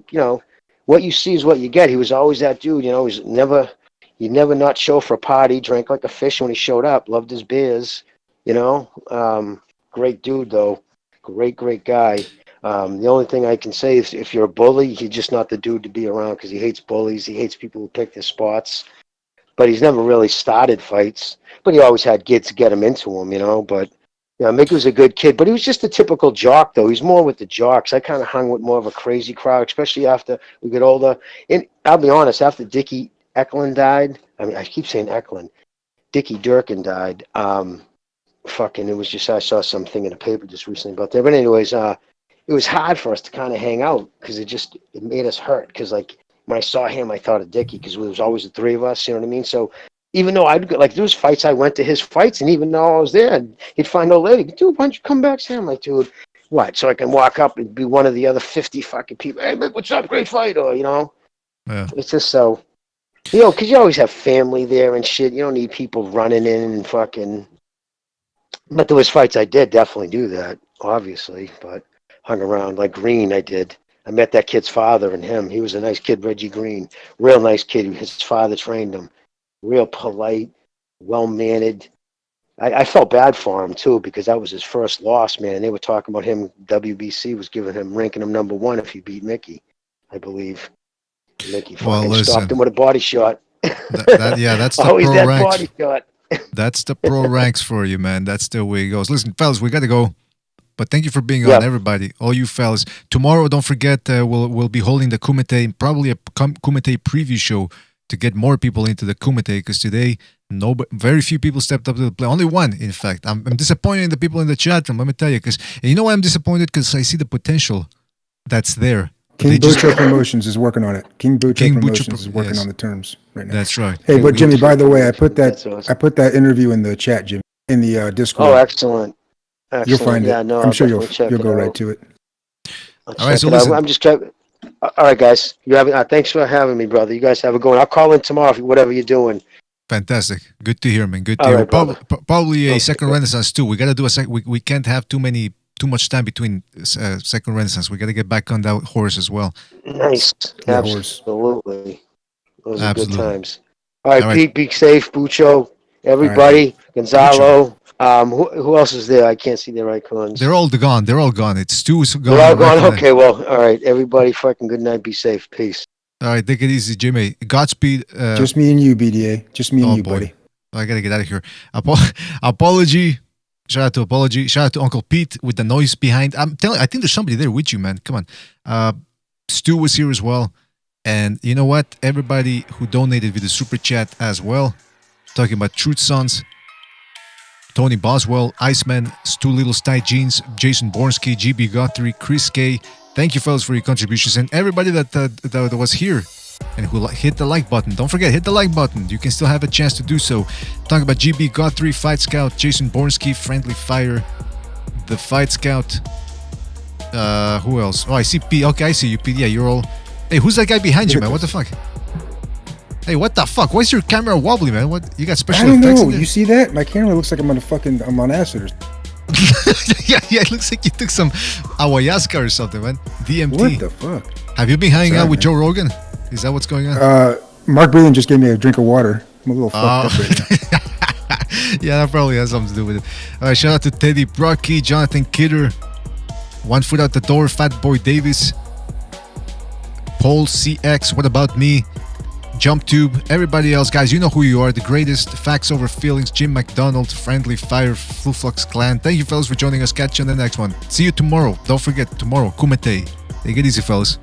what you see is what you get. He was always that dude, he'd never not show for a party, drank like a fish when he showed up, loved his beers, great dude though. Great guy. The only thing I can say is if you're a bully, he's just not the dude to be around because he hates bullies. He hates people who pick their spots. But he's never really started fights. But he always had kids to get him into them, But Mickey was a good kid. But he was just a typical jock, though. He's more with the jocks. I kind of hung with more of a crazy crowd, especially after we get older. And I'll be honest, after Dickie Eklund died, I keep saying Eklund. Dickie Durkin died. It was just, I saw something in the paper just recently about that. But anyways, it was hard for us to kind of hang out because it made us hurt. Because, when I saw him, I thought of Dickie because it was always the 3 of us, you know what I mean? So even though there was fights, I went to his fights, and even though I was there, he'd find old lady, dude, why don't you come back? Say, I'm like, dude, what? So I can walk up and be one of the other 50 fucking people. Hey, Mick, what's up? Great fight, or Yeah. It's just so, because you always have family there and shit. You don't need people running in and fucking. But there was fights I did definitely do that, obviously, but hung around like Green. I did. I met that kid's father and him. He was a nice kid, Reggie Green. Real nice kid. His father trained him. Real polite, well-mannered. I felt bad for him, too, because that was his first loss, man. They were talking about him. WBC was ranking him number 1 if he beat Mickey, I believe. Mickey stopped him with a body shot. That's the always pro that ranks. Body shot. That's the pro ranks for you, man. That's the way it goes. Listen, fellas, we got to go. But thank you for being on, everybody, all you fellas. Tomorrow, don't forget, we'll be holding the Kumite, probably a Kumite preview show to get more people into the Kumite, because today, very few people stepped up to the play. Only one, in fact. I'm disappointed in the people in the chat room, let me tell you. Because you know why I'm disappointed? Because I see the potential that's there. King Butcher Promotions is working on it. King Butcher Promotions is working on the terms right now. That's right. Hey, but Jimmy, by the way, I put that interview in the chat, Jimmy, in the Discord. Oh, excellent. You'll find it. No, I'm sure you'll go out. right to it. All right, so listen. I'm just checking. All right, guys. Thanks for having me, brother. You guys have a good one. I'll call in tomorrow for whatever you're doing. Fantastic. Good to hear, man. Good to hear. Probably a second Renaissance too. We got to do a second. We can't have too much time between second Renaissance. We got to get back on that horse as well. Nice. Absolutely. Those are good times. All right, Pete, be safe. Bucho, everybody. Gonzalo. Who else is there? I can't see their icons. They're all gone. It's Stu's gone. They're all gone? Okay, well, all right. Everybody fucking good night. Be safe. Peace. All right, take it easy, Jimmy. Godspeed. Just me and you, BDA. Just me and you, buddy. I got to get out of here. Apology. Shout out to Apology. Shout out to Uncle Pete with the noise behind. I think there's somebody there with you, man. Come on. Stu was here as well. And you know what? Everybody who donated with the super chat as well. Talking about Truth Sons. Tony Boswell, Iceman, Stu Little Style Jeans, Jason Bornsky, GB Guthrie, Chris K. Thank you, fellas, for your contributions, and everybody that was here and who hit the like button. Don't forget, hit the like button. You can still have a chance to do so. Talking about GB Guthrie, Fight Scout, Jason Bornsky, Friendly Fire, the Fight Scout. Who else? Oh, I see P. Okay, I see you, P. Yeah, you're all. Hey, who's that guy behind you, man? What the fuck? Hey, what the fuck? Why is your camera wobbly, man? What you got special effects? I don't know. In there? You see that? My camera looks like I'm on acid or yeah, it looks like you took some ayahuasca or something, man. DMT. What the fuck? Have you been hanging out with Joe Rogan? Is that what's going on? Mark Breland just gave me a drink of water. I'm a little fucked up right now. Yeah, that probably has something to do with it. All right, shout out to Teddy Brocky, Jonathan Kidder, One Foot Out the Door, Fat Boy Davis, Paul CX, What About Me, JumpTube, everybody else, guys, you know who you are, the greatest, Facts Over Feelings, Jim McDonald, Friendly Fire, Flu Flux Clan. Thank you, fellas, for joining us. Catch you on the next one. See you tomorrow. Don't forget, tomorrow, KUMITE. Take it easy, fellas.